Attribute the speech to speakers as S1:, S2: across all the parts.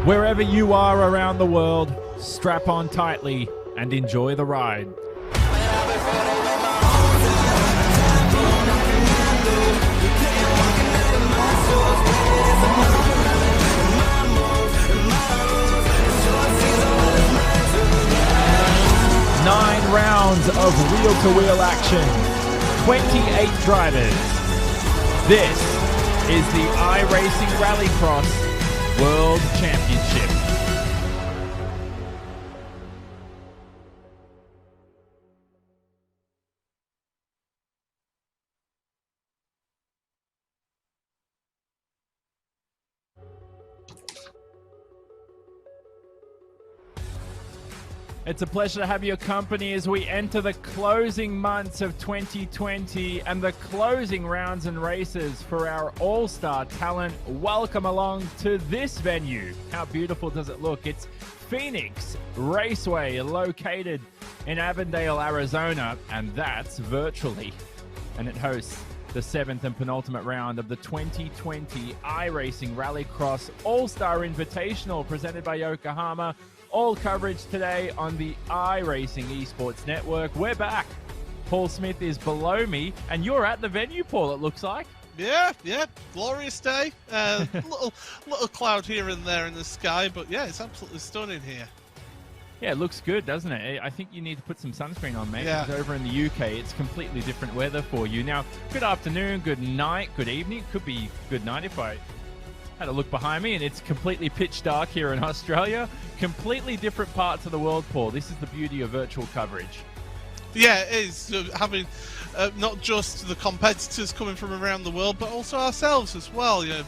S1: Wherever you are around the world, strap on tightly and enjoy the ride. Nine rounds of wheel-to-wheel action, 28 drivers. This is the iRacing Rallycross World Championship. It's a pleasure to have your company as we enter the closing months of 2020 and the closing rounds and races for our all-star talent. Welcome along to this venue. How beautiful does it look? It's Phoenix Raceway, located in Avondale, Arizona, and that's virtually. And it hosts the 7th and penultimate round of the 2020 iRacing Rallycross All-Star Invitational presented by Yokohama. All coverage today on the iRacing Esports Network. We're back. Paul Smith is below me, and you're at the venue, Paul, it looks like.
S2: Yeah, glorious day. Little cloud here and there in the sky, but yeah, it's absolutely stunning here.
S1: Yeah, it looks good, doesn't it? I think you need to put some sunscreen on, mate,
S2: Yeah.
S1: because over in the UK, it's completely different weather for you. Now, good afternoon, good night, good evening. Could be good night if I had a look behind me, and it's completely pitch dark here in Australia. Completely different parts of the world, Paul. This is the beauty of virtual coverage.
S2: Yeah, it is. Having not just the competitors coming from around the world, but also ourselves as well. You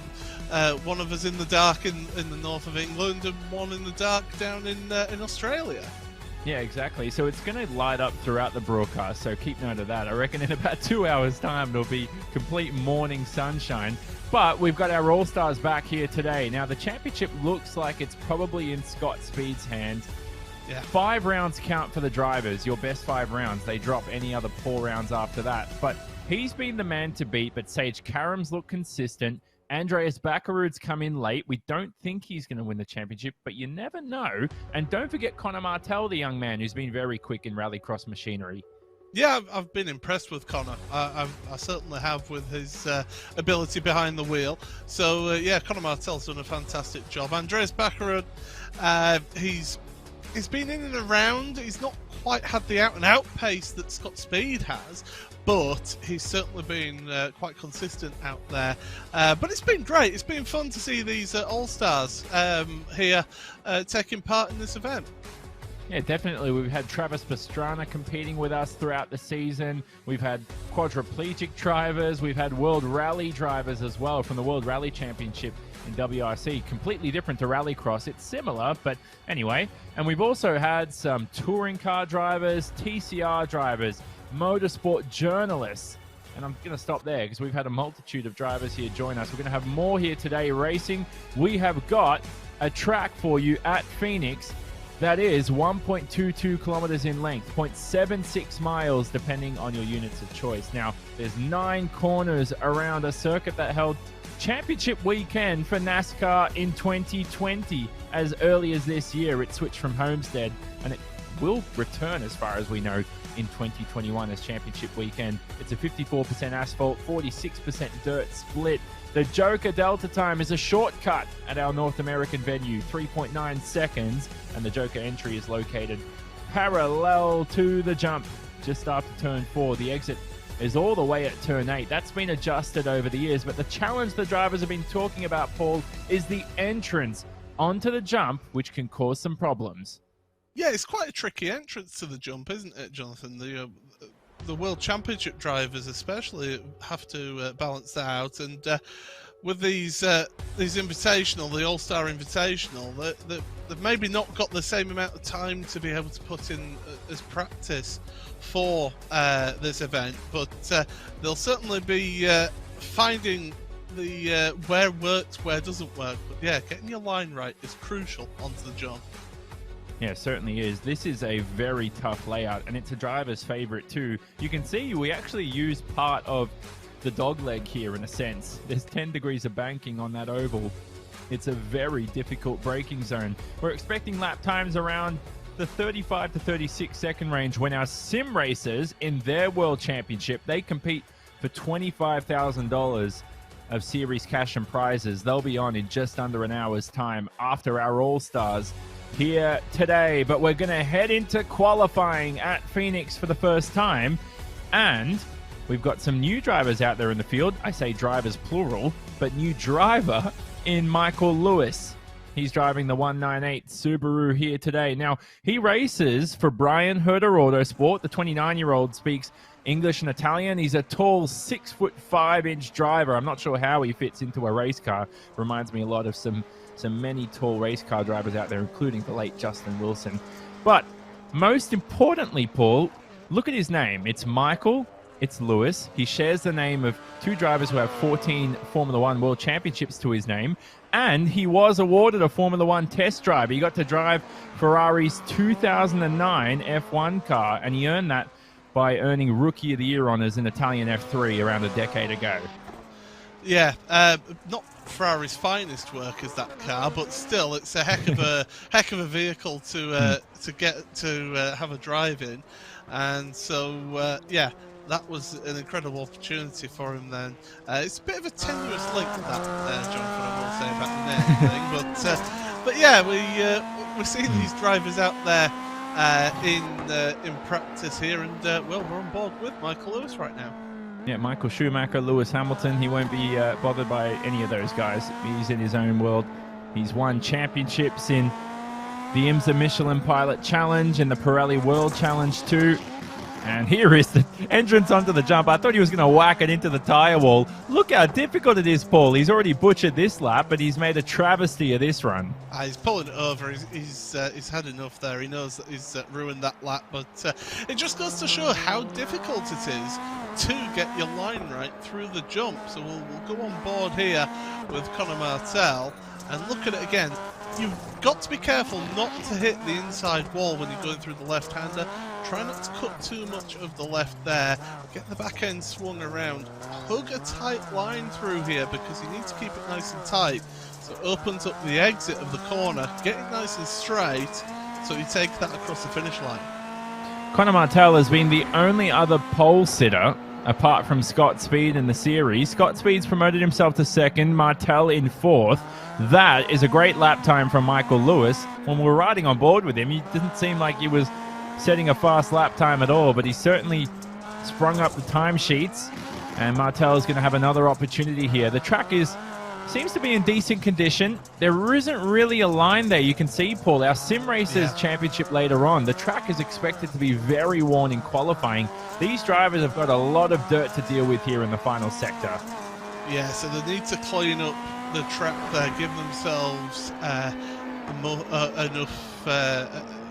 S2: know, one of us in the dark in the north of England, and one in the dark down in Australia.
S1: Yeah, exactly. So it's going to light up throughout the broadcast, so keep note of that. I reckon in about 2 hours' time, it'll be complete morning sunshine. But we've got our All-Stars back here today. Now, the championship looks like it's probably in Scott Speed's hands.
S2: Yeah.
S1: 5 rounds count for the drivers, your best 5 rounds. They drop any other 4 rounds after that. But he's been the man to beat, but Sage Karam's look consistent. Andreas Backerud's come in late. We don't think he's going to win the championship, but you never know. And don't forget Connor Martell, the young man who's been very quick in rallycross machinery.
S2: Yeah, I've been impressed with Connor. I certainly have with his ability behind the wheel. So, yeah, Connor Martell's done a fantastic job. Andreas Backerud, he's been in and around. He's not quite had the out-and-out pace that Scott Speed has, but he's certainly been quite consistent out there. But it's been great. It's been fun to see these All-Stars here taking part in this event.
S1: Yeah, definitely. We've had Travis Pastrana competing with us throughout the season. We've had quadriplegic drivers. We've had World Rally drivers as well from the World Rally Championship in WRC. Completely different to Rallycross. It's similar, but anyway. And we've also had some touring car drivers, TCR drivers, motorsport journalists. And I'm going to stop there because we've had a multitude of drivers here join us. We're going to have more here today racing. We have got a track for you at Phoenix that is 1.22 kilometers in length, 0.76 miles depending on your units of choice. Now, there's 9 corners around a circuit that held championship weekend for NASCAR in 2020. As early as this year, it switched from Homestead, and it will return, as far as we know, in 2021 as championship weekend. It's a 54% asphalt, 46% dirt split. The Joker Delta time is a shortcut at our North American venue, 3.9 seconds, and the Joker entry is located parallel to the jump just after turn 4. The exit is all the way at turn 8. That's been adjusted over the years, but the challenge the drivers have been talking about, Paul, is the entrance onto the jump, which can cause some problems.
S2: Yeah, it's quite a tricky entrance to the jump, isn't it, Jonathan? The World Championship drivers especially have to balance that out, and with these invitational, the All-Star Invitational, they've maybe not got the same amount of time to be able to put in as practice for this event, but they'll certainly be finding the where works, where doesn't work. But yeah, getting your line right is crucial onto the jump.
S1: Yeah, it certainly is. This is a very tough layout, and it's a driver's favorite too. You can see we actually use part of the dog leg here in a sense. There's 10 degrees of banking on that oval. It's a very difficult braking zone. We're expecting lap times around the 35 to 36 second range when our sim racers in their World Championship, they compete for $25,000 of series cash and prizes. They'll be on in just under an hour's time after our All-Stars here today. But we're going to head into qualifying at Phoenix for the first time. And we've got some new drivers out there in the field. I say drivers plural, but new driver in Michael Lewis. He's driving the 198 Subaru here today. Now, he races for Brian Herder Autosport. The 29-year-old speaks English and Italian. He's a tall 6'5" driver. I'm not sure how he fits into a race car. Reminds me a lot of some many tall race car drivers out there, including the late Justin Wilson. But most importantly, Paul, look at his name. It's Michael. It's Lewis. He shares the name of two drivers who have 14 Formula One World Championships to his name. And he was awarded a Formula One test drive. He got to drive Ferrari's 2009 F1 car, and he earned that by earning Rookie of the Year honors in Italian F3 around a decade ago.
S2: Yeah, not Ferrari's finest work is that car, but still, it's a heck of a vehicle to get to have a drive in, and so yeah. That was an incredible opportunity for him then. It's a bit of a tenuous link to that, Jonathan, I will say, about the name thing. But yeah, we're seeing these drivers out there in practice here, and well, we're on board with Michael Lewis right now.
S1: Yeah, Michael Schumacher, Lewis Hamilton, he won't be bothered by any of those guys. He's in his own world. He's won championships in the IMSA Michelin Pilot Challenge and the Pirelli World Challenge too. And here is the entrance onto the jump. I thought he was going to whack it into the tyre wall. Look how difficult it is, Paul. He's already butchered this lap, but he's made a travesty of this run.
S2: He's pulling it over. He's had enough there. He knows that he's ruined that lap. But it just goes to show how difficult it is to get your line right through the jump. So we'll go on board here with Conor Martel and look at it again. You've got to be careful not to hit the inside wall when you're going through the left-hander. Try not to cut too much of the left there. Get the back end swung around. Hug a tight line through here because you need to keep it nice and tight. So it opens up the exit of the corner. Get it nice and straight so you take that across the finish line.
S1: Conor Martel has been the only other pole sitter apart from Scott Speed in the series. Scott Speed's promoted himself to second, Martel in fourth. That is a great lap time from Michael Lewis. When we were riding on board with him, he didn't seem like he was setting a fast lap time at all, but he certainly sprung up the timesheets, and Martel is going to have another opportunity here. The track seems to be in decent condition. There isn't really a line there. You can see, Paul, our Sim Racers Championship later on, the track is expected to be very worn in qualifying. These drivers have got a lot of dirt to deal with here in the final sector.
S2: Yeah, so they need to clean up the track there, give themselves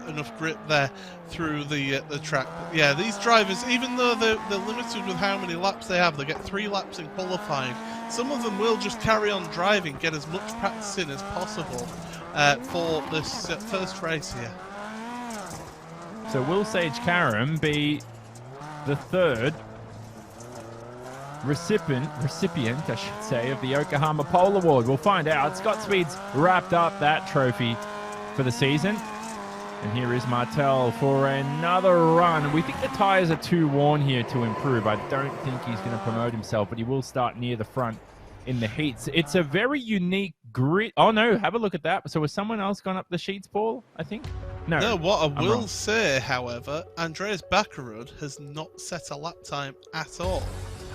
S2: enough grip there through the track. But yeah, these drivers, even though they're limited with how many laps they have, they get 3 laps in qualifying. Some of them will just carry on driving, get as much practice in as possible for this first race here.
S1: So will Sage Karam be the third recipient, I should say, of the Yokohama Pole Award? We'll find out. Scott Speed's wrapped up that trophy for the season. And here is Martel for another run. We think the tyres are too worn here to improve. I don't think he's going to promote himself, but he will start near the front in the heats. It's a very unique grid. Oh, no, have a look at that. So has someone else gone up the sheets, Paul, I think? No,
S2: what I will say, however, Andreas Backerud has not set a lap time at all.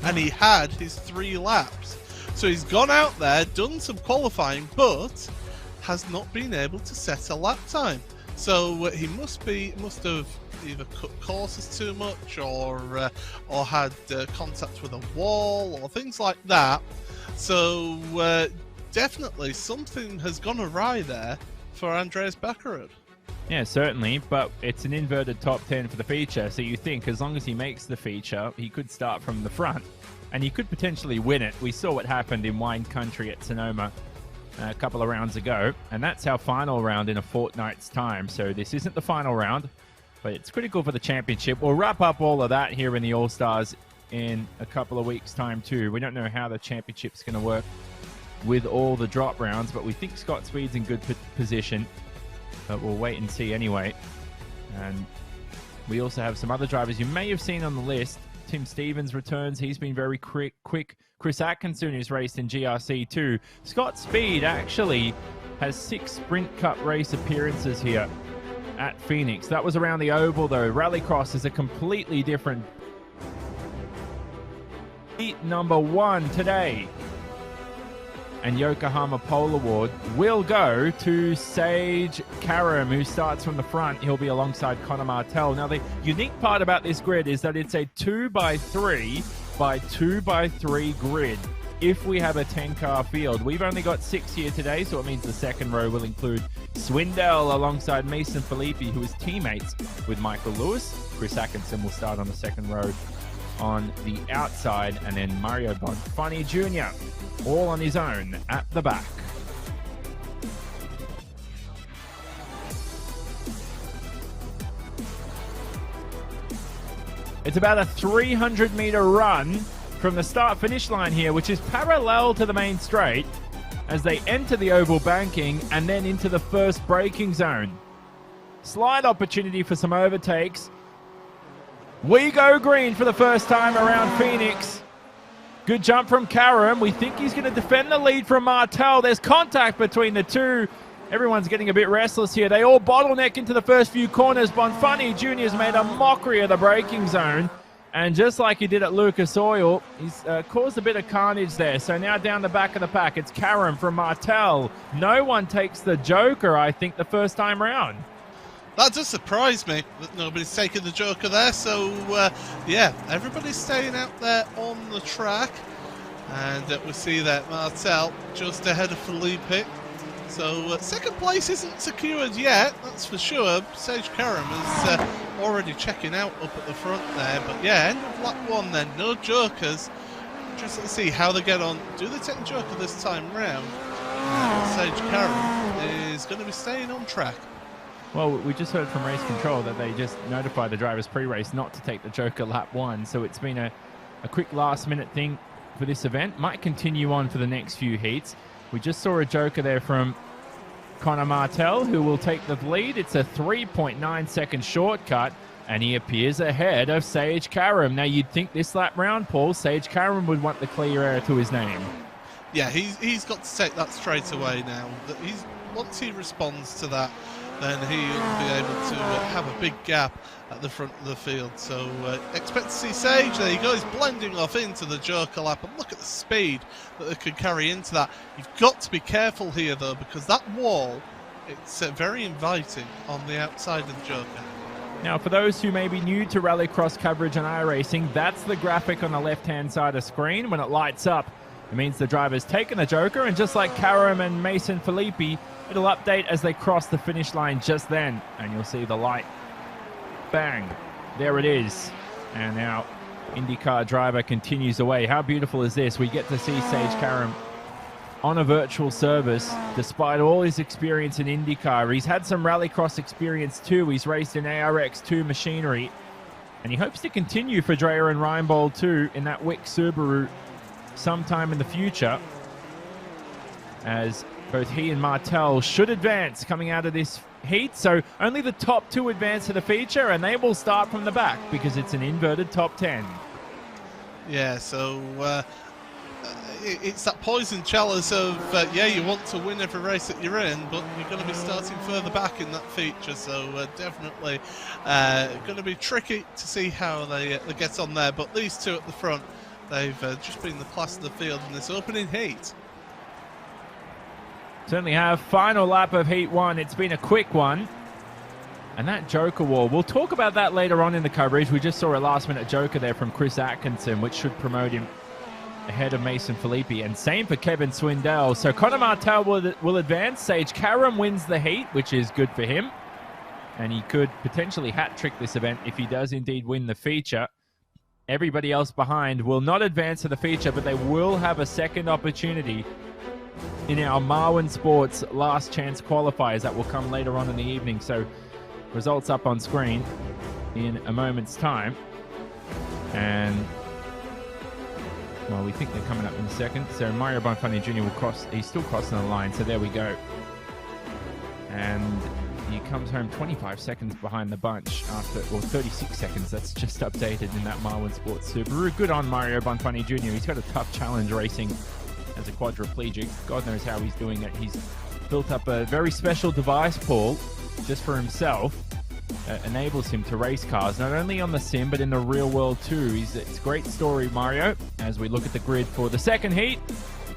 S2: And he had his 3 laps. So he's gone out there, done some qualifying, but has not been able to set a lap time. So he must have either cut courses too much or had contact with a wall or things like that. So definitely something has gone awry there for Andreas Backerud.
S1: Yeah, certainly, but it's an inverted top 10 for the feature, so you think as long as he makes the feature, he could start from the front, and he could potentially win it. We saw what happened in Wine Country at Sonoma a couple of rounds ago, and that's our final round in a fortnight's time, so this isn't the final round, but it's critical for the championship. We'll wrap up all of that here in the All-Stars in a couple of weeks' time too. We don't know how the championship's going to work with all the drop rounds, but we think Scott Speed's in good position. But we'll wait and see anyway. And we also have some other drivers you may have seen on the list. Tim Stevens returns. He's been very quick. Chris Atkinson, who's raced in GRC too. Scott Speed actually has 6 Sprint Cup race appearances here at Phoenix. That was around the oval though. Rallycross is a completely different. Heat number 1 today. And Yokohama Pole Award will go to Sage Karam, who starts from the front. He'll be alongside Connor Martell. Now, the unique part about this grid is that it's a 2x3 by 2x3 grid. If we have a 10-car field, we've only got 6 here today, so it means the second row will include Swindell alongside Mason Filippi, who is teammates with Michael Lewis. Chris Atkinson will start on the second row on the outside, and then Mario Bonfanni Jr. all on his own at the back. It's about a 300-meter run from the start-finish line here, which is parallel to the main straight as they enter the oval banking and then into the first braking zone. Slight opportunity for some overtakes. We go green for the first time around Phoenix. Good jump from Karam. We think he's going to defend the lead from Martell. There's contact between the two. Everyone's getting a bit restless here. They all bottleneck into the first few corners. Bonfanni Jr. has made a mockery of the braking zone. And just like he did at Lucas Oil, he's caused a bit of carnage there. So now down the back of the pack, it's Karam from Martell. No one takes the Joker, I think, the first time round.
S2: That does surprise me that nobody's taken the Joker there. So, yeah, everybody's staying out there on the track. And we see that Martell just ahead of Filippi. So, second place isn't secured yet, that's for sure. Sage Karam is already checking out up at the front there. But, yeah, end of lap 1 then. No Jokers. Just let's see how they get on. Do they take the Joker this time round? Sage Karam is going to be staying on track.
S1: Well, we just heard from Race Control that they just notified the drivers pre-race not to take the Joker lap 1. So it's been a quick last-minute thing for this event. Might continue on for the next few heats. We just saw a Joker there from Connor Martell, who will take the lead. It's a 3.9-second shortcut, and he appears ahead of Sage Karam. Now, you'd think this lap round, Paul, Sage Karam would want the clear air to his name.
S2: Yeah, he's got to take that straight away now. Once he responds to that, then he'll be able to have a big gap at the front of the field. So expect to see Sage. There you go. He's blending off into the Joker lap. And look at the speed that they could carry into that. You've got to be careful here, though, because that wall, it's very inviting on the outside of the Joker.
S1: Now, for those who may be new to Rallycross coverage on iRacing, that's the graphic on the left-hand side of screen. When it lights up, it means the driver's taken the Joker, and just like Karam and Mason Filippi, it'll update as they cross the finish line just then, and you'll see the light. Bang. There it is. And now IndyCar driver continues away. How beautiful is this? We get to see Sage Karam on a virtual service, despite all his experience in IndyCar. He's had some Rallycross experience too. He's raced in ARX2 machinery, and he hopes to continue for Dreyer and Reinbold too in that Wick Subaru sometime in the future, as both he and Martell should advance coming out of this heat. So only the top 2 advance to the feature, and they will start from the back because it's an inverted top 10.
S2: Yeah, so it's that poison chalice of, yeah, you want to win every race that you're in, but you're going to be starting further back in that feature. So definitely going to be tricky to see how they get on there. But these two at the front, they've just been the class of the field in this opening heat.
S1: Certainly have. Final lap of Heat 1. It's been a quick one. And that Joker wall, we'll talk about that later on in the coverage. We just saw a last-minute Joker there from Chris Atkinson, which should promote him ahead of Mason Filippi. And same for Kevin Swindell. So Connor Martell will advance. Sage Karam wins the heat, which is good for him. And he could potentially hat-trick this event if he does indeed win the feature. Everybody else behind will not advance to the feature, but they will have a second opportunity in our Marwin Sports last chance qualifiers that will come later on in the evening. So results up on screen in a moment's time. And Well, we think they're coming up in a second. So Mario Bonfanti Jr. will cross. He's still crossing the line. So there we go. And he comes home 25 seconds behind the bunch after, or 36 seconds. That's just updated in that Marwin Sports Subaru. Good on Mario Bonfanti Jr. He's got a tough challenge racing as a quadriplegic. God knows how he's doing it. He's built up a very special device, Paul, just for himself. Enables him to race cars, not only on the sim, but in the real world too. It's a great story, Mario, as we look at the grid for the second heat.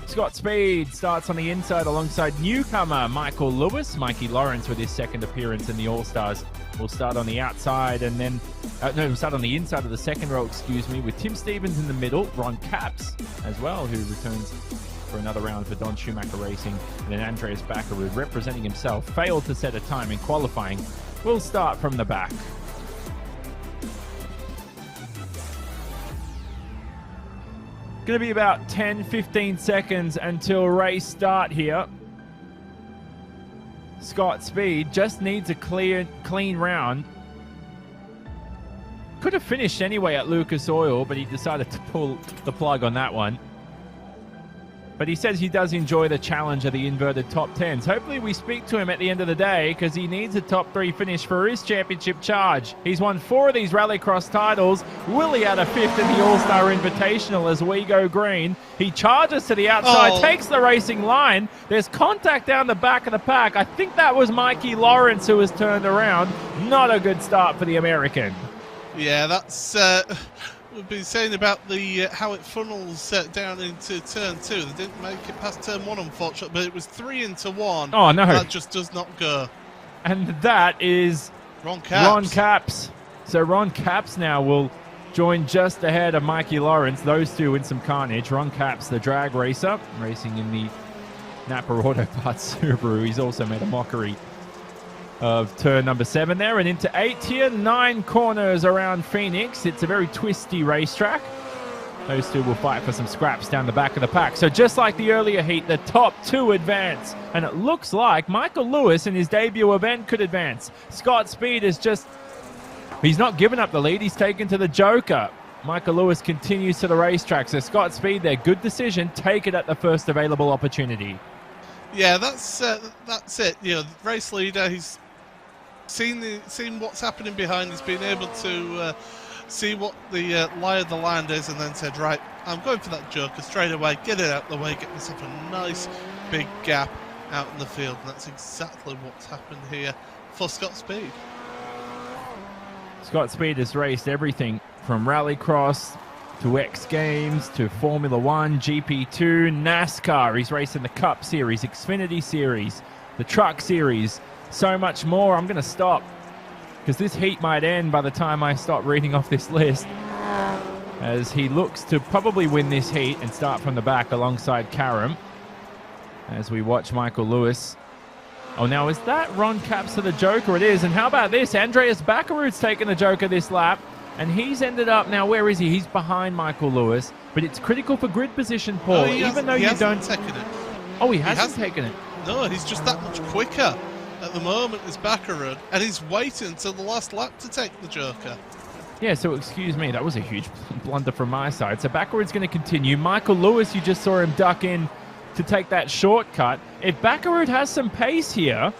S1: Scott Speed starts on the inside alongside newcomer Michael Lewis. Mikey Lawrence with his second appearance in the All-Stars will start on the outside and then... we'll start on the inside of the second row, with Tim Stevens in the middle, Ron Capps as well, who returns for another round for Don Schumacher Racing, and then Andreas Backerud, representing himself, failed to set a time in qualifying. We'll start from the back. Going to be about 10-15 seconds until race start here. Scott Speed just needs a clean round. Could have finished anyway at Lucas Oil, but he decided to pull the plug on that one. But he says he does enjoy the challenge of the inverted top 10s. Hopefully we speak to him at the end of the day, because he needs a top 3 finish for his championship charge. He's won 4 of these Rallycross titles. Will he add a 5th in the All-Star Invitational as we go green? He charges to the outside, takes the racing line. There's contact down the back of the pack. I think that was Mikey Lawrence who was turned around. Not a good start for the American.
S2: Yeah, that's... we've been saying about the how it funnels down into turn 2. They didn't make it past turn 1, unfortunately, but it was 3 into 1.
S1: Oh, no.
S2: That just does not go.
S1: And that is
S2: Ron Capps.
S1: So Ron Capps now will join just ahead of Mikey Lawrence. Those two in some carnage. Ron Capps, the drag racer, racing in the Napa Auto Parts Subaru. He's also made a mockery of turn number 7 there, and into 8 here. 9 corners around Phoenix. It's a very twisty racetrack. Those two will fight for some scraps down the back of the pack. So just like the earlier heat, the top 2 advance, and it looks like Michael Lewis in his debut event could advance. Scott Speed is just... he's not given up the lead. He's taken to the Joker. Michael Lewis continues to the racetrack. So Scott Speed there, good decision. Take it at the first available opportunity.
S2: Yeah, that's it. You know, the race leader, he's seen what's happening behind. He's been able to see what the lie of the land is, and then said, right, I'm going for that Joker straight away, get it out of the way, get myself a nice big gap out in the field. And that's exactly what's happened here for Scott Speed.
S1: Scott Speed has raced everything from Rallycross to X Games to Formula 1, GP2, NASCAR. He's racing the Cup Series, Xfinity Series, the Truck Series, so much more. I'm going to stop because this heat might end by the time I stop reading off this list, as he looks to probably win this heat and start from the back alongside Karam as we watch Michael Lewis. Oh, now is that Ron Capps to the Joker? It is. And how about this? Andreas Backerud's taken the Joker this lap, and he's ended up, now where is he? He's behind Michael Lewis, but it's critical for grid position, Paul. Even though you don't...
S2: taken it.
S1: Oh, he hasn't taken it.
S2: No, he's just that much quicker at the moment as Backerud, and he's waiting until the last lap to take the Joker.
S1: Yeah, so excuse me, that was a huge blunder from my side. So Backerud's going to continue. Michael Lewis, you just saw him duck in to take that shortcut. If Backerud has some pace here,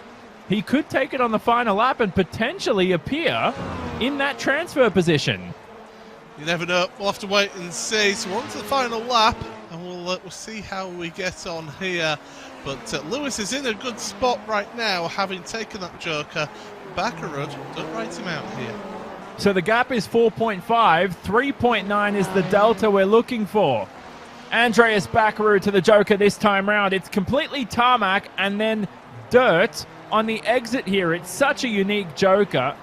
S1: he could take it on the final lap and potentially appear in that transfer position.
S2: You never know. We'll have to wait and see. So we're on to the final lap, and we'll see how we get on here. But Lewis is in a good spot right now, having taken that Joker. Backerud, don't write him out here.
S1: So the gap is 4.5. 3.9 is the delta we're looking for. Andreas Backerud to the Joker this time round. It's completely tarmac and then dirt on the exit here. It's such a unique Joker,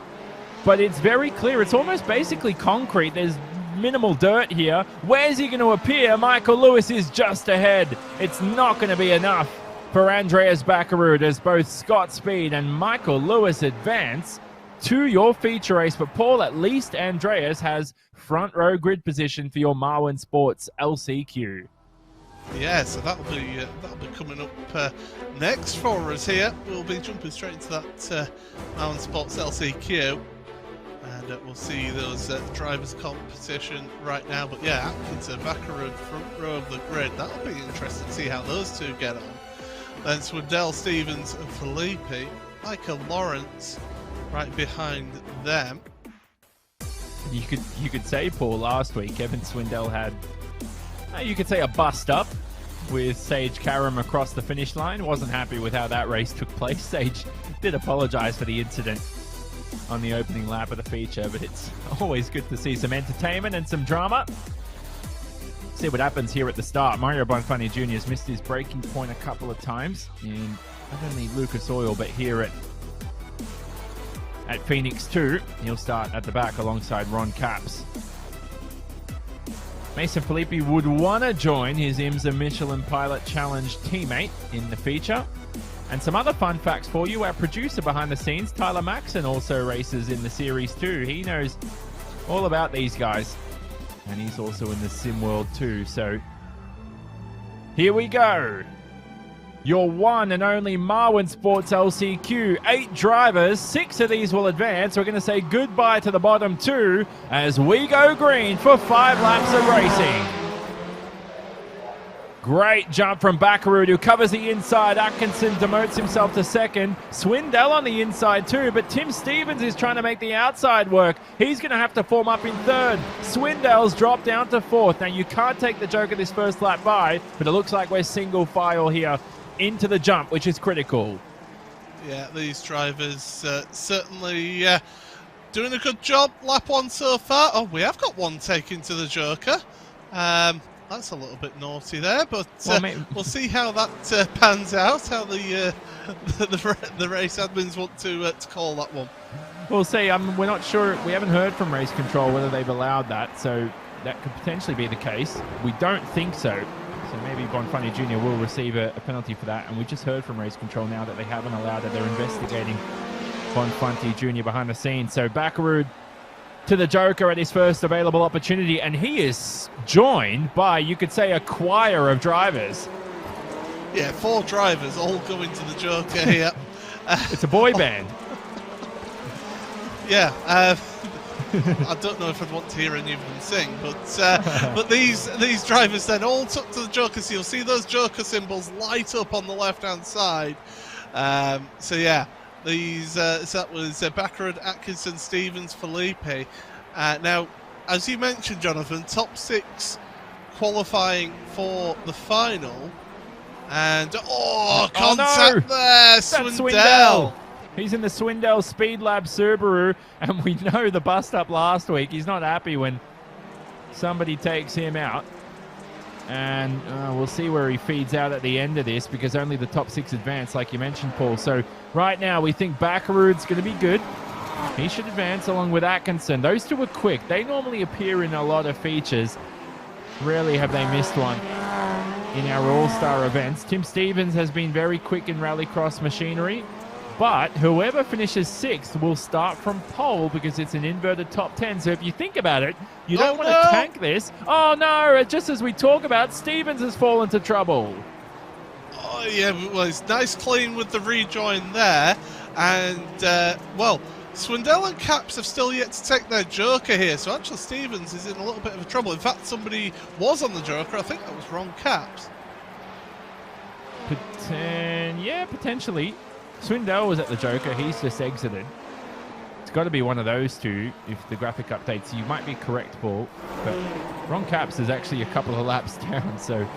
S1: but it's very clear. It's almost basically concrete. There's minimal dirt here. Where's he going to appear? Michael Lewis is just ahead. It's not going to be enough for Andreas Backerud as both Scott Speed and Michael Lewis advance to your feature race. But Paul, at least Andreas has front row grid position for your Marwin Sports LCQ.
S2: Yeah, so that'll be coming up next for us here. We'll be jumping straight into that Marwin Sports LCQ. And we'll see those drivers' competition right now. But yeah, Atkinson, Baccarat, front row of the grid. That'll be interesting to see how those two get on. Then Swindell, Stevens and Filippi. Michael Lawrence right behind them.
S1: You could say, Paul, last week Evan Swindell had, you could say, a bust up with Sage Karam across the finish line. Wasn't happy with how that race took place. Sage did apologise for the incident on the opening lap of the feature, but it's always good to see some entertainment and some drama. See what happens here at the start. Mario Bonfanti Jr. has missed his braking point a couple of times in not only Lucas Oil, but here at Phoenix 2. He'll start at the back alongside Ron Capps. Mason Filippi would want to join his IMSA Michelin Pilot Challenge teammate in the feature. And some other fun facts for you. Our producer behind the scenes, Tyler Maxson, also races in the Series 2. He knows all about these guys. And he's also in the sim world too. So here we go. Your one and only Marwin Sports LCQ. 8 drivers, 6 of these will advance. We're going to say goodbye to the bottom 2 as we go green for 5 laps of racing. Great jump from Baccarat, who covers the inside. Atkinson demotes himself to second. Swindell on the inside too, but Tim Stevens is trying to make the outside work. He's going to have to form up in third. Swindell's dropped down to fourth. Now, you can't take the joke of this first lap by, but it looks like we're single file here into the jump, which is critical.
S2: Yeah, these drivers certainly doing a good job. Lap 1 so far. Oh, we have got one taken to the Joker. That's a little bit naughty there, but we'll see how that pans out, how the race admins want to call that one.
S1: We'll see. We're not sure. We haven't heard from race control whether they've allowed that, so that could potentially be the case. We don't think so. So maybe Bonfanti Jr. will receive a penalty for that, and we just heard from race control now that they haven't allowed it. They're investigating Bonfanti Jr. behind the scenes. So Baccarat to the Joker at his first available opportunity, and he is joined by, you could say, a choir of drivers.
S2: Yeah, 4 drivers all going to the Joker here.
S1: It's a boy band.
S2: Yeah, I don't know if I'd want to hear any of them sing, but these drivers then all took to the Joker, so you'll see those Joker symbols light up on the left-hand side. So yeah. So that was Baccarat, Atkinson, Stevens, Filippi. Now, as you mentioned, Jonathan, top 6 qualifying for the final. And, contact there, Swindell.
S1: He's in the Swindell Speed Lab Subaru, and we know the bust-up last week. He's not happy when somebody takes him out. And we'll see where he feeds out at the end of this, because only the top 6 advance, like you mentioned, Paul. So right now we think Baccarat's going to be good. He should advance along with Atkinson. Those two are quick. They normally appear in a lot of features. Rarely have they missed one in our All-Star events. Tim Stevens has been very quick in Rallycross machinery. But whoever finishes 6th will start from pole, because it's an inverted top 10. So if you think about it, you don't want to tank this. Oh, no. Just as we talk about, Stevens has fallen into trouble.
S2: Oh, yeah. Well, it's nice clean with the rejoin there. And, well, Swindell and Capps have still yet to take their Joker here. So actually Stevens is in a little bit of trouble. In fact, somebody was on the Joker. I think that was Ron Capps.
S1: Yeah, potentially. Swindell was at the Joker. He's just exited. It's got to be one of those two if the graphic updates. You might be correct, Paul, but Ron Capps is actually a couple of laps down, so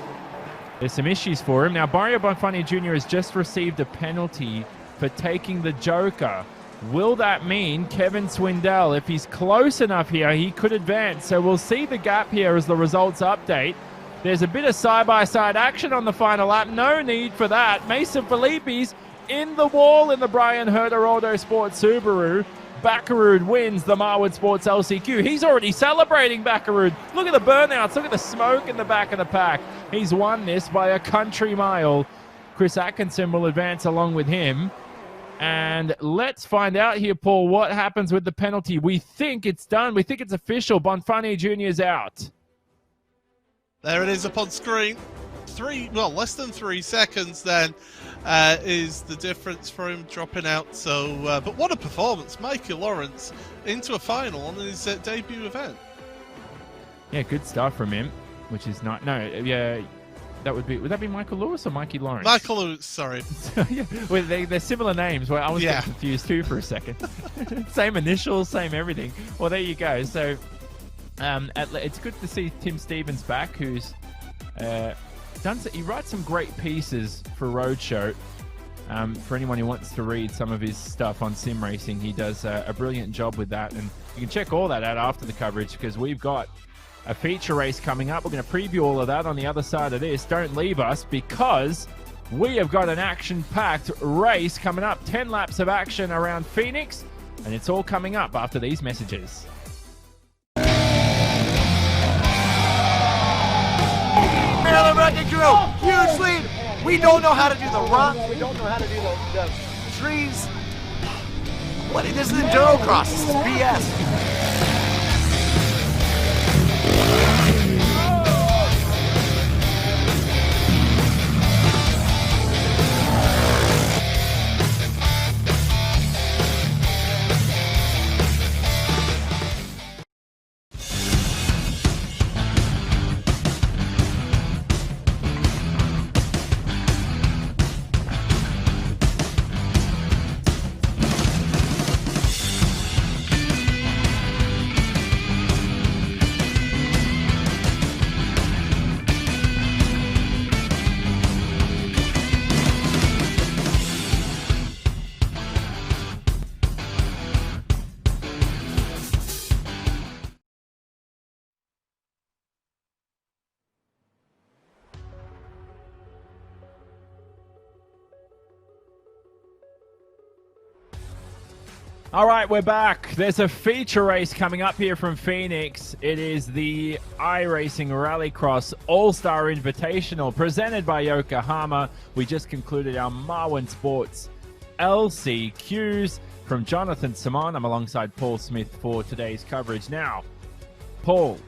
S1: there's some issues for him. Now, Mario Bonfanti Jr. has just received a penalty for taking the Joker. Will that mean Kevin Swindell, if he's close enough here, he could advance? So we'll see the gap here as the results update. There's a bit of side-by-side action on the final lap. No need for that. Mason Filippi's in the wall in the Brian Herder Auto Sports Subaru. Baccarat wins the Marwood Sports LCQ. He's already celebrating, Baccarat. Look at the burnouts. Look at the smoke in the back of the pack. He's won this by a country mile. Chris Atkinson will advance along with him. And let's find out here, Paul, what happens with the penalty. We think it's done. We think it's official. Bonfanti Jr. is out.
S2: There it is up on screen. Less than 3 seconds then. is the difference for him dropping out. So, but what a performance, Mikey Lawrence into a final on his debut event.
S1: Yeah, good stuff from him, which is not would that be Michael Lewis or Mikey Lawrence?
S2: Michael Lewis, sorry.
S1: Yeah, well, they're similar names. Well, I was getting confused too for a second. Same initials, same everything. Well, there you go. So it's good to see Tim Stevens back, who's he writes some great pieces for Roadshow. For anyone who wants to read some of his stuff on sim racing, he does a brilliant job with that. And you can check all that out after the coverage, because we've got a feature race coming up. We're going to preview all of that on the other side of this. Don't leave us, because we have got an action-packed race coming up. 10 laps of action around Phoenix, and it's all coming up after these messages.
S3: Maryland Wrecking Crew, huge lead. We don't know how to do the rocks. We don't know how to do the trees. This is enduro cross. This is BS.
S1: All right, we're back. There's a feature race coming up here from Phoenix. It is the iRacing Rallycross All-Star Invitational presented by Yokohama. We just concluded our Marwin Sports LCQs from Jonathan Simon. I'm alongside Paul Smith for today's coverage. Now, Paul,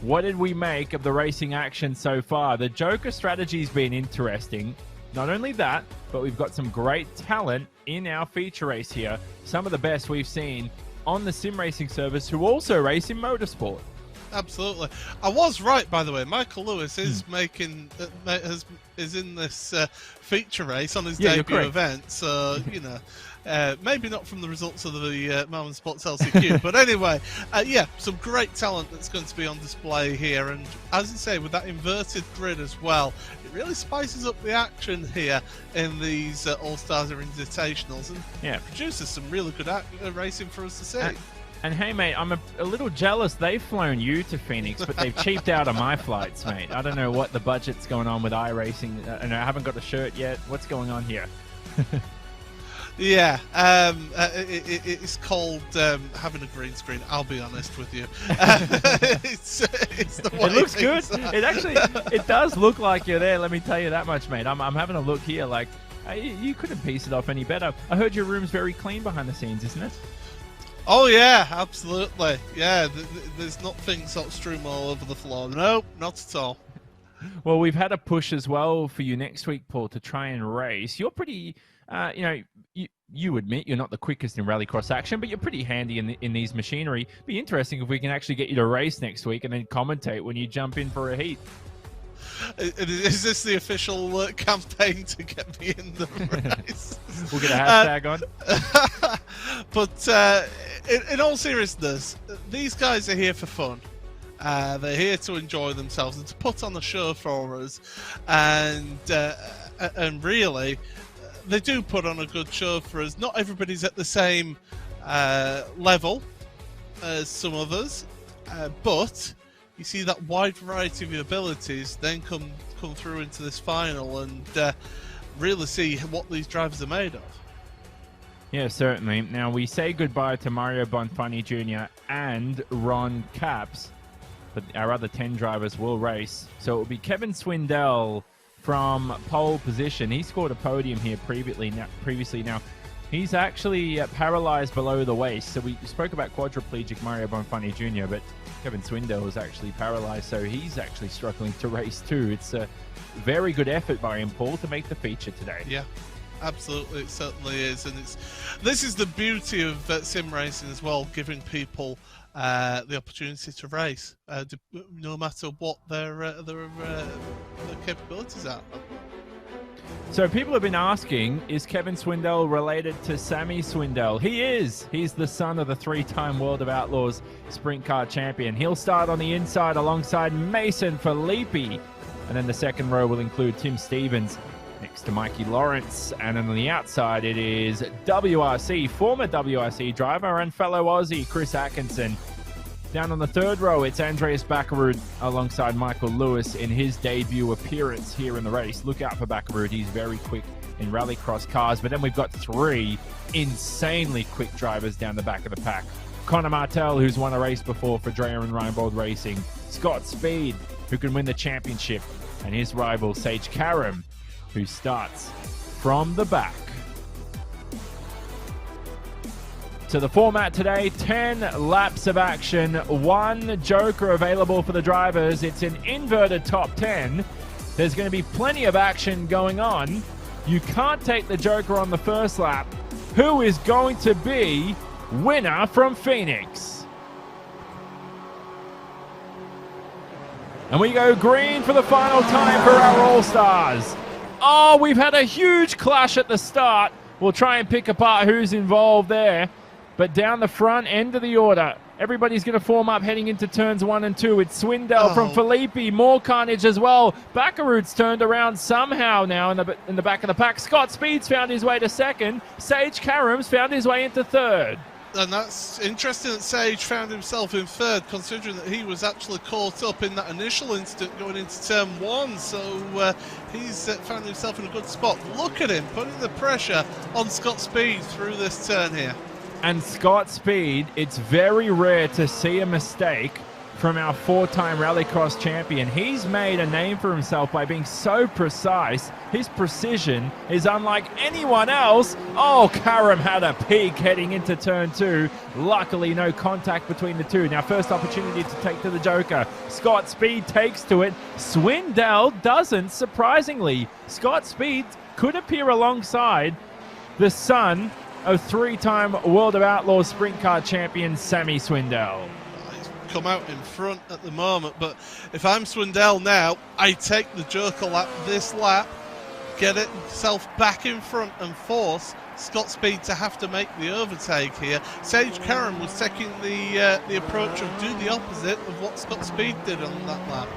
S1: what did we make of the racing action so far? The Joker strategy's been interesting. Not only that, but we've got some great talent in our feature race here. Some of the best we've seen on the sim racing service who also race in motorsport.
S2: Absolutely. I was right, by the way. Michael Lewis is is in this feature race on his debut event. So, maybe not from the results of the Marvin Sports LCQ. But anyway, some great talent that's going to be on display here. And as you say, with that inverted grid as well, it really spices up the action here in these All-Stars Invitationals and produces some really good racing for us to see.
S1: And hey, mate, I'm a little jealous. They've flown you to Phoenix, but they've cheaped out on my flights, mate. I don't know what the budget's going on with iRacing, and I haven't got the shirt yet. What's going on here?
S2: Yeah, it's called having a green screen. I'll be honest with you. It's the way
S1: it looks good. It does look like you're there. Let me tell you that much, mate. I'm having a look here. Like, you couldn't piece it off any better. I heard your room's very clean behind the scenes, isn't it?
S2: Oh yeah, absolutely. Yeah, there's not things sort of strewn all over the floor. Nope, not at all.
S1: Well, we've had a push as well for you next week, Paul, to try and race. You're pretty, you admit you're not the quickest in rallycross action, but you're pretty handy in these machinery. It'd be interesting if we can actually get you to race next week and then commentate when you jump in for a heat.
S2: Is this the official campaign to get me in the race?
S1: We'll get a hashtag on.
S2: But in all seriousness, these guys are here for fun. They're here to enjoy themselves and to put on a show for us. And really, they do put on a good show for us. Not everybody's at the same level as some others, but you see that wide variety of abilities then come through into this final and really see what these drivers are made of.
S1: Yeah, certainly. Now, we say goodbye to Mario Bonfanti Jr. and Ron Capps, but our other 10 drivers will race. So it will be Kevin Swindell from pole position. He scored a podium here previously. Now, he's actually paralyzed below the waist. So we spoke about quadriplegic Mario Bonfanti Jr., but Kevin Swindell is actually paralyzed, so he's actually struggling to race too. It's a very good effort by him, Paul, to make the feature today.
S2: Yeah, Absolutely, it certainly is, and this is the beauty of sim racing as well, giving people the opportunity to race, no matter what their capabilities are.
S1: So people have been asking, is Kevin Swindell related to Sammy Swindell? He is. He's the son of the 3-time World of Outlaws sprint car champion. He'll start on the inside alongside Mason Filippi. And then the second row will include Tim Stevens next to Mikey Lawrence. And then on the outside, it is WRC, former WRC driver and fellow Aussie, Chris Atkinson. Down on the third row, it's Andreas Bakkerud alongside Michael Lewis in his debut appearance here in the race. Look out for Bakkerud. He's very quick in rallycross cars. But then we've got 3 insanely quick drivers down the back of the pack. Connor Martell, who's won a race before for Dreyer and Reinbold Racing. Scott Speed, who can win the championship. And his rival, Sage Karam, who starts from the back. So the format today, 10 laps of action, 1 joker available for the drivers. It's an inverted top 10. There's going to be plenty of action going on. You can't take the joker on the first lap. Who is going to be winner from Phoenix? And we go green for the final time for our All-Stars. Oh, we've had a huge clash at the start. We'll try and pick apart who's involved there. But down the front end of the order, everybody's going to form up heading into turns 1 and 2. It's Swindell from Filippi, more carnage as well. Bakkerud's turned around somehow now in the back of the pack. Scott Speed's found his way to second. Sage Karam's found his way into third.
S2: And that's interesting that Sage found himself in third, considering that he was actually caught up in that initial instant going into turn 1. So he's found himself in a good spot. Look at him putting the pressure on Scott Speed through this turn here.
S1: And Scott Speed, it's very rare to see a mistake from our 4-time Rallycross champion. He's made a name for himself by being so precise. His precision is unlike anyone else. Oh, Karam had a peak heading into turn 2. Luckily, no contact between the two. Now, first opportunity to take to the joker. Scott Speed takes to it. Swindell doesn't, surprisingly. Scott Speed could appear alongside the son of 3-time World of Outlaws sprint car champion Sammy Swindell.
S2: He's come out in front at the moment, but if I'm Swindell now, I take the joker lap this lap, get itself back in front and force Scott Speed to have to make the overtake here. Sage Karam was taking the approach of do the opposite of what Scott Speed did on that lap.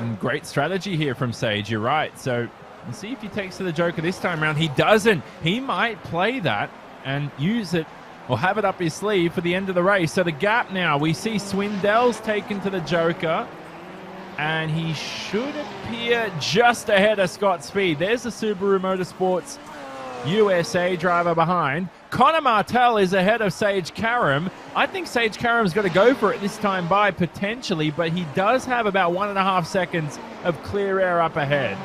S1: And great strategy here from Sage, you're right. So and see if he takes to the joker this time around. He doesn't. He might play that and use it or have it up his sleeve for the end of the race. So the gap now, we see Swindell's taken to the joker, and he should appear just ahead of Scott Speed. There's the Subaru Motorsports USA driver behind. Connor Martell is ahead of Sage Karam. I think Sage Karam's got to go for it this time by potentially, but he does have about 1.5 seconds of clear air up ahead.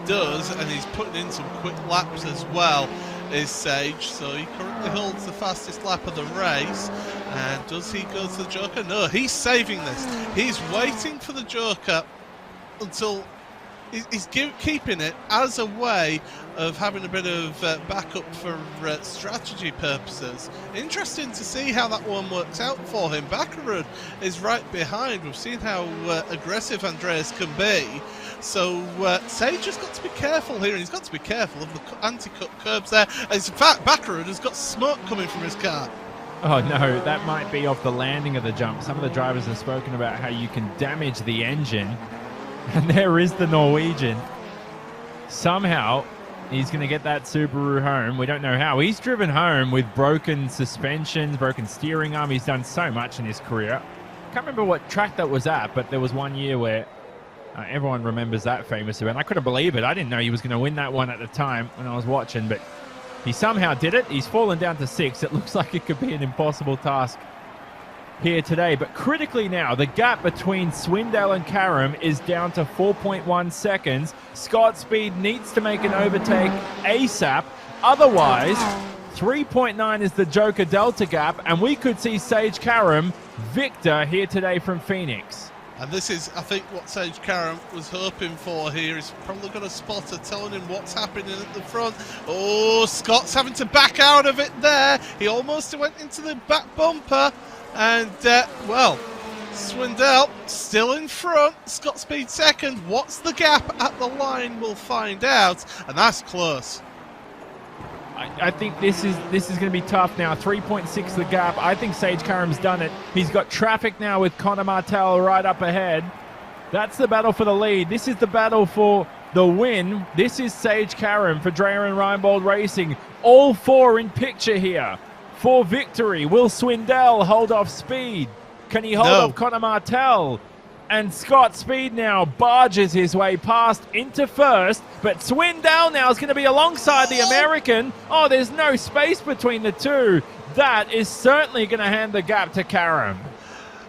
S2: Does, and he's putting in some quick laps as well, is Sage. So he currently holds the fastest lap of the race. And does he go to the joker? No, he's saving this. He's waiting for the joker until he's keeping it as a way of having a bit of backup for strategy purposes. Interesting to see how that one works out for him. Bakkerud is right behind. We've seen how aggressive Andreas can be. So Sage has got to be careful here, and he's got to be careful of the anti-cut curbs there. In fact, Bakkerud has got smoke coming from his car.
S1: Oh no, that might be off the landing of the jump. Some of the drivers have spoken about how you can damage the engine. And there is the Norwegian. Somehow, he's going to get that Subaru home. We don't know how. He's driven home with broken suspensions, broken steering arm. He's done so much in his career. Can't remember what track that was at, but there was one year where everyone remembers that famous event. I couldn't believe it. I didn't know he was going to win that one at the time when I was watching, but he somehow did it. He's fallen down to 6. It looks like it could be an impossible task here today. But critically now, the gap between Swindell and Karam is down to 4.1 seconds. Scott Speed needs to make an overtake ASAP. Otherwise, 3.9 is the Joker Delta gap, and we could see Sage Karam victor here today from Phoenix.
S2: And this is, I think, what Sage Karam was hoping for here. He's probably got a spotter telling him what's happening at the front. Oh, Scott's having to back out of it there. He almost went into the back bumper. And, well, Swindell still in front. Scott Speed second. What's the gap at the line? We'll find out. And that's close.
S1: I think this is going to be tough now. 3.6 the gap. I think Sage Karam's done it. He's got traffic now with Connor Martell right up ahead. That's the battle for the lead. This is the battle for the win. This is Sage Karam for Dreyer and Reinbold Racing. All four in picture here for victory. Will Swindell hold off Speed? Can he hold off Connor Martell? And Scott Speed now barges his way past into first, but Swindell now is going to be alongside the American. Oh, there's no space between the two. That is certainly going to hand the gap to Karam.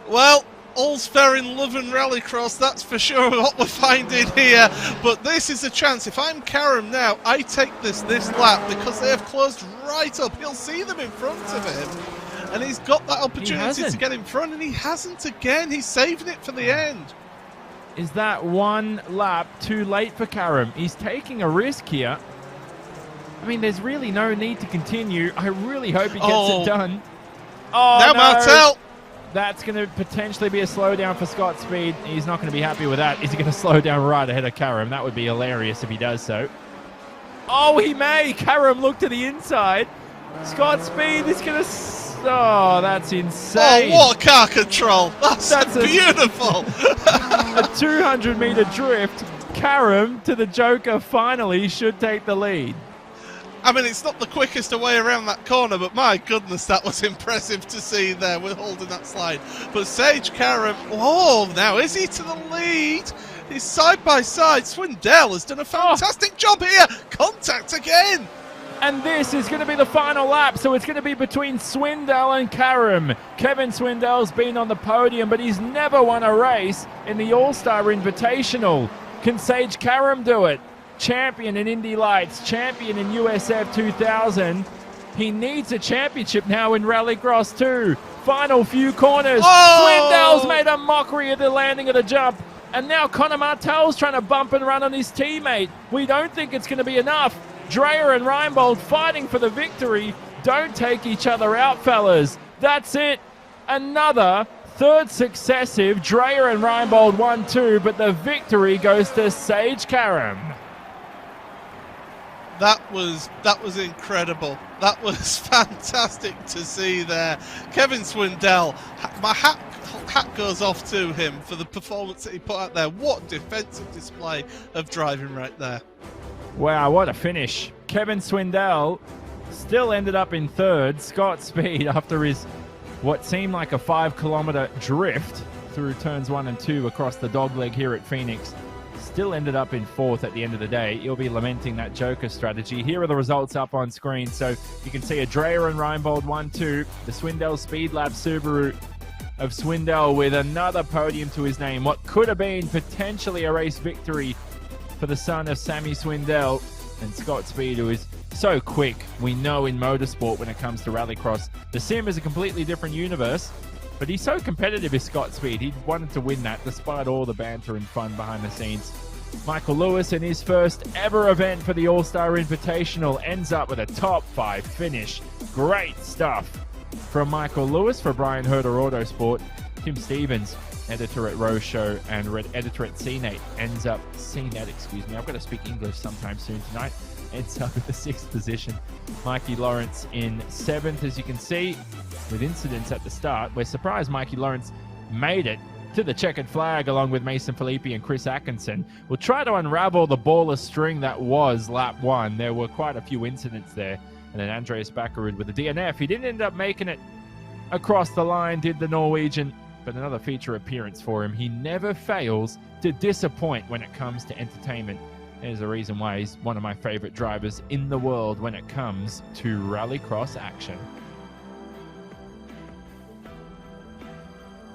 S2: Well, all's fair in love and rallycross, that's for sure what we're finding here. But this is a chance. If I'm Karam now, I take this lap because they have closed right up. He'll see them in front of him. And he's got that opportunity to get in front, and he hasn't again. He's saving it for the end.
S1: Is that one lap too late for Karam? He's taking a risk here. I mean, there's really no need to continue. I really hope he gets it done. Oh,
S2: now
S1: no.
S2: Martell.
S1: That's going to potentially be a slowdown for Scott Speed. He's not going to be happy with that. Is he going to slow down right ahead of Karam? That would be hilarious if he does so. Oh, he may. Karam looked to the inside. Scott Speed is going to... Oh, that's insane.
S2: Oh, what car control. That's beautiful.
S1: A 200-meter drift. Karam to the Joker finally should take the lead.
S2: I mean, it's not the quickest way around that corner, but my goodness, that was impressive to see there with holding that slide. But Sage Karam, oh, now is he to the lead? He's side by side. Swindell has done a fantastic job here. Contact again.
S1: And this is going to be the final lap, so it's going to be between Swindell and Karam. Kevin Swindell's been on the podium, but he's never won a race in the All-Star Invitational. Can Sage Karam do it? Champion in Indy Lights, champion in USF 2000. He needs a championship now in Rallycross 2. Final few corners. Swindell's made a mockery of the landing of the jump. And now Connor Martell's trying to bump and run on his teammate. We don't think it's going to be enough. Dreyer and Reinbold fighting for the victory. Don't take each other out, fellas. That's it. Another third successive. Dreyer and Reinbold 1-2, but the victory goes to Sage Karam.
S2: That was incredible. That was fantastic to see there. Kevin Swindell, my hat goes off to him for the performance that he put out there. What defensive display of driving right there.
S1: Wow, what a finish. Kevin Swindell still ended up in third. Scott Speed, after his what seemed like a 5-kilometer drift through turns 1 and 2 across the dogleg here at Phoenix, still ended up in fourth at the end of the day. He'll be lamenting that Joker strategy. Here are the results up on screen. So you can see a Dreyer and Reinbold 1-2. The Swindell Speed Lab Subaru of Swindell with another podium to his name. What could have been potentially a race victory for the son of Sammy Swindell and Scott Speed, who is so quick. We know in motorsport when it comes to Rallycross, the sim is a completely different universe, but he's so competitive as Scott Speed. He wanted to win that despite all the banter and fun behind the scenes. Michael Lewis in his first ever event for the All-Star Invitational ends up with a top 5 finish. Great stuff from Michael Lewis. For Brian Herder Autosport, Tim Stevens, editor at Rose Show and editor at CNET, ends up I've got to speak English sometime soon tonight. Ends up with the 6th position. Mikey Lawrence in 7th, as you can see, with incidents at the start. We're surprised Mikey Lawrence made it to the checkered flag along with Mason Filippi and Chris Atkinson. We'll try to unravel the ballless string that was lap 1. There were quite a few incidents there. And then Andreas Bakkerud with the DNF. He didn't end up making it across the line, did the Norwegian, but another feature appearance for him. He never fails to disappoint when it comes to entertainment. There's a reason why he's one of my favorite drivers in the world when it comes to rallycross action.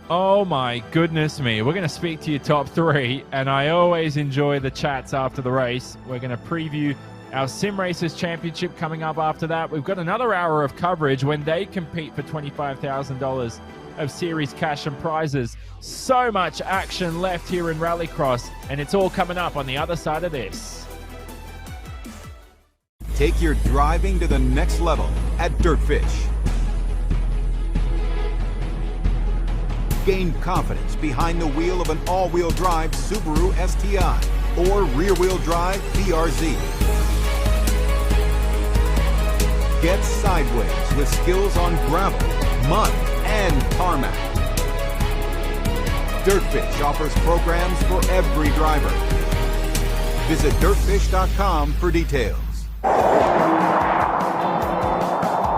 S1: Oh my goodness me. We're going to speak to your top 3, and I always enjoy the chats after the race. We're going to preview Our Sim Racers Championship coming up after that. We've got another hour of coverage when they compete for $25,000 of series cash and prizes. So much action left here in Rallycross, and it's all coming up on the other side of this.
S4: Take your driving to the next level at Dirtfish. Gain confidence behind the wheel of an all-wheel drive Subaru STI or rear-wheel drive BRZ. Get sideways with skills on gravel, mud, and tarmac. Dirtfish offers programs for every driver. Visit dirtfish.com for details.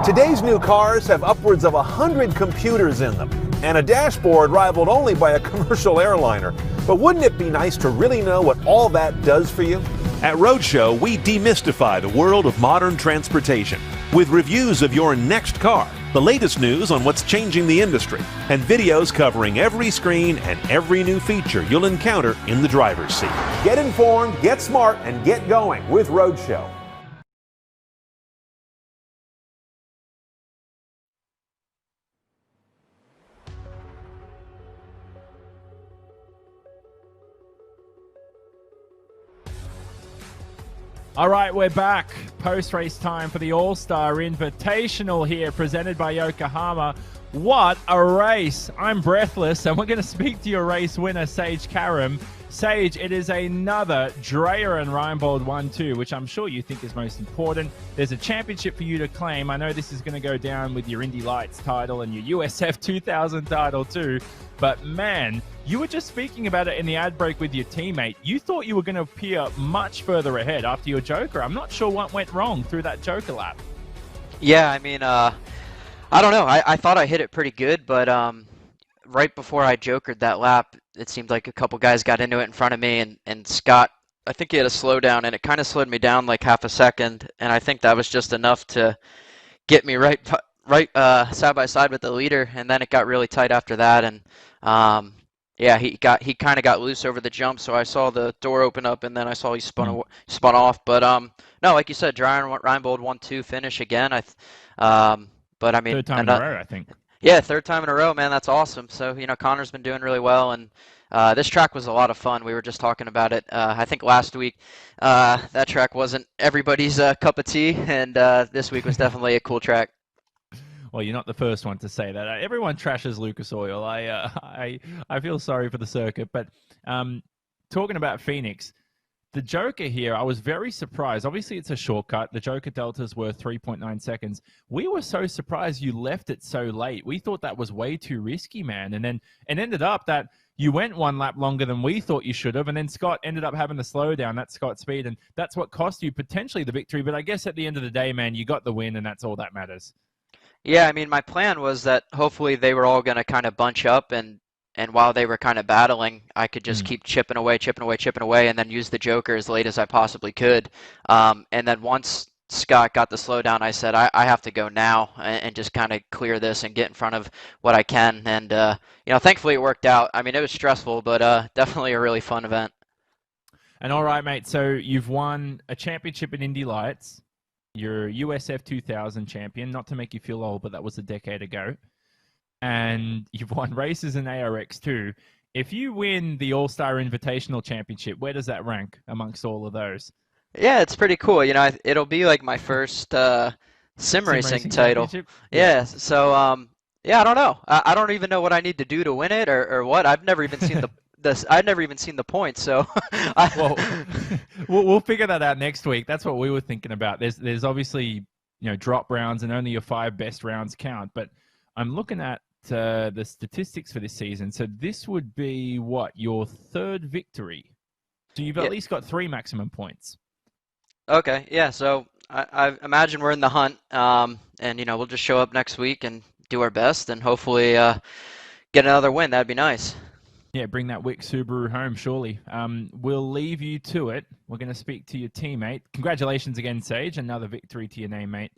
S5: Today's new cars have upwards of 100 computers in them and a dashboard rivaled only by a commercial airliner. But wouldn't it be nice to really know what all that does for you? At Roadshow, we demystify the world of modern transportation with reviews of your next car, the latest news on what's changing the industry, and videos covering every screen and every new feature you'll encounter in the driver's seat. Get informed, get smart, and get going with Roadshow.
S1: All right, we're back. Post-race time for the All-Star Invitational here, presented by Yokohama. What a race. I'm breathless, and we're going to speak to your race winner, Sage Karam. Sage, it is another Dreyer and Reinbold 1-2, which I'm sure you think is most important. There's a championship for you to claim. I know this is going to go down with your Indy Lights title and your USF 2000 title too. But man, you were just speaking about it in the ad break with your teammate. You thought you were going to appear much further ahead after your Joker. I'm not sure what went wrong through that Joker lap.
S6: Yeah, I mean, I don't know. I thought I hit it pretty good, but right before I jokered that lap, it seemed like a couple guys got into it in front of me, and Scott, I think he had a slowdown, and it kind of slowed me down like half a second, and I think that was just enough to get me right side by side with the leader, and then it got really tight after that, and yeah, he kind of got loose over the jump, so I saw the door open up, and then I saw he spun off. But no, like you said, Reinbold 1-2 finish again. But I mean,
S1: third time in a row, I think.
S6: Yeah, third time in a row, man. That's awesome. So Connor's been doing really well, and this track was a lot of fun. We were just talking about it. I think last week that track wasn't everybody's cup of tea, and this week was definitely a cool track.
S1: Well, you're not the first one to say that. Everyone trashes Lucas Oil. I feel sorry for the circuit. But talking about Phoenix, the Joker here, I was very surprised. Obviously, it's a shortcut. The Joker Delta's worth 3.9 seconds. We were so surprised you left it so late. We thought that was way too risky, man. And then it ended up that you went one lap longer than we thought you should have. And then Scott ended up having the slowdown. That's Scott's speed. And that's what cost you potentially the victory. But I guess at the end of the day, man, you got the win, and that's all that matters.
S6: Yeah, I mean, my plan was that hopefully they were all going to kind of bunch up, and while they were kind of battling, I could just keep chipping away, and then use the Joker as late as I possibly could. And then once Scott got the slowdown, I said, I have to go now and just kind of clear this and get in front of what I can. And, thankfully it worked out. I mean, it was stressful, but definitely a really fun event.
S1: And all right, mate, so you've won a championship in Indy Lights. You're USF 2000 champion, not to make you feel old, but that was a decade ago. And you've won races in ARX too. If you win the All-Star Invitational Championship, where does that rank amongst all of those?
S6: Yeah, it's pretty cool. It'll be like my first sim racing title. Yeah, so yeah, I don't know. I don't even know what I need to do to win it or what. I've never even seen I've never even seen the points, so
S1: well, we'll figure that out next week. That's what we were thinking about. There's obviously drop rounds, and only your 5 best rounds count. But I'm looking at the statistics for this season. So this would be what, your 3rd victory? So you've at least got 3 maximum points.
S6: Okay, yeah. So I imagine we're in the hunt, and we'll just show up next week and do our best, and hopefully get another win. That'd be nice.
S1: Yeah, bring that Wick Subaru home, surely. We'll leave you to it. We're going to speak to your teammate. Congratulations again, Sage. Another victory to your name, mate.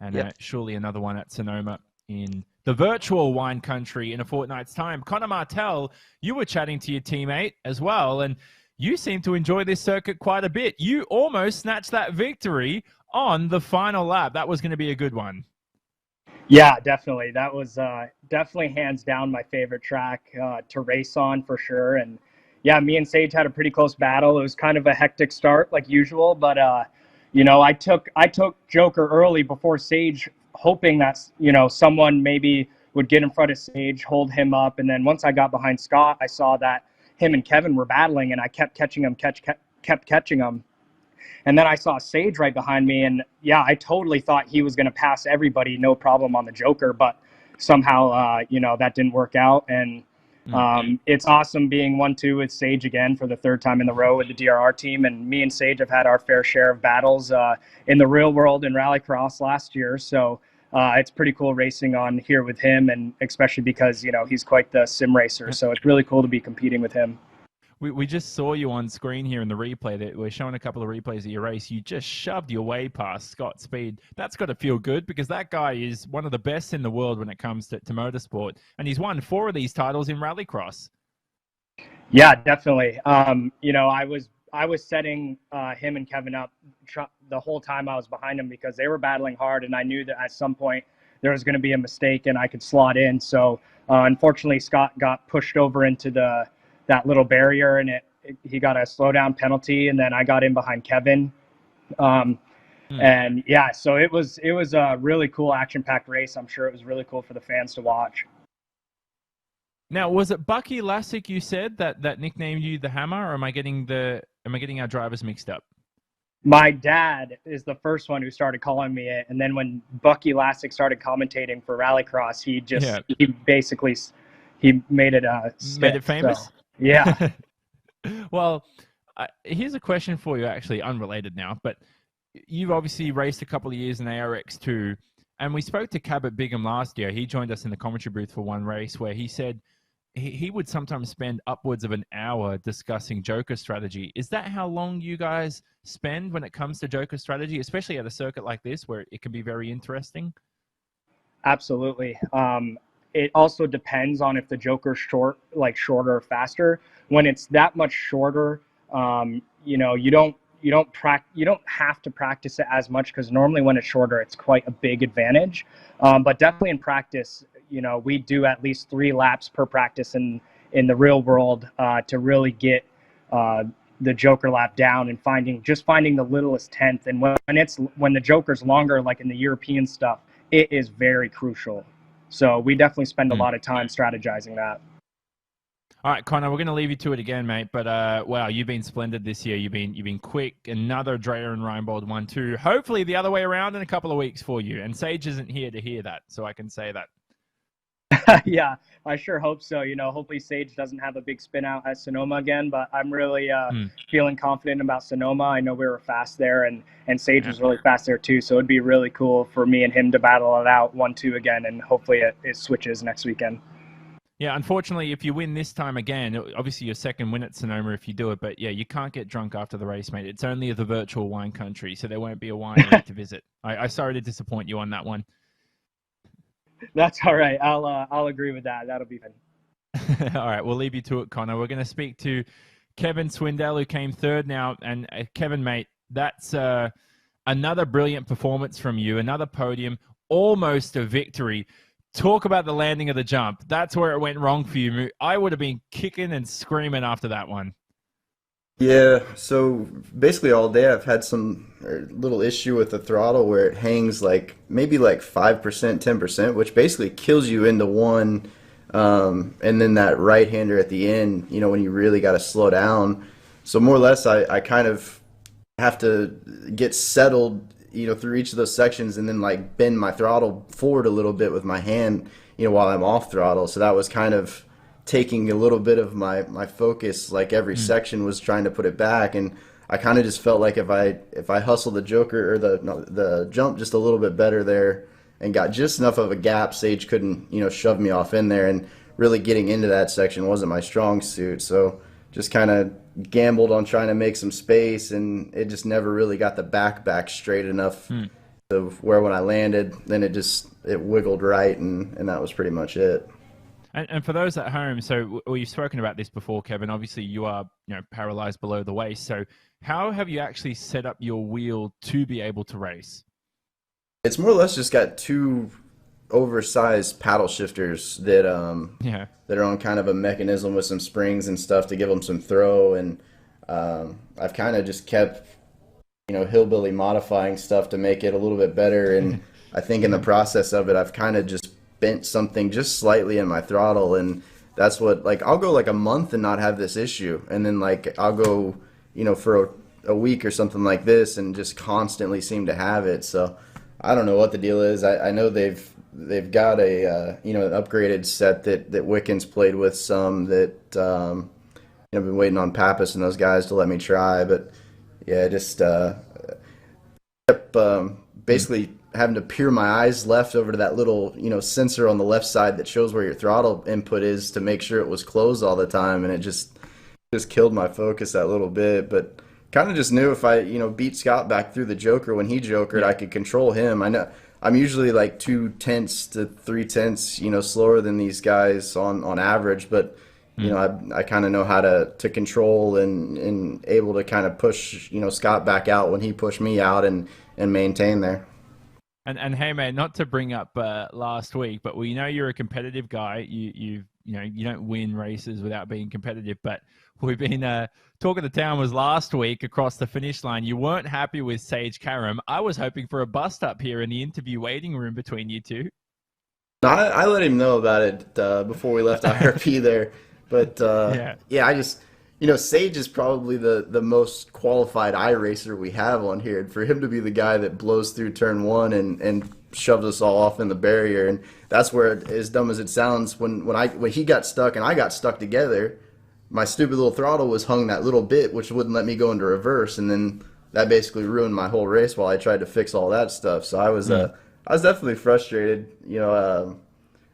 S1: And surely another one at Sonoma in the virtual wine country in a fortnight's time. Connor Martell, you were chatting to your teammate as well. And you seem to enjoy this circuit quite a bit. You almost snatched that victory on the final lap. That was going to be a good one.
S7: Yeah, definitely. That was definitely hands down my favorite track to race on for sure. And yeah, me and Sage had a pretty close battle. It was kind of a hectic start like usual, but you know, I took Joker early before Sage, hoping that, you know, someone maybe would get in front of Sage, hold him up, and then once I got behind Scott, I saw that him and Kevin were battling, and I kept catching him, kept catching him. And then I saw Sage right behind me, and yeah, I totally thought he was going to pass everybody, no problem on the Joker, but somehow, you know, that didn't work out. And it's awesome being 1-2 with Sage again for the third time in the row with the DRR team. And me and Sage have had our fair share of battles in the real world in Rallycross last year. So it's pretty cool racing on here with him, and especially because, you know, he's quite the sim racer. So it's really cool to be competing with him.
S1: We just saw you on screen here in the replay. That we're showing a couple of replays of your race. You just shoved your way past Scott Speed. That's got to feel good, because that guy is one of the best in the world when it comes to motorsport. And he's won 4 of these titles in Rallycross.
S7: Yeah, definitely. You know, I was setting him and Kevin up the whole time I was behind him, because they were battling hard, and I knew that at some point there was going to be a mistake and I could slot in. So unfortunately, Scott got pushed over into that little barrier, and he got a slowdown penalty, and then I got in behind Kevin. And yeah, so it was a really cool action-packed race. I'm sure it was really cool for the fans to watch.
S1: Now, was it Bucky Lassick you said that nicknamed you the Hammer, or am I getting our drivers mixed up?
S7: My dad is the first one who started calling me it, and then when Bucky Lassick started commentating for Rallycross, he made it famous. So, yeah.
S1: Well, here's a question for you, actually unrelated now, but you've obviously raced a couple of years in ARX2, and we spoke to Cabot Bigham last year. He joined us in the commentary booth for one race, where he said he would sometimes spend upwards of an hour discussing Joker strategy. Is that how long you guys spend when it comes to Joker strategy, especially at a circuit like this where it can be very interesting?
S7: Absolutely. It also depends on if the Joker's shorter or faster. When it's that much shorter, you know, you don't have to practice it as much, because normally when it's shorter, it's quite a big advantage. But definitely in practice, you know, we do at least 3 laps per practice in the real world to really get the Joker lap down, and finding the littlest tenth. And when the Joker's longer, like in the European stuff, it is very crucial. So we definitely spend a lot of time strategizing that.
S1: All right, Connor, we're going to leave you to it again, mate. But wow, you've been splendid this year. You've been quick. Another Dreyer and Reinbold 1-2. Hopefully the other way around in a couple of weeks for you. And Sage isn't here to hear that, so I can say that.
S7: Yeah, I sure hope so. You know, hopefully Sage doesn't have a big spin out at Sonoma again, but I'm really feeling confident about Sonoma. I know we were fast there, and Sage was really fast there too. So it'd be really cool for me and him to battle it out 1-2 again, and hopefully it switches next weekend.
S1: Yeah, unfortunately, if you win this time again, obviously your second win at Sonoma if you do it, but yeah, you can't get drunk after the race, mate. It's only the virtual wine country, so there won't be a wine to visit. I'm sorry to disappoint you on that one.
S7: That's all right. I'll agree with that. That'll be fun.
S1: All right, we'll leave you to it, Connor. We're going to speak to Kevin Swindell, who came third now. And Kevin, mate, that's another brilliant performance from you, another podium, almost a victory. Talk about the landing of the jump. That's where it went wrong for you. I would have been kicking and screaming after that one.
S8: Yeah, so basically all day I've had some little issue with the throttle where it hangs maybe 5%, 10%, which basically kills you into one. And then that right-hander at the end, you know, when you really got to slow down. So more or less I kind of have to get settled, you know, through each of those sections, and then bend my throttle forward a little bit with my hand, you know, while I'm off throttle. So that was kind of taking a little bit of my focus, every section was trying to put it back, and I kind of just felt like if I hustled the Joker or the jump just a little bit better there and got just enough of a gap, Sage couldn't, you know, shove me off in there, and really getting into that section wasn't my strong suit. So just kind of gambled on trying to make some space, and it just never really got the back straight enough to where when I landed, then it wiggled right, and that was pretty much it.
S1: And for those at home, so we've spoken about this before, Kevin. Obviously, you are paralyzed below the waist. So how have you actually set up your wheel to be able to race?
S8: It's more or less just got two oversized paddle shifters that that are on kind of a mechanism with some springs and stuff to give them some throw, and I've kind of just kept hillbilly modifying stuff to make it a little bit better, and I think in the process of it I've kind of just bent something just slightly in my throttle, and that's what, like, I'll go like a month and not have this issue, and then like I'll go for a week or something like this and just constantly seem to have it. So I don't know what the deal is. I know they've got a an upgraded set that Wickens played with some that I've been waiting on Pappas and those guys to let me try, but yeah, just kept basically having to peer my eyes left over to that little sensor on the left side that shows where your throttle input is to make sure it was closed all the time, and it just killed my focus that little bit. But kind of just knew if I beat Scott back through the Joker when he jokered, I could control him. I know I'm usually like 2/10 to 3/10 slower than these guys on average, but I kind of know how to control and able to kind of push Scott back out when he pushed me out and maintain there.
S1: And hey, man, not to bring up last week, but we know you're a competitive guy. You don't win races without being competitive. But we've been talk of the town was last week across the finish line. You weren't happy with Sage Karam. I was hoping for a bust up here in the interview waiting room between you two.
S8: No, I let him know about it before we left IRP there. But I just Sage is probably the most qualified iRacer we have on here, and for him to be the guy that blows through turn one and shoves us all off in the barrier, and that's where, as dumb as it sounds, when he got stuck and I got stuck together, my stupid little throttle was hung that little bit, which wouldn't let me go into reverse, and then that basically ruined my whole race while I tried to fix all that stuff. So I was definitely frustrated.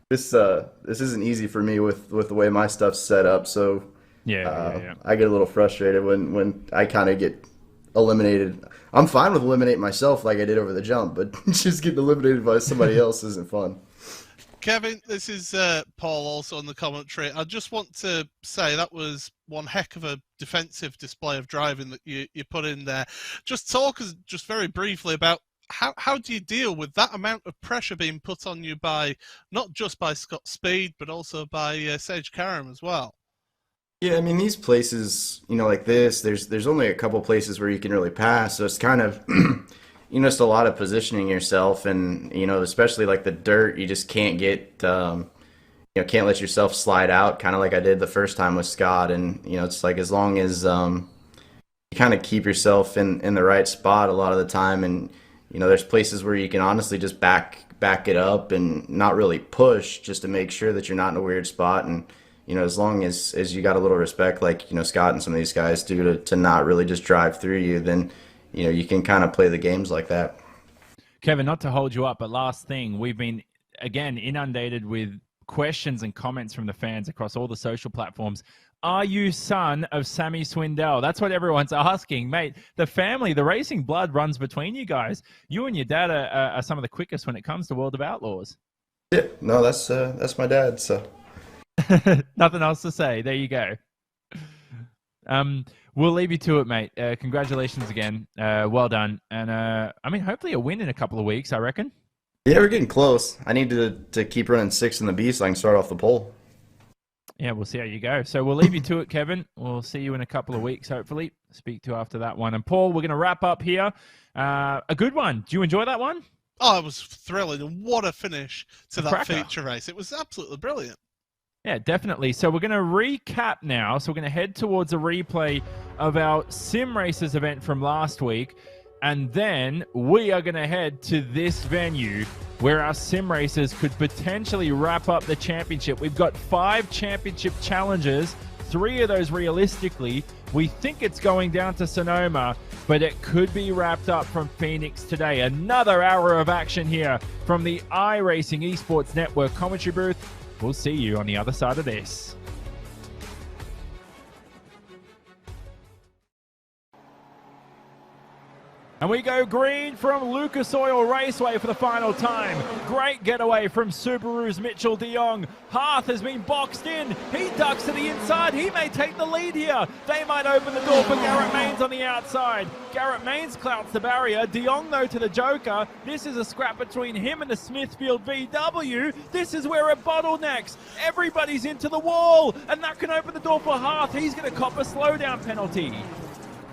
S8: This isn't easy for me with the way my stuff's set up. So I get a little frustrated when I kind of get eliminated. I'm fine with eliminating myself like I did over the jump, but just getting eliminated by somebody else isn't fun.
S2: Kevin, this is Paul also on the commentary. I just want to say that was one heck of a defensive display of driving that you put in there. Just talk us just very briefly about how do you deal with that amount of pressure being put on you by not just by Scott Speed but also by Sage Karam as well?
S8: Yeah, I mean, these places, like this, there's only a couple places where you can really pass, so it's kind of just a lot of positioning yourself, and especially like the dirt, you just can't get can't let yourself slide out, kind of like I did the first time with Scott. And it's like, as long as you kind of keep yourself in the right spot a lot of the time, and there's places where you can honestly just back it up and not really push, just to make sure that you're not in a weird spot. And as long as you got a little respect, like Scott and some of these guys do, to not really just drive through you, then you can kind of play the games like that.
S1: Kevin, not to hold you up, but last thing, we've been again inundated with questions and comments from the fans across all the social platforms. Are you son of Sammy Swindell? That's what everyone's asking, mate. The family, the racing blood runs between you guys. You and your dad are some of the quickest when it comes to World of Outlaws.
S8: Yeah, no, that's my dad. So
S1: nothing else to say. There you go. We'll leave you to it, mate. Congratulations again. Well done. And hopefully a win in a couple of weeks, I reckon.
S8: Yeah, we're getting close. I need to keep running 6 in the B so I can start off the pole.
S1: Yeah, we'll see how you go. So we'll leave you to it, Kevin. We'll see you in a couple of weeks, hopefully. Speak to you after that one. And Paul, we're going to wrap up here. A good one. Do you enjoy that one?
S2: Oh, it was thrilling. And what a finish to that feature race. It was absolutely brilliant.
S1: Yeah, definitely. So we're going to recap now. So we're going to head towards a replay of our Sim Racers event from last week. And then we are going to head to this venue where our sim racers could potentially wrap up the championship. We've got 5 championship challenges, 3 of those realistically. We think it's going down to Sonoma, but it could be wrapped up from Phoenix today. Another hour of action here from the iRacing Esports Network commentary booth. We'll see you on the other side of this. And we go green from Lucas Oil Raceway for the final time. Great getaway from Subaru's Mitchell de Jong. Hearth has been boxed in. He ducks to the inside. He may take the lead here. They might open the door for Garrett Maines on the outside. Garrett Maines clouts the barrier. De Jong, though, to the Joker. This is a scrap between him and the Smithfield VW. This is where it bottlenecks. Everybody's into the wall. And that can open the door for Hearth. He's going to cop a slowdown penalty.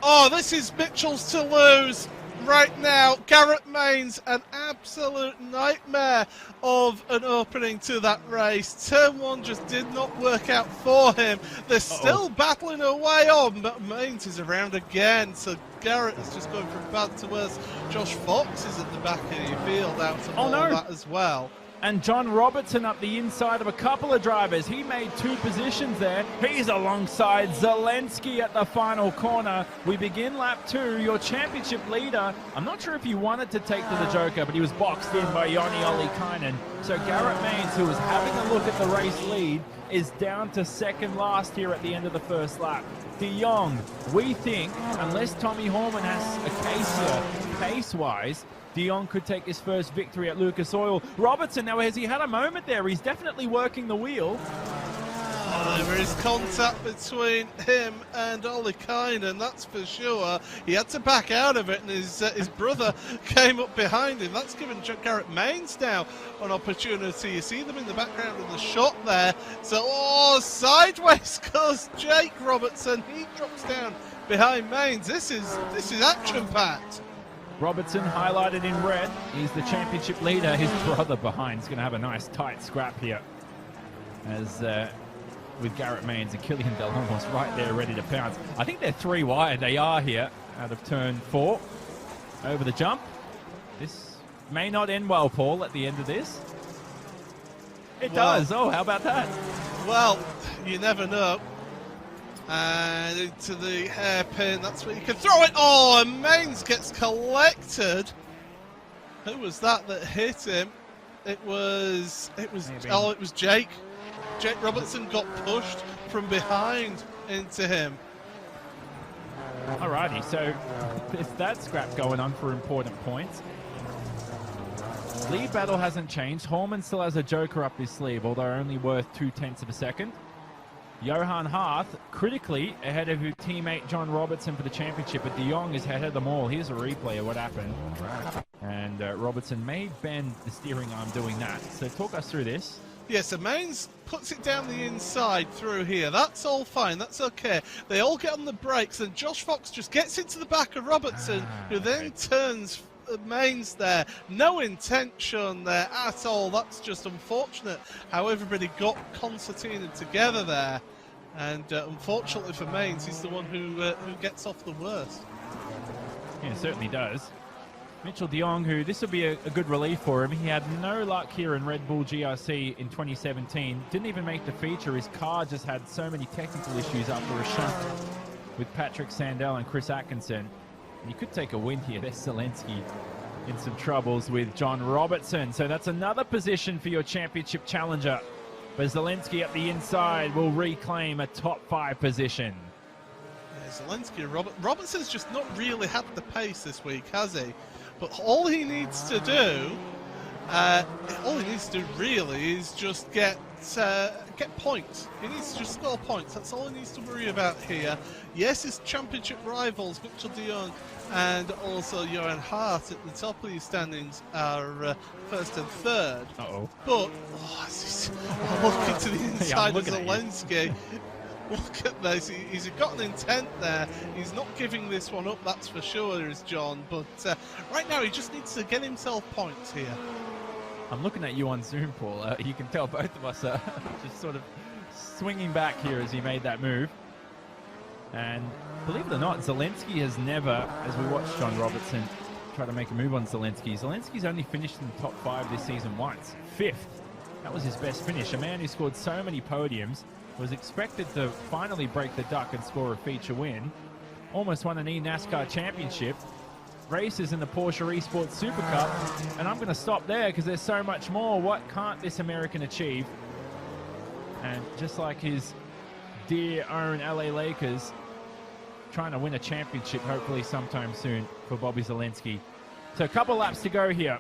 S2: Oh, this is Mitchell's to lose. Right now, Garrett Maines, an absolute nightmare of an opening to that race. Turn 1 just did not work out for him. They're still battling away on, but Maines is around again. So Garrett is just going from bad to worse. Josh Fox is at the back of the field out of all that as well.
S1: And John Robertson up the inside of a couple of drivers. He made 2 positions there. He's alongside Zelensky at the final corner. We begin lap 2. Your championship leader, I'm not sure if he wanted to take to the Joker, but he was boxed in by Joni Ollikainen. So Garrett Maines, who was having a look at the race lead, is down to second last here at the end of the first lap. De Jong, we think, unless Tommy Horman has a case here, pace-wise, De Jong could take his first victory at Lucas Oil. Robertson, now, has he had a moment there? He's definitely working the wheel.
S2: Oh, there is contact between him and Ollikainen, that's for sure. He had to back out of it, and his brother came up behind him. That's given Garrett Maines now an opportunity. You see them in the background of the shot there. So, sideways goes Jake Robertson. He drops down behind Maines. This is action-packed.
S1: Robertson highlighted in red. He's the championship leader. His brother behind is going to have a nice tight scrap here. As with Garrett Maines and Killian Delhomos right there ready to pounce. I think they're 3 wide. They are here out of turn 4. Over the jump. This may not end well, Paul, at the end of this. It does. Oh, how about that?
S2: Well, you never know. And into the hairpin, that's where you can throw it. Oh, and Maines gets collected. Who was that hit him? It was Jake. Jake Robertson got pushed from behind into him.
S1: Alrighty, so there's that scrap going on for important points. Lead battle hasn't changed. Horman still has a Joker up his sleeve, although only worth 0.2 of a second. Johan Hearth, critically ahead of his teammate John Robertson for the championship, but De Jong is ahead of them all. Here's a replay of what happened. And Robertson may bend the steering arm doing that. So talk us through this.
S2: Yeah, so Maines puts it down the inside through here. That's all fine. That's okay. They all get on the brakes, and Josh Fox just gets into the back of Robertson, who then turns Maines there. No intent shown there at all. That's just unfortunate how everybody got concertinaed together there. And unfortunately for Maines, he's the one who gets off the worst.
S1: Yeah, it certainly does. Mitchell de Jong, who this will be a good relief for him. He had no luck here in Red Bull GRC in 2017. Didn't even make the feature. His car just had so many technical issues after a shunt with Patrick Sandell and Chris Atkinson. And he could take a win here. There's Zelensky in some troubles with John Robertson. So that's another position for your championship challenger. But Zelensky at the inside will reclaim a top 5 position.
S2: Yeah, Zelensky, Robertson's just not really had the pace this week, has he? But all he needs to do, really is just get points. He needs to just score points. That's all he needs to worry about here. Yes, his championship rivals, Mitchell de Jong and also Johan Hart at the top of these standings are first and third. But look into the inside of Zelensky. Look at this. He's got an intent there. He's not giving this one up, that's for sure, is John. But right now, he just needs to get himself points here.
S1: I'm looking at you on Zoom, Paul. You can tell both of us are just sort of swinging back here as he made that move. And believe it or not, Zelensky has never, as we watched John Robertson try to make a move on Zelensky, Zelensky's only finished in the top 5 this season once. 5th. That was his best finish. A man who scored so many podiums, was expected to finally break the duck and score a feature win. Almost won an eNASCAR championship. Races in the Porsche Esports Super Cup. And I'm going to stop there because there's so much more. What can't this American achieve? And just like his dear own LA Lakers, trying to win a championship hopefully sometime soon for Bobby Zalenski. So a couple laps to go here.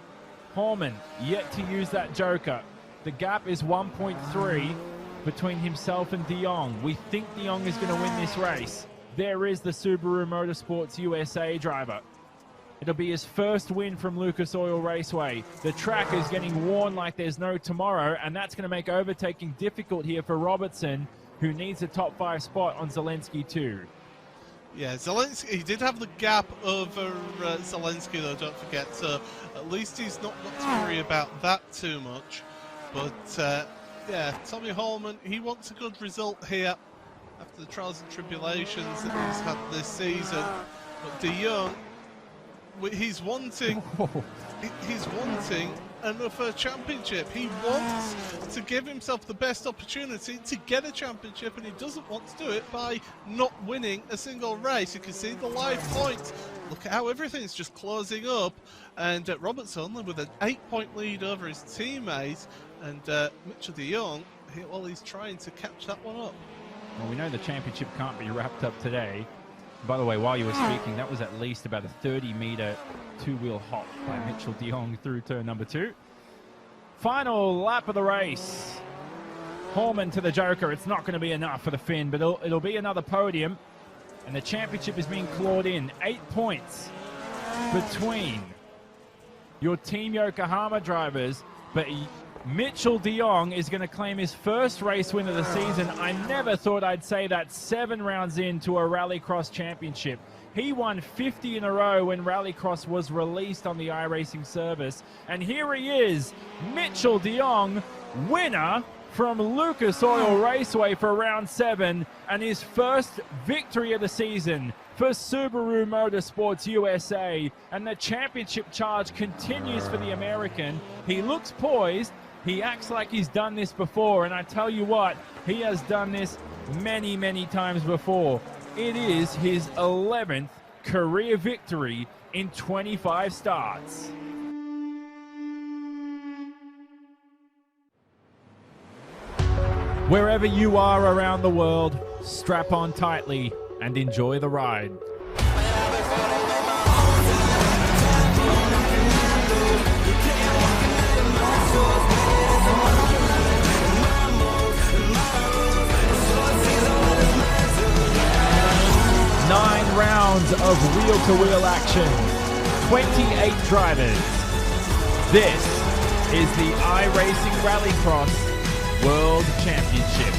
S1: Horman yet to use that joker. The gap is 1.3 between himself and De Jong. We think De Jong is going to win this race. There is the Subaru Motorsports USA driver. It'll be his first win from Lucas Oil Raceway. The track is getting worn like there's no tomorrow, and that's going to make overtaking difficult here for Robertson, who needs a top 5 spot on Zalenski too.
S2: Yeah, Zalenski, he did have the gap over Zalenski though, don't forget, so at least he's not got to worry about that too much. But yeah, Tommy Holman, he wants a good result here after the trials and tribulations that he's had this season. But De Jong, he's wanting another championship. He wants to give himself the best opportunity to get a championship, and he doesn't want to do it by not winning a single race. You can see the live points. Look at how everything's just closing up, and Roberts only with an 8-point lead over his teammate, and Mitchell De Jong, he's trying to catch that one up.
S1: Well, we know the championship can't be wrapped up today. By the way, while you were speaking, that was at least about a 30-meter two-wheel hop by Mitchell De Jong through turn number 2. Final lap of the race. Horman to the joker. It's not going to be enough for the Finn, but it'll be another podium. And the championship is being clawed in. 8 points between your Team Yokohama drivers, but Mitchell De Jong is going to claim his first race win of the season. I never thought I'd say that 7 rounds into a Rallycross Championship. He won 50 in a row when Rallycross was released on the iRacing service. And here he is, Mitchell De Jong, winner from Lucas Oil Raceway for round 7, and his first victory of the season for Subaru Motorsports USA. And the championship charge continues for the American. He looks poised. He acts like he's done this before, and I tell you what, he has done this many, many times before. It is his 11th career victory in 25 starts. Wherever you are around the world, strap on tightly and enjoy the ride. Rounds of wheel-to-wheel action, 28 drivers. This is the iRacing Rallycross World Championship.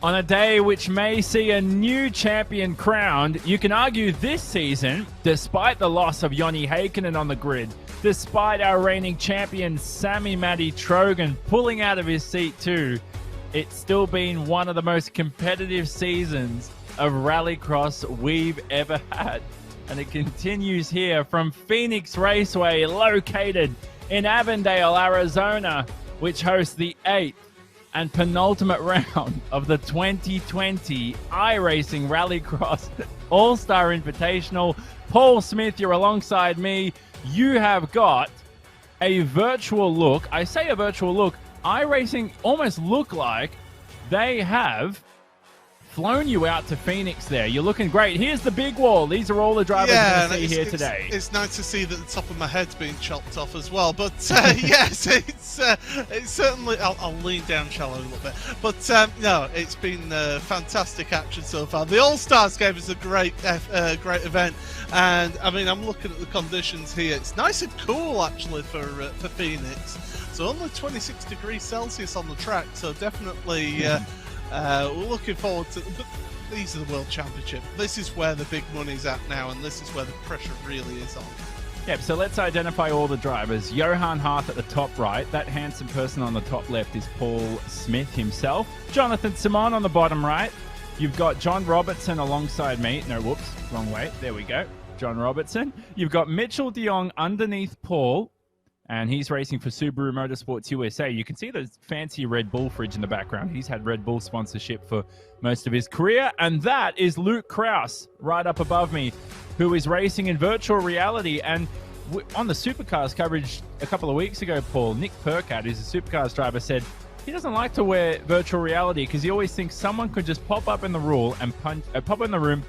S1: On a day which may see a new champion crowned, you can argue this season, despite the loss of Joni Heikkinen on the grid, despite our reigning champion Sami Matti Trogan pulling out of his seat too, it's still been one of the most competitive seasons of Rallycross we've ever had. And it continues here from Phoenix Raceway, located in Avondale, Arizona, which hosts the 8th and penultimate round of the 2020 iRacing Rallycross All-Star Invitational. Paul Smith, you're alongside me. You have got a virtual look. I say a virtual look. iRacing almost look like they have flown you out to Phoenix there. You're looking great. Here's the big wall. These are all the drivers we're going to see here today.
S2: It's nice to see that the top of my head's being chopped off as well. But yes, it's certainly... I'll lean down shallow a little bit. But no, it's been fantastic action so far. The All-Stars gave us a great event. And, I mean, I'm looking at the conditions here. It's nice and cool, actually, for Phoenix. So only 26 degrees Celsius on the track. So definitely... we're looking forward to... But these are the World Championship. This is where the big money's at now, and this is where the pressure really is on.
S1: Yep, so let's identify all the drivers. Johan Hart at the top right. That handsome person on the top left is Paul Smith himself. Jonathan Simon on the bottom right. You've got John Robertson alongside me. No, whoops, wrong way. There we go. John Robertson. You've got Mitchell De Jong underneath Paul. and he's racing for Subaru Motorsports USA. You can see the fancy Red Bull fridge in the background. He's had Red Bull sponsorship for most of his career. And that is Luke Kraus right up above me, who is racing in virtual reality. And on the Supercars coverage a couple of weeks ago, Paul, Nick Percat, who's a Supercars driver, said he doesn't like to wear virtual reality because he always thinks someone could just pop up in the room,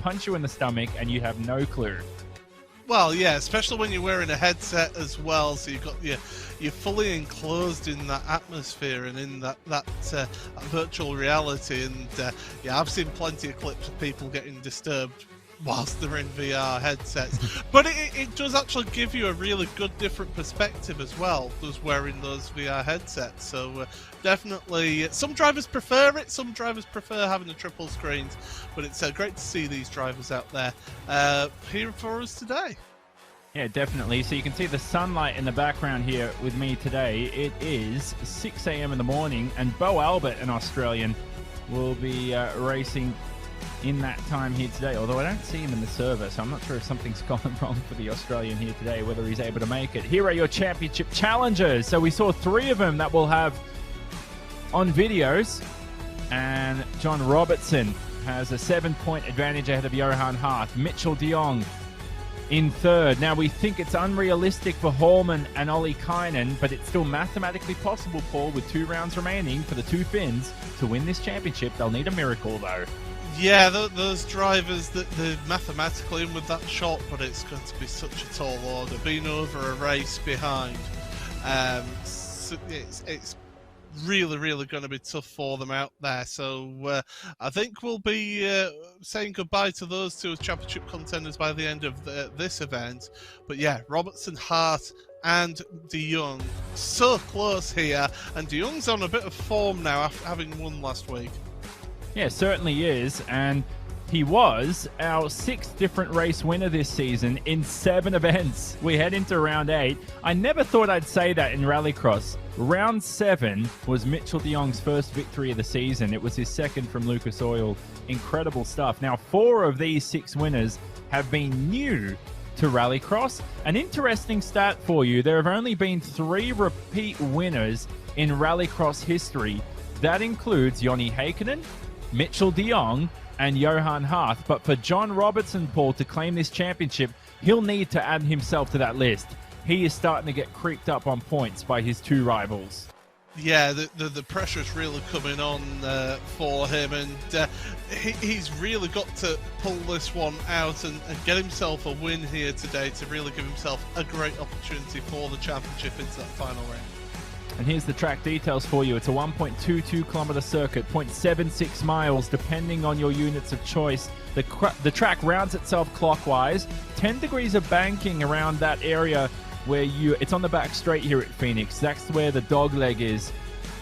S1: punch you in the stomach, and you have no clue.
S2: Well, yeah, especially when you're wearing a headset as well, so you're fully enclosed in that atmosphere and in that virtual reality. And yeah, I've seen plenty of clips of people getting disturbed whilst they're in VR headsets. But it does actually give you a really good different perspective as well, those wearing those VR headsets. So definitely, some drivers prefer it, some drivers prefer having the triple screens, but it's great to see these drivers out there here for us today.
S1: Yeah, definitely. So you can see the sunlight in the background here with me today. It is 6 a.m. in the morning, and Bo Albert, an Australian, will be racing in that time here today, although I don't see him in the server, so I'm not sure if something's gone wrong for the Australian here today, whether he's able to make it. Here are your championship challengers. So we saw 3 of them that we'll have on videos, and John Robertson has a 7-point advantage ahead of Johan Hart. Mitchell de Jong in third. Now, we think it's unrealistic for Hallman and Ollie Kynan, but it's still mathematically possible, Paul, with 2 rounds remaining for the 2 Finns to win this championship. They'll need a miracle, though.
S2: Yeah, those drivers, they're mathematically in with that shot, but it's going to be such a tall order. Being over a race behind, so it's really, really going to be tough for them out there. So I think we'll be saying goodbye to those 2 as championship contenders by the end of this event. But yeah, Robertson, Hart and de Jong, so close here. And de Jong's on a bit of form now after having won last week.
S1: Yeah, certainly is, and he was our 6th different race winner this season in 7 events. We head into round 8. I never thought I'd say that in Rallycross. Round 7 was Mitchell de Jong's first victory of the season. It was his second from Lucas Oil. Incredible stuff. Now, 4 of these 6 winners have been new to Rallycross. An interesting stat for you, there have only been 3 repeat winners in Rallycross history. That includes Joni Heikkinen, Mitchell de Jong, and Johan Hart. But for John Robertson, Paul, to claim this championship, he'll need to add himself to that list. He is starting to get creeped up on points by his 2 rivals.
S2: Yeah, the pressure's really coming on for him, and he's really got to pull this one out and get himself a win here today to really give himself a great opportunity for the championship into that final round.
S1: And here's the track details for you. It's a 1.22 kilometer circuit, 0.76 miles, depending on your units of choice. The track rounds itself clockwise. 10 degrees of banking around that area where it's on the back straight here at Phoenix. That's where the dog leg is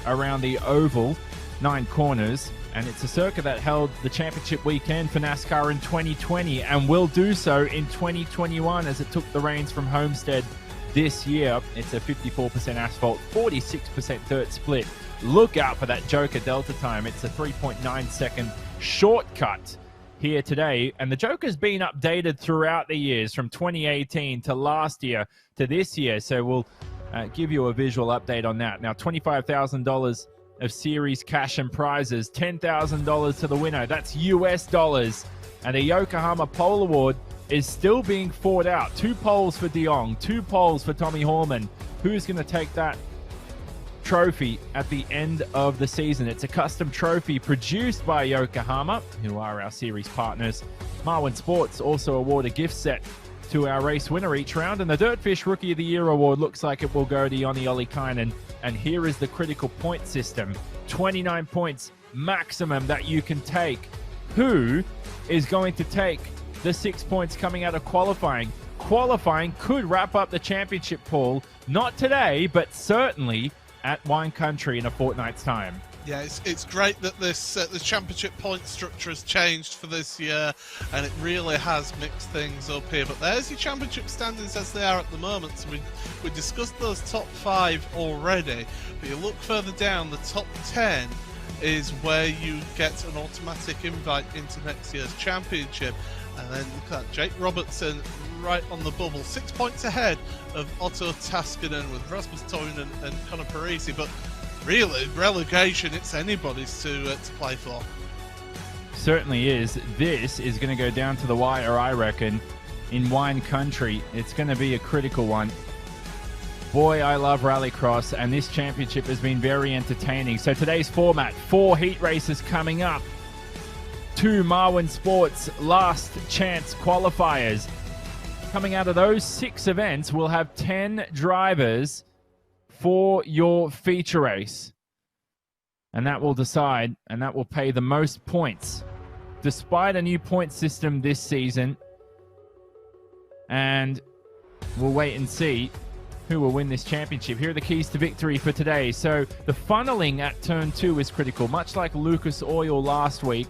S1: around the oval, 9 corners. And it's a circuit that held the championship weekend for NASCAR in 2020 and will do so in 2021 as it took the reins from Homestead this year. It's a 54% asphalt, 46% dirt split. Look out for that Joker Delta time. It's a 3.9 second shortcut here today. And the Joker's been updated throughout the years from 2018 to last year to this year. So we'll give you a visual update on that. Now, $25,000 of series cash and prizes, $10,000 to the winner. That's US dollars. And the Yokohama Pole Award is still being fought out. 2 poles for de Jong, 2 poles for Tommy Hallman. Who's going to take that trophy at the end of the season? It's a custom trophy produced by Yokohama, who are our series partners. Marwin Sports also award a gift set to our race winner each round, and the Dirtfish Rookie of the Year award looks like it will go to Joni Ollikainen. And here is the critical point system. 29 points maximum that you can take. Who is going to take the 6 points coming out of qualifying? Qualifying could wrap up the championship, Paul. Not today, but certainly at Wine Country in a fortnight's time.
S2: Yeah, it's great that this the championship point structure has changed for this year, and it really has mixed things up here. But there's your championship standings as they are at the moment. So we discussed those top 5 already, but you look further down, the top 10 is where you get an automatic invite into next year's championship. And then look at that, Jake Robertson right on the bubble, 6 points ahead of Otto Taskinen with Rasmus Toinen and Connor Parisi. But really, relegation, it's anybody's to play for.
S1: Certainly is. This is going to go down to the wire, I reckon. In wine country, it's going to be a critical one. Boy, I love Rallycross, and this championship has been very entertaining. So today's format, 4 heat races coming up. 2 Marwin Sports last chance qualifiers. Coming out of those 6 events, we'll have 10 drivers for your feature race. And that will decide, and that will pay the most points. Despite a new point system this season. And we'll wait and see who will win this championship. Here are the keys to victory for today. So the funneling at turn 2 is critical, much like Lucas Oil last week.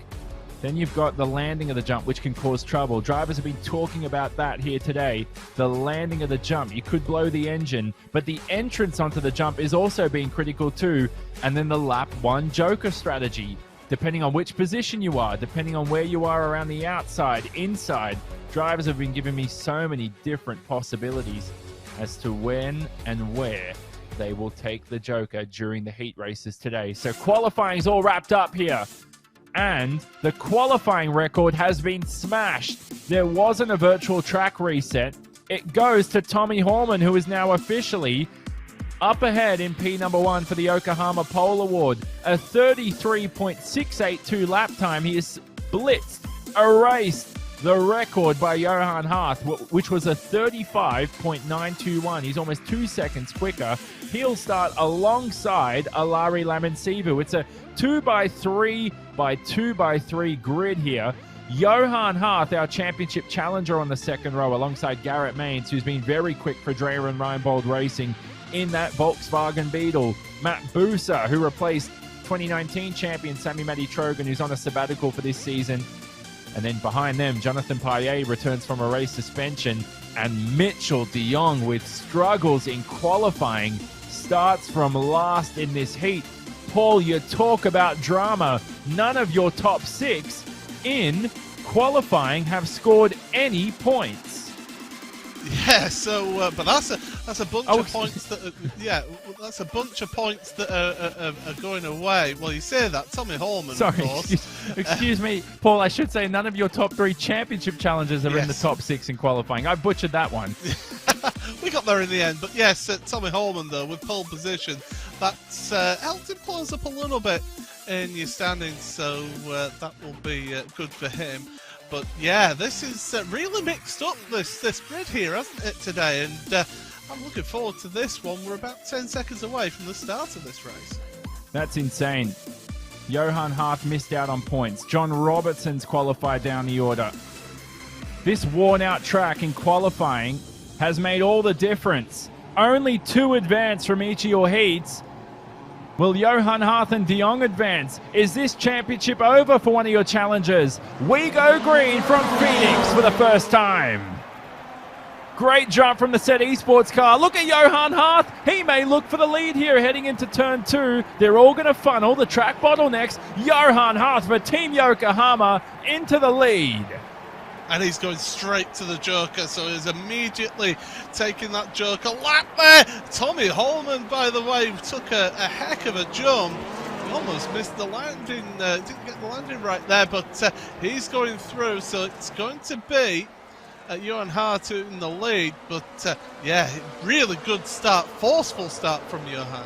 S1: Then you've got the landing of the jump, which can cause trouble. Drivers have been talking about that here today. The landing of the jump, you could blow the engine, but the entrance onto the jump is also being critical too. And then the lap 1 joker strategy, depending on which position you are, depending on where you are around the outside, inside. Drivers have been giving me so many different possibilities as to when and where they will take the joker during the heat races today. So qualifying is all wrapped up here. And the qualifying record has been smashed. There wasn't a virtual track reset. It goes to Tommy Horman, who is now officially up ahead in P number 1 for the Yokohama Pole Award. A 33.682 lap time. He has blitzed, erased the record by Johan Hart, which was a 35.921. He's almost 2 seconds quicker. He'll start alongside Alari Laminsivu. It's a 2x3 by 2x3 grid here. Johan Hart, our championship challenger on the second row, alongside Garrett Maines, who's been very quick for Dreyer and Reinbold Racing in that Volkswagen Beetle. Matt Busa, who replaced 2019 champion Sammy Matty Trogan, who's on a sabbatical for this season. And then behind them, Jonathan Payet returns from a race suspension. And Mitchell de Jong, with struggles in qualifying, starts from last in this heat. Paul, you talk about drama. None of your top 6 in qualifying have scored any points.
S2: Yeah, so but that's a bunch of points that that's a bunch of points that are going away. Well, you say that, Tommy Horman,
S1: sorry,
S2: of course.
S1: excuse me, Paul. I should say none of your top 3 championship challengers are in the top 6 in qualifying. I butchered that one.
S2: We got there in the end, but yes, Tommy Horman though with pole position, that's helped him close up a little bit in your standings, so that will be good for him. But yeah, this is really mixed up, this grid here, hasn't it, today? And I'm looking forward to this one. We're about 10 seconds away from the start of this race.
S1: That's insane. Johan Hart missed out on points. John Robertson's qualified down the order. This worn-out track in qualifying has made all the difference. Only 2 advance from each of your heats. Will Johan Hart and de Jong advance? Is this championship over for one of your challengers? We go green from Phoenix for the first time. Great jump from the Set Esports car. Look at Johan Hart. He may look for the lead here heading into turn 2. They're all going to funnel the track bottlenecks. Johan Hart for Team Yokohama into the lead.
S2: And he's going straight to the joker, so he's immediately taking that joker lap there. Tommy Horman, by the way, took a heck of a jump. He almost missed the landing, didn't get the landing right there, but he's going through, so it's going to be Johan Hart in the lead. But yeah, really good start, forceful start from Johan.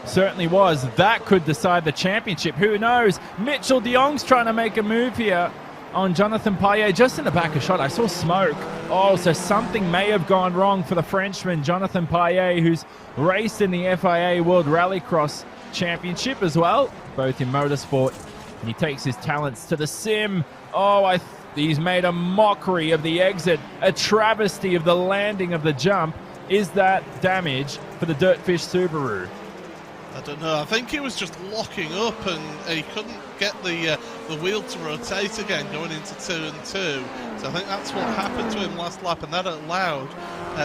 S1: Certainly was. That could decide the championship. Who knows? Mitchell de Jong's trying to make a move here on Jonathan Payet, just in the back of shot. I saw smoke. Oh, so something may have gone wrong for the Frenchman, Jonathan Payet, who's raced in the FIA World Rallycross Championship as well, both in motorsport. And he takes his talents to the sim. Oh, he's made a mockery of the exit, a travesty of the landing of the jump. Is that damage for the Dirtfish Subaru?
S2: I don't know. I think he was just locking up and he couldn't get the wheel to rotate again going into turn 2. So I think that's what happened to him last lap, and that allowed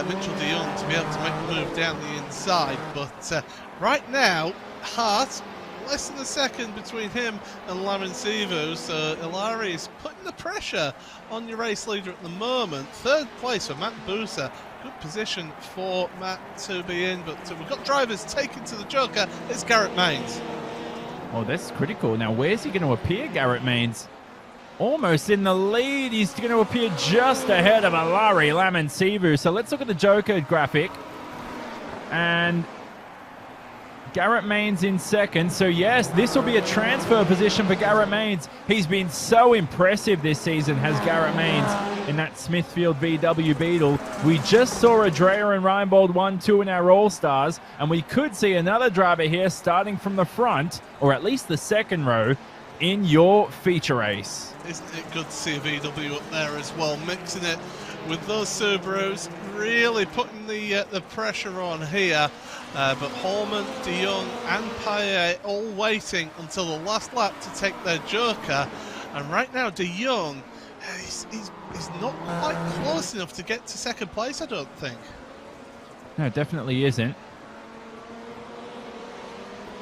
S2: Mitchell de Jong to be able to make a move down the inside. But right now, Hart less than a second between him and Lamansivu. So Ilari is putting the pressure on your race leader at the moment. Third place for Matt Busa. Good position for Matt to be in, but we've got drivers taken to the Joker. It's Garrett Mains.
S1: Oh, that's critical. Now, where's he going to appear, Garrett Mains? Almost in the lead. He's going to appear just ahead of Ilari Lamansivu. So let's look at the Joker graphic. And Garrett Mains in second. So yes, this will be a transfer position for Garrett Mains. He's been so impressive this season, has Garrett Mains, in that Smithfield VW Beetle. We just saw Adrea and Reinbold 1-2 in our All-Stars, and we could see another driver here starting from the front, or at least the second row, in your feature race.
S2: Isn't it good to see a VW up there as well, mixing it with those Subarus, really putting the pressure on here. But Holman, De Jong and Paye all waiting until the last lap to take their Joker. And right now, De Jong, he's not quite close enough to get to second place, I don't think.
S1: No, definitely isn't.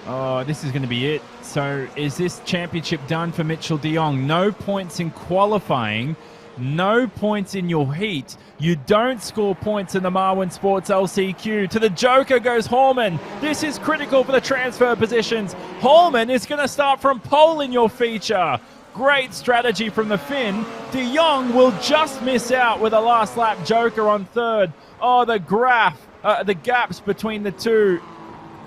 S1: Oh, this is going to be it. So is this championship done for Mitchell De Jong? No points in qualifying. No points in your heat. You don't score points in the Marwin Sports LCQ. To the Joker goes Holman. This is critical for the transfer positions. Holman is going to start from pole in your feature. Great strategy from the Finn. De Jong will just miss out with a last lap Joker on third. Oh, the gaps between the two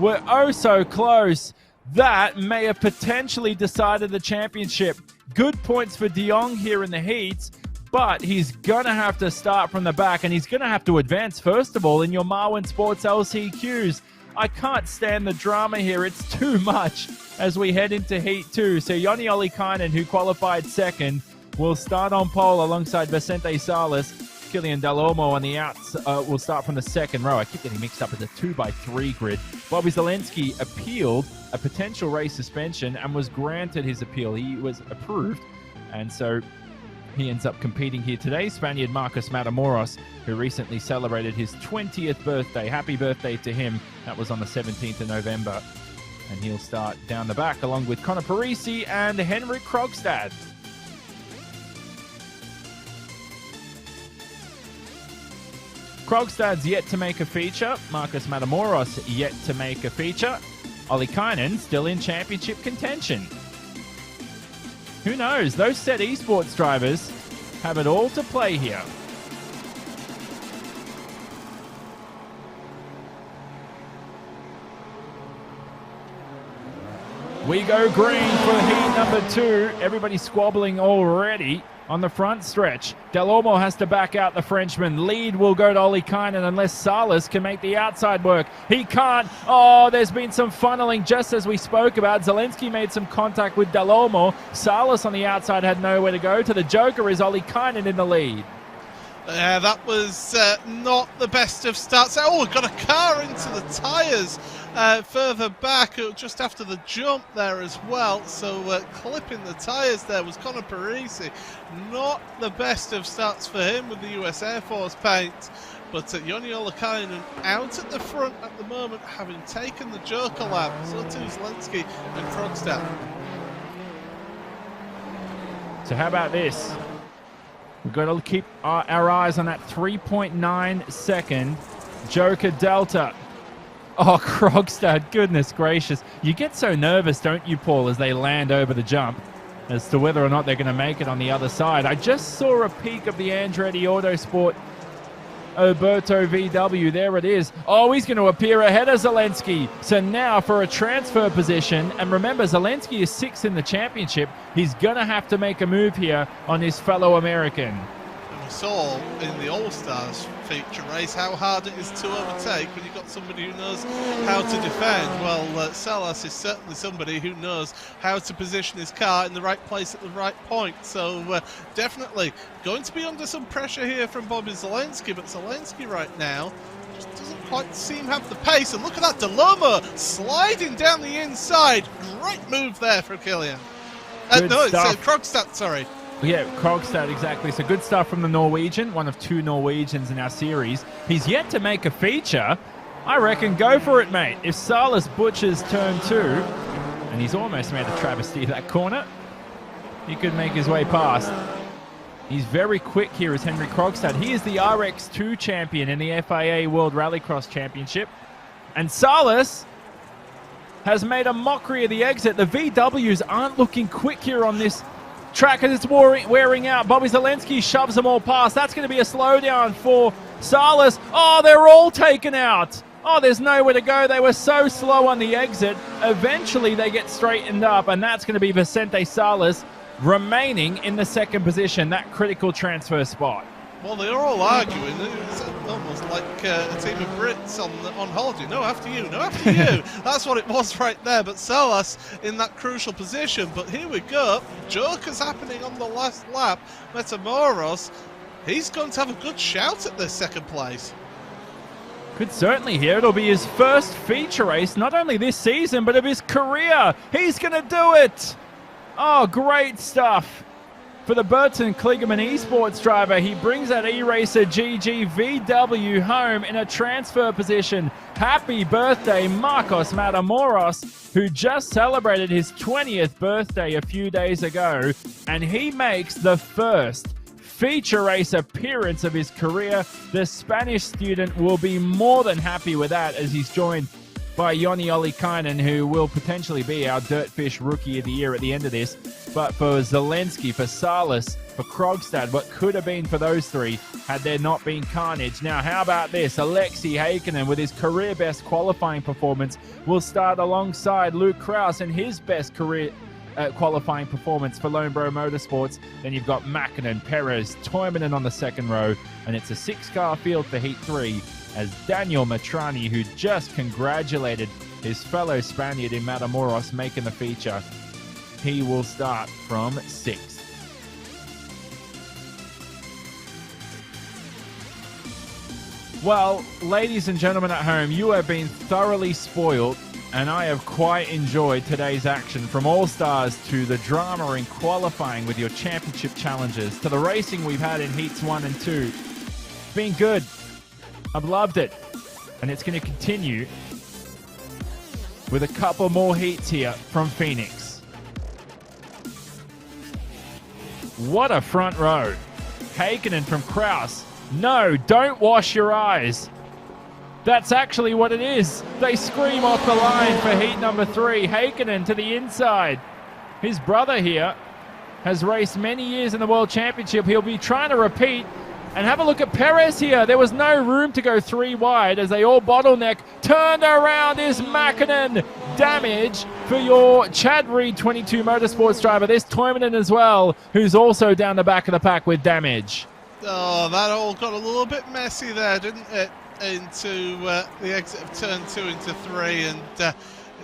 S1: were oh so close. That may have potentially decided the championship. Good points for De Jong here in the heats, but he's going to have to start from the back, and he's going to have to advance, first of all, in your Marwin Sports LCQs. I can't stand the drama here. It's too much as we head into Heat 2. So Joni Ollikainen, who qualified second, will start on pole alongside Vicente Salas. Kilian Delormeau on the outs will start from the second row. I keep getting mixed up with the 2x3 grid. Bobby Zelensky appealed a potential race suspension and was granted his appeal. He was approved, and so he ends up competing here today. Spaniard Marcos Matamoros, who recently celebrated his 20th birthday. Happy birthday to him. That was on the 17th of November. And he'll start down the back along with Connor Parisi and Henrik Krogstad. Krogstad's yet to make a feature. Marcus Matamoros yet to make a feature. Ollikainen still in championship contention. Who knows? Those set esports drivers have it all to play here. We go green for heat number 2. Everybody squabbling already on the front stretch. Delormeau has to back out the Frenchman. Lead will go to Ollikainen unless Salas can make the outside work. He can't. Oh, there's been some funneling just as we spoke about. Zelensky made some contact with Delormeau. Salas on the outside had nowhere to go. To the Joker is Ollikainen in the lead.
S2: Yeah, that was not the best of starts. Oh, we've got a car into the tyres further back, just after the jump there as well. So clipping the tyres there was Connor Parisi. Not the best of starts for him with the US Air Force paint. But Joni Ollikainen out at the front at the moment, having taken the Joker lap. So too Zelensky and Krogstad.
S1: So how about this? We've got to keep our eyes on that 3.9 second Joker Delta. Oh, Krogstad, goodness gracious. You get so nervous, don't you, Paul, as they land over the jump as to whether or not they're going to make it on the other side. I just saw a peek of the Andretti Autosport Alberto VW. There it is. Oh, he's going to appear ahead of Zelensky. So now for a transfer position, and remember, Zelensky is 6th in the championship. He's going to have to make a move here on his fellow American.
S2: And we saw in the All-Stars feature race how hard it is to overtake when you've got somebody who knows how to defend. Well, Salas is certainly somebody who knows how to position his car in the right place at the right point. So definitely going to be under some pressure here from Bobby Zelensky, but Zelensky right now just doesn't quite seem to have the pace. And look at that, Delormeau sliding down the inside. Great move there for Kilian. No, it's Krogstad, sorry.
S1: Yeah, Krogstad, exactly. So good stuff from the Norwegian, one of 2 Norwegians in our series. He's yet to make a feature. I reckon go for it, mate. If Salas butchers turn 2 And he's almost made a travesty of that corner. He could make his way past. He's very quick here as Henry Krogstad. He is the RX2 champion in the FIA World Rallycross Championship. And Salas has made a mockery of the exit. The VWs aren't looking quick here on this track as it's wearing out. Bobby Zelensky shoves them all past. That's going to be a slowdown for Salas. Oh, they're all taken out. Oh, there's nowhere to go. They were so slow on the exit. Eventually, they get straightened up, and that's going to be Vicente Salas remaining in the second position, that critical transfer spot.
S2: Well, they're all arguing. It's almost like a team of Brits on holiday. No, after you. No, after you. That's what it was right there. But Salas in that crucial position. But here we go. Joker's happening on the last lap. Metamoros, he's going to have a good shout at this second place.
S1: Could certainly here. It'll be his first feature race, not only this season, but of his career. He's going to do it. Oh, great stuff for the Burton Kligerman Esports driver. He brings that E-Racer GG VW home in a transfer position. Happy birthday, Marcos Matamoros, who just celebrated his 20th birthday a few days ago, and he makes the first feature race appearance of his career. The Spanish student will be more than happy with that as he's joined by Joni Ollikainen, who will potentially be our Dirtfish Rookie of the Year at the end of this. But for Zelensky, for Salas, for Krogstad, what could have been for those three had there not been carnage. Now, how about this? Alexei Heikkinen, with his career best qualifying performance, will start alongside Luke Krause in his best career qualifying performance for Lone Bro Motorsports. Then you've got Mäkinen, Perez, Toivonen on the second row, and it's a 6-car field for Heat 3 as Daniel Matrani, who just congratulated his fellow Spaniard in Matamoros making the feature, he will start from 6th. Well, ladies and gentlemen at home, you have been thoroughly spoiled, and I have quite enjoyed today's action, from All-Stars to the drama in qualifying with your championship challenges to the racing we've had in Heats 1 and 2. It's been good. I've loved it, and it's going to continue with a couple more heats here from Phoenix. What a front row. Heikkinen from Krause. No, don't wash your eyes. That's actually what it is. They scream off the line for heat number 3. Heikkinen to the inside. His brother here has raced many years in the World Championship. He'll be trying to repeat. And have a look at Perez here. There was no room to go 3 wide as they all bottleneck. Turned around is Mäkinen. Damage for your Chad Reed 22 Motorsports driver. There's Toivonen as well, who's also down the back of the pack with damage.
S2: Oh, that all got a little bit messy there, didn't it? Into the exit of turn 2 into 3, and it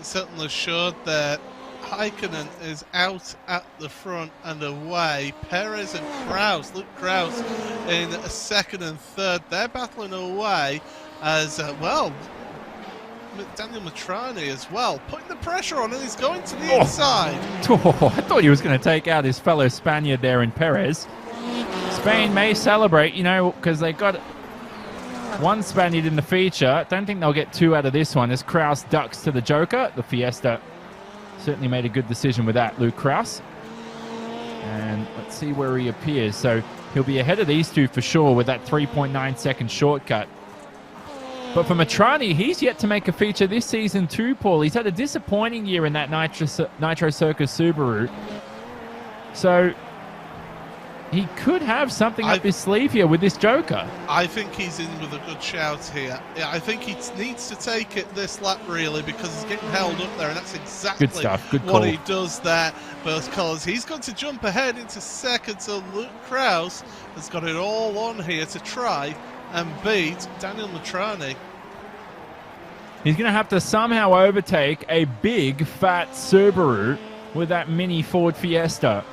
S2: certainly showed that Heikkinen is out at the front and away. Perez and Krause, Luke Krause in second and third. They're battling away as well. Daniel Matrani as well, putting the pressure on, and he's going to the inside.
S1: Oh, I thought he was going to take out his fellow Spaniard there in Perez. Spain may celebrate, you know, because they got one Spaniard in the feature. Don't think they'll get 2 out of this one as Krause ducks to the Joker. The Fiesta certainly made a good decision with that, Luke Krause. And let's see where he appears. So he'll be ahead of these two for sure with that 3.9 second shortcut. But for Matrani, he's yet to make a feature this season too, Paul. He's had a disappointing year in that Nitro Circus Subaru. So he could have something up his sleeve here with this Joker.
S2: I think he's in with a good shout here. Yeah, I think he needs to take it this lap, really, because he's getting held up there, and that's exactly
S1: good stuff. Good
S2: what
S1: call.
S2: he does there. Because he's going to jump ahead into second, so Luke Krause has got it all on here to try and beat Daniel Matrani.
S1: He's going to have to somehow overtake a big, fat Subaru with that mini Ford Fiesta.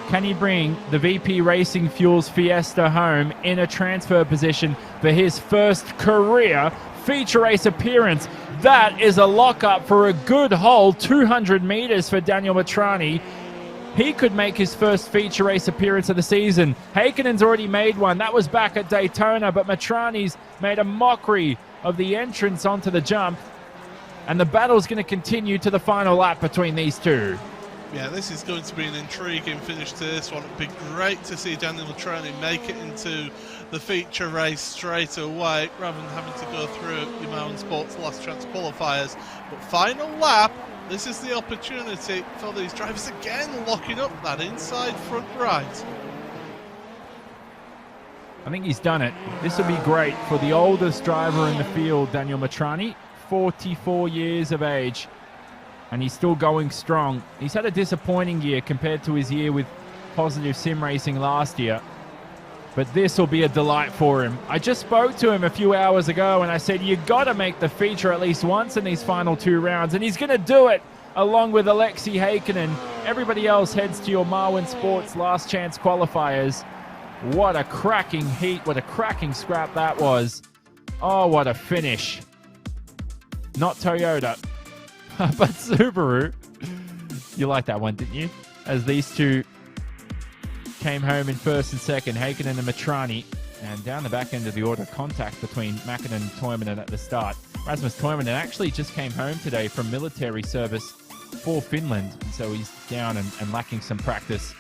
S1: Can he bring the VP Racing Fuels Fiesta home in a transfer position for his first career feature race appearance? That is a lockup for a good hole, 200 meters for Daniel Matrani. He could make his first feature race appearance of the season. Heikkinen's already made one. That was back at Daytona, but Matrani's made a mockery of the entrance onto the jump. And the battle's going to continue to the final lap between these two.
S2: Yeah, this is going to be an intriguing finish to this one. It'd be great to see Daniel Matroni make it into the feature race straight away, rather than having to go through Yokohama Sports last chance qualifiers. But final lap, this is the opportunity for these drivers again, locking up that inside front right.
S1: I think he's done it. This will be great for the oldest driver in the field, Daniel Matroni, 44 years of age. And he's still going strong. He's had a disappointing year compared to his year with Positive Sim Racing last year. But this will be a delight for him. I just spoke to him a few hours ago and I said, you got to make the feature at least once in these final 2 rounds. And he's going to do it along with Alexei Heikkinen. Everybody else heads to your Marwin Sports last chance qualifiers. What a cracking heat. What a cracking scrap that was. Oh, what a finish. Not Toyota. But Subaru, you liked that one, didn't you? As these two came home in first and second, Heikkinen and Matrani, and down the back end of the order, contact between Mäkinen and Toivonen at the start. Rasmus Toivonen actually just came home today from military service for Finland, and so he's down and lacking some practice.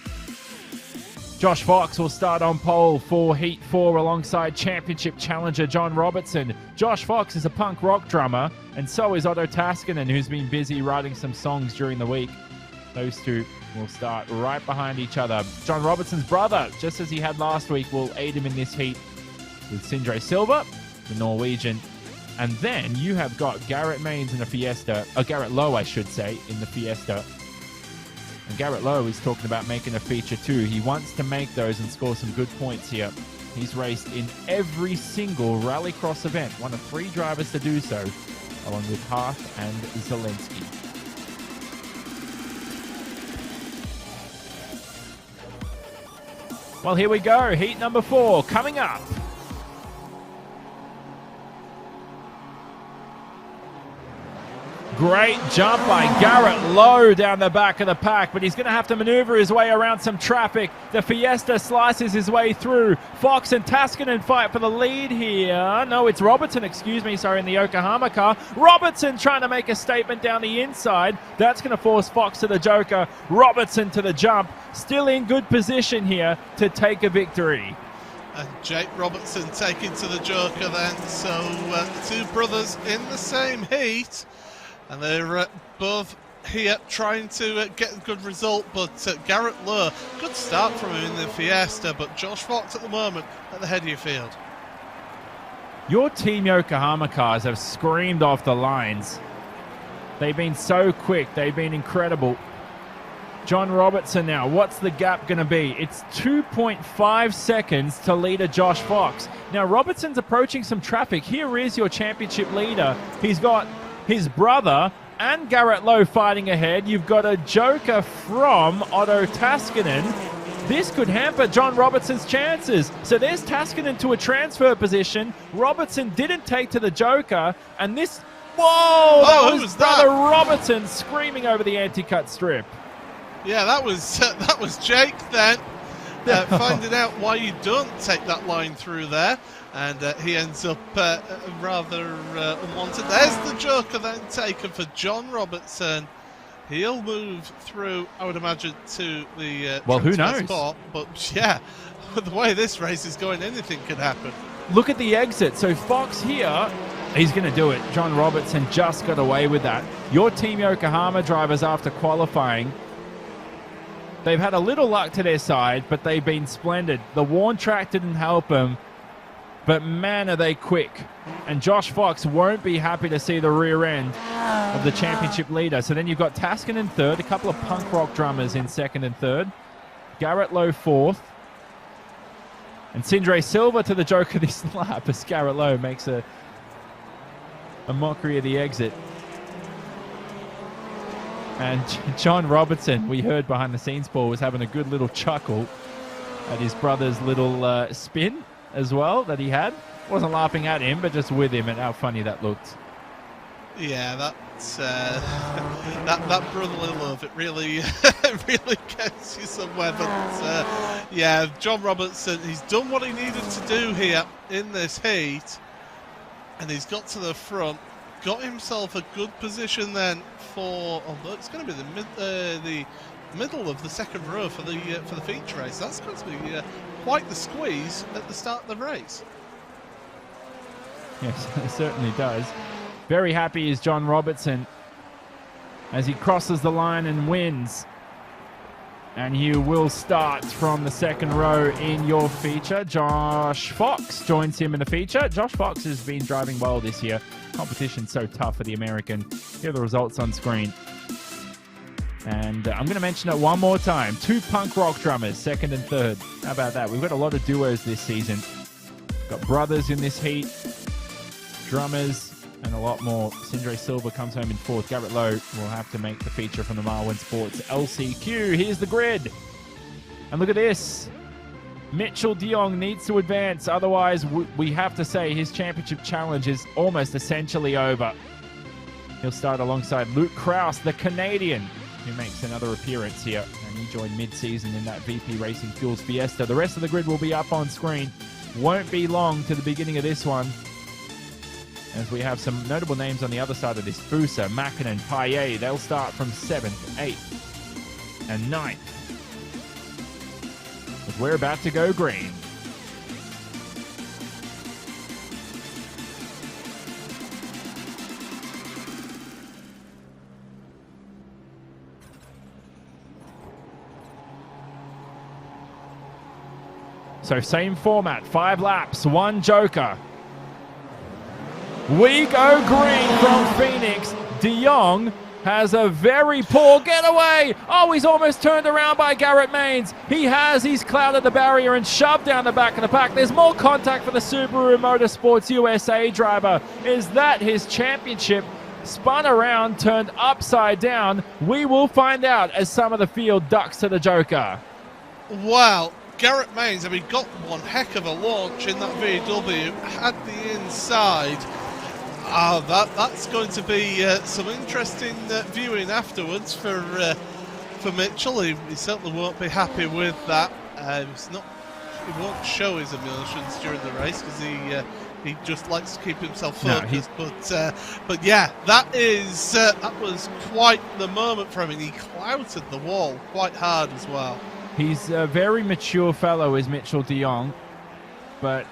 S1: Josh Fox will start on pole for Heat 4 alongside championship challenger John Robertson. Josh Fox is a punk rock drummer, and so is Otto Taskinen, who's been busy writing some songs during the week. Those two will start right behind each other. John Robertson's brother, just as he had last week, will aid him in this heat with Sindre Silva, the Norwegian. And then you have got Garrett Maines in the Fiesta, Garrett Lowe, I should say, in the Fiesta. And Garrett Lowe is talking about making a feature too. He wants to make those and score some good points here. He's raced in every single Rallycross event, one of 3 drivers to do so, along with Hart and Zelensky. Well, here we go. Heat number 4 coming up. Great jump by Garrett Lowe down the back of the pack, but he's going to have to maneuver his way around some traffic. The Fiesta slices his way through. Fox and Taskinen fight for the lead here. No, it's Robertson, in the Yokohama car. Robertson trying to make a statement down the inside. That's going to force Fox to the Joker. Robertson to the jump. Still in good position here to take a victory.
S2: And Jake Robertson taking to the Joker then. So the 2 brothers in the same heat. And they're both here trying to get a good result, but Garrett Lowe, good start from him in the Fiesta, but Josh Fox at the moment at the head of your field.
S1: Your Team Yokohama cars have screamed off the lines. They've been so quick. They've been incredible. John Robertson now, what's the gap going to be? It's 2.5 seconds to leader Josh Fox. Now, Robertson's approaching some traffic. Here is your championship leader. He's got his brother and Garrett Lowe fighting ahead. You've got a Joker from Otto Taskinen. This could hamper John Robertson's chances. So there's Taskinen to a transfer position. Robertson didn't take to the Joker, and this... Whoa! That was brother Robertson screaming over the anti-cut strip.
S2: Yeah, that was Jake then. Finding out why you don't take that line through there, and he ends up rather unwanted. There's the Joker then taken for John Robertson. He'll move through, I would imagine, to the
S1: well, who knows?
S2: Spot, but yeah, with the way this race is going, anything could happen.
S1: Look at the exit. So Fox here, he's going to do it. John Robertson just got away with that. Your Team Yokohama drivers after qualifying, they've had a little luck to their side, but they've been splendid. The worn track didn't help them, but man, are they quick. And Josh Fox won't be happy to see the rear end of the championship leader. So then you've got Taskin in third, a couple of punk rock drummers in second and third, Garrett Lowe fourth, and Sindre Silva to the Joker this lap as Garrett Lowe makes a mockery of the exit. And John Robertson, we heard behind the scenes, Paul, was having a good little chuckle at his brother's little spin as well that he had. Wasn't laughing at him, but just with him, and how funny that looked.
S2: Yeah, that's that brotherly love. It really, it really gets you somewhere. But yeah, John Robertson, he's done what he needed to do here in this heat, and he's got to the front. got himself a good position then for, although it's going to be the middle of the second row for the feature race. That's going to be quite the squeeze at the start of the race.
S1: Yes, it certainly does. Very happy is John Robertson as he crosses the line and wins. And he will start from the second row in your feature. Josh Fox joins him in the feature. Josh Fox has been driving well this year. Competition's so tough for the American. Here are the results on screen. And I'm going to mention it one more time. 2 punk rock drummers, second and third. How about that? We've got a lot of duos this season. Got brothers in this heat, drummers, and a lot more. Sindre Silva comes home in fourth. Garrett Lowe will have to make the feature from the Marwin Sports LCQ. Here's the grid. And look at this. Mitchell de Jong needs to advance. Otherwise, we have to say his championship challenge is almost essentially over. He'll start alongside Luke Kraus, the Canadian, who makes another appearance here. And he joined mid-season in that VP Racing Fuels Fiesta. The rest of the grid will be up on screen. Won't be long to the beginning of this one, as we have some notable names on the other side of this. Fusa, Makinen, Payet, they'll start from 7th, 8th, and 9th. But we're about to go green. So same format, 5 laps, 1 joker. We go green from Phoenix. De Jong has a very poor getaway. Oh, he's almost turned around by Garrett Maines. He's clouded the barrier and shoved down the back of the pack. There's more contact for the Subaru Motorsports USA driver. Is that his championship? Spun around, turned upside down. We will find out as some of the field ducks to the joker.
S2: Wow. Garrett Maines, I mean, got one heck of a launch in that VW, had the inside. That's going to be some interesting viewing afterwards for Mitchell. He certainly won't be happy with that. He won't show his emotions during the race because he just likes to keep himself focused. But yeah, that was quite the moment for him, and he clouted the wall quite hard as well.
S1: He's a very mature fellow, is Mitchell de Jong, but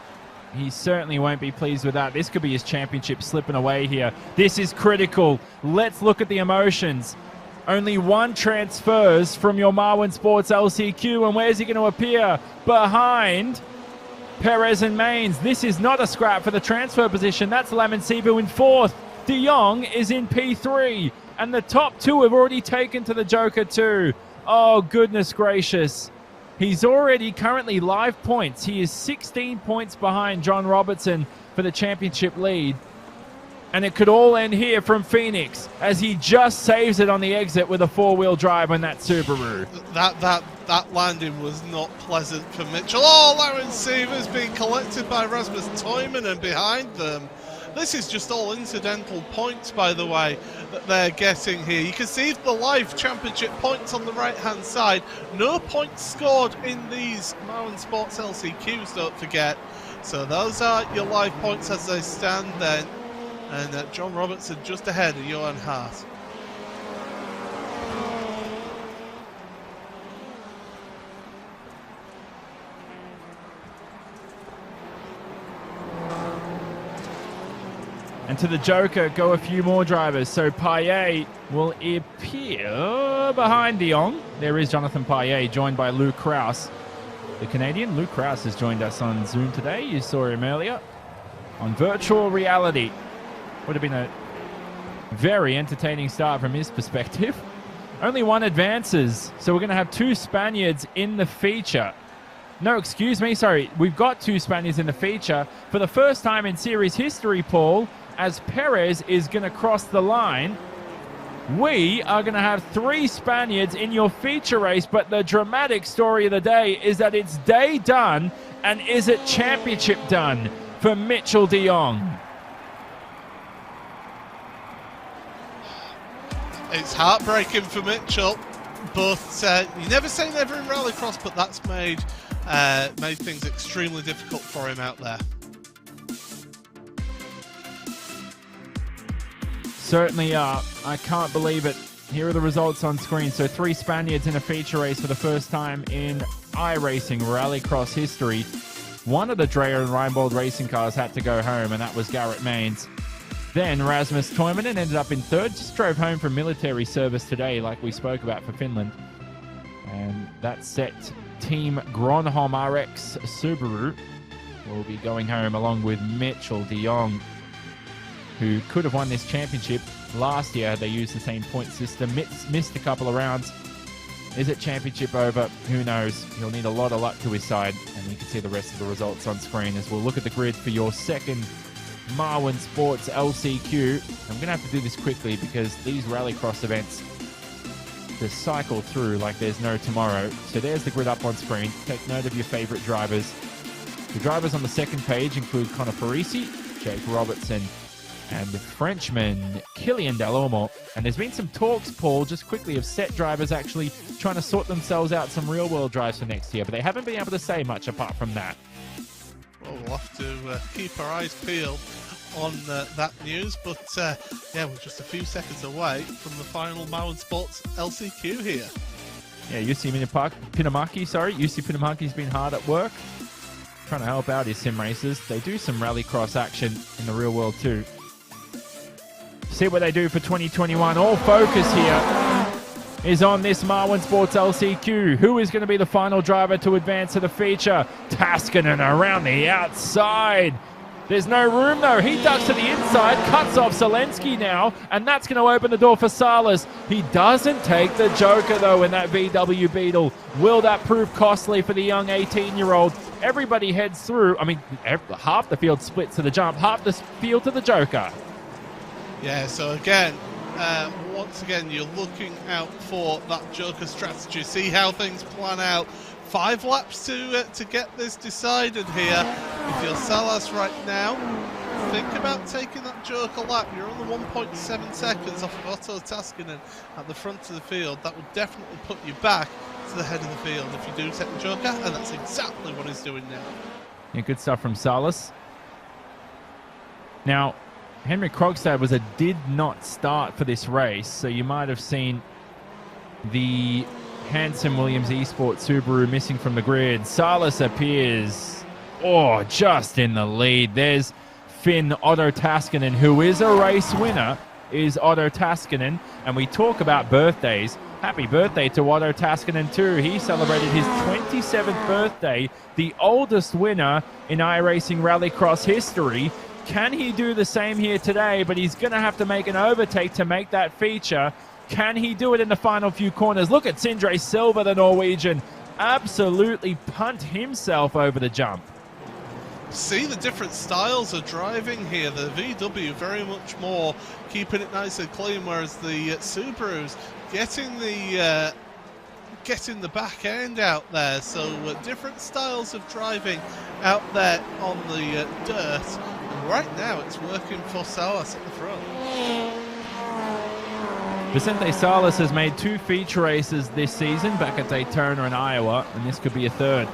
S1: he certainly won't be pleased with that. This could be his championship slipping away here. This is critical. Let's look at the emotions. Only 1 transfers from your Marwin Sports LCQ, and where's he going to appear? Behind Perez and Maines. This is not a scrap for the transfer position. That's Lemon Sibu in 4th. De Jong is in P3, and the top 2 have already taken to the Joker 2. Oh, goodness gracious. He's already currently live points. He is 16 points behind John Robertson for the championship lead. And it could all end here from Phoenix as he just saves it on the exit with a 4-wheel drive on that Subaru.
S2: That landing was not pleasant for Mitchell. Oh, Laren Seaver's being collected by Rasmus Toivonen behind them. This is just all incidental points, by the way, that they're getting here. You can see the live championship points on the right-hand side. No points scored in these Marwin Sports LCQs, don't forget. So those are your live points as they stand then. And John Robertson just ahead of Johan Haas.
S1: And to the Joker go a few more drivers. So Payet will appear behind de Jong. There is Jonathan Payet, joined by Luke Kraus, the Canadian. Luke Kraus has joined us on Zoom today. You saw him earlier on virtual reality. Would have been a very entertaining start from his perspective. Only 1 advances, so we're going to have 2 Spaniards in the feature. No, excuse me, sorry. We've got 2 Spaniards in the feature. For the first time in series history, Paul, as Perez is going to cross the line, we are going to have 3 Spaniards in your feature race. But the dramatic story of the day is that it's day done, and is it championship done for Mitchell de Jong?
S2: It's heartbreaking for Mitchell, but you never say never in Rallycross, but that's made things extremely difficult for him out there.
S1: Certainly are. I can't believe it. Here are the results on screen. So 3 Spaniards in a feature race for the first time in iRacing Rallycross history. One of the Dreyer and Reinbold racing cars had to go home, and that was Garrett Maines. Then Rasmus Toivonen ended up in 3rd, just drove home from military service today, like we spoke about for Finland. And that set Team Gronholm RX Subaru will be going home along with Mitchell de Jong, who could have won this championship last year. They used the same point system, missed a couple of rounds. Is it championship over? Who knows? He'll need a lot of luck to his side, and you can see the rest of the results on screen as we'll look at the grid for your second Marwin Sports LCQ. I'm going to have to do this quickly because these Rallycross events just cycle through like there's no tomorrow. So there's the grid up on screen. Take note of your favorite drivers. The drivers on the second page include Connor Parisi, Jake Robertson, and the Frenchman Kylian Delormeau. And there's been some talks, Paul, just quickly, of set drivers actually trying to sort themselves out some real-world drives for next year, but they haven't been able to say much apart from that.
S2: Well, we'll have to keep our eyes peeled on that news, but yeah, we're just a few seconds away from the final Marwin Sports LCQ here.
S1: Yeah, Jussi Pinamaki's been hard at work, trying to help out his sim racers. They do some Rallycross action in the real world too. See what they do for 2021. All focus here is on this Marwin Sports LCQ. Who is going to be the final driver to advance to the feature? Taskinen around the outside. There's no room though. He ducks to the inside, cuts off Zelensky now, and that's going to open the door for Salas. He doesn't take the Joker though in that VW Beetle. Will that prove costly for the young 18-year-old? Everybody heads through. I mean, half the field splits to the jump, half the field to the Joker.
S2: Yeah, so again, once again, you're looking out for that Joker strategy. See how things plan out. 5 laps to get this decided here. If you're Salas right now, think about taking that Joker lap. You're on the 1.7 seconds off of Otto Taskinen at the front of the field. That would definitely put you back to the head of the field if you do take the Joker, and that's exactly what he's doing now.
S1: Yeah, good stuff from Salas. Now, Henrik Krogstad was a did not start for this race, so you might have seen the Hanson Williams Esports Subaru missing from the grid. Salas appears, just in the lead. There's Finn Otto Taskinen, who is a race winner, is Otto Taskinen. And we talk about birthdays. Happy birthday to Otto Taskinen too. He celebrated his 27th birthday, the oldest winner in iRacing Rallycross history. Can he do the same here today? But he's going to have to make an overtake to make that feature. Can he do it in the final few corners? Look at Sindre Silva, the Norwegian, absolutely punt himself over the jump.
S2: See the different styles of driving here. The VW very much more keeping it nice and clean, whereas the Subarus getting the back end out there. So different styles of driving out there on the dirt. And right now it's working for Salas at the front.
S1: Vicente Salas has made 2 feature races this season, back at Daytona and Iowa, and this could be a 3rd.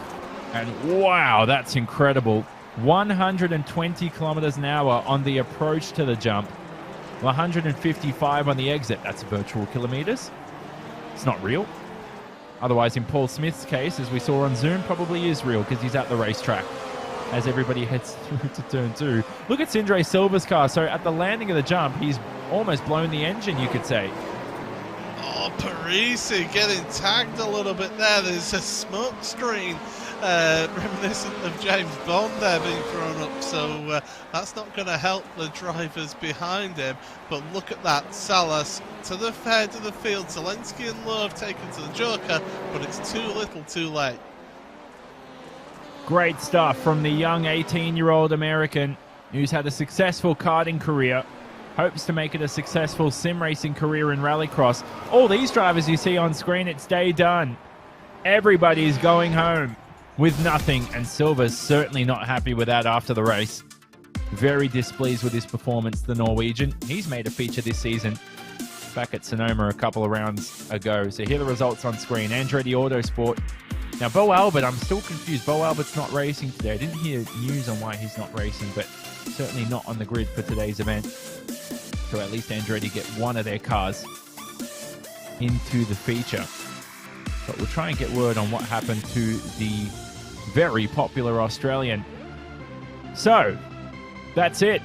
S1: And wow, that's incredible. 120 kilometers an hour on the approach to the jump, 155 on the exit. That's virtual kilometers. It's not real. Otherwise, in Paul Smith's case, as we saw on Zoom, probably is real because he's at the racetrack as everybody heads through to turn 2. Look at Sindre Silva's car. So at the landing of the jump, he's almost blown the engine, you could say.
S2: Oh, Parisi getting tagged a little bit there. There's a smoke screen reminiscent of James Bond there being thrown up. So that's not going to help the drivers behind him. But look at that. Salas to the head of the field. Zelensky and Lowe have taken to the Joker, but it's too little too late.
S1: Great stuff from the young 18-year-old American who's had a successful karting career, hopes to make it a successful sim racing career in Rallycross. All these drivers you see on screen, it's day done. Everybody's going home with nothing, and Silva's certainly not happy with that after the race. Very displeased with his performance, the Norwegian. He's made a feature this season back at Sonoma a couple of rounds ago. So here are the results on screen. Andretti Autosport. Now, Bo Albert, I'm still confused. Bo Albert's not racing today. I didn't hear news on why he's not racing, but certainly not on the grid for today's event. to at least Andretti get one of their cars into the feature. But we'll try and get word on what happened to the very popular Australian. So, that's it.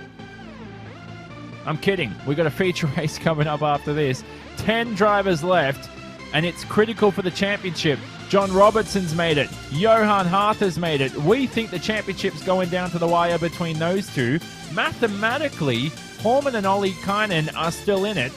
S1: I'm kidding. We got a feature race coming up after this. 10 drivers left, and it's critical for the championship. John Robertson's made it. Johan Hart has made it. We think the championship's going down to the wire between those two. Mathematically, Horman and Ollie Kynan are still in it.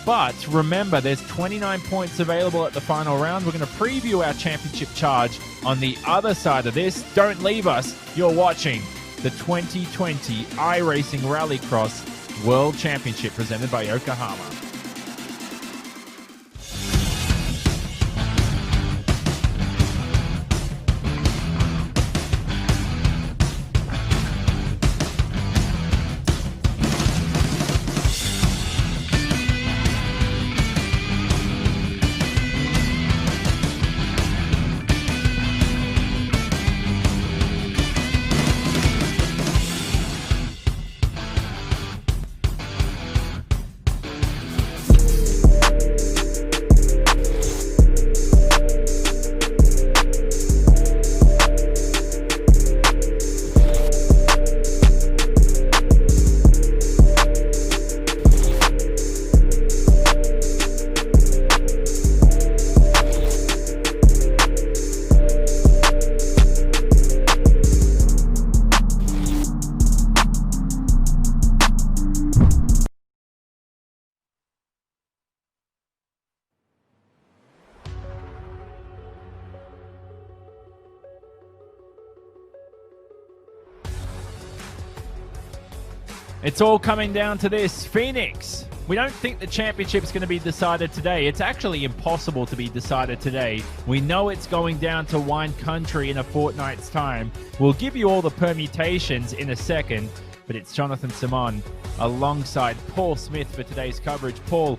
S1: But remember, there's 29 points available at the final round. We're going to preview our championship charge on the other side of this. Don't leave us. You're watching the 2020 iRacing Rallycross World Championship presented by Yokohama. It's all coming down to this. Phoenix. We don't think the championship's going to be decided today. It's actually impossible to be decided today. We know it's going down to wine country in a fortnight's time. We'll give you all the permutations in a second, but it's Jonathan Simon alongside Paul Smith for today's coverage. Paul,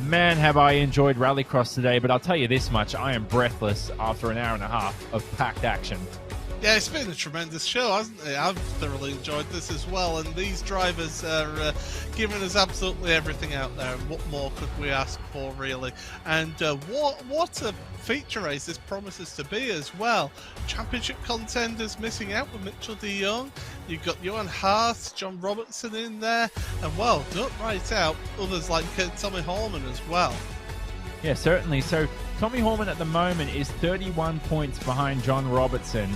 S1: man, have I enjoyed Rallycross today, but I'll tell you this much, I am breathless after an hour and a half of packed action.
S2: Yeah, it's been a tremendous show, hasn't it? I've thoroughly enjoyed this as well, and these drivers are giving us absolutely everything out there. And what more could we ask for, really? And what a feature race this promises to be as well. Championship contenders missing out with Mitchell de Jong. You've got Johan Hart, John Robertson in there, and well, don't write out others like Tommy Horman as well.
S1: Yeah, certainly. So Tommy Horman at the moment is 31 points behind John Robertson.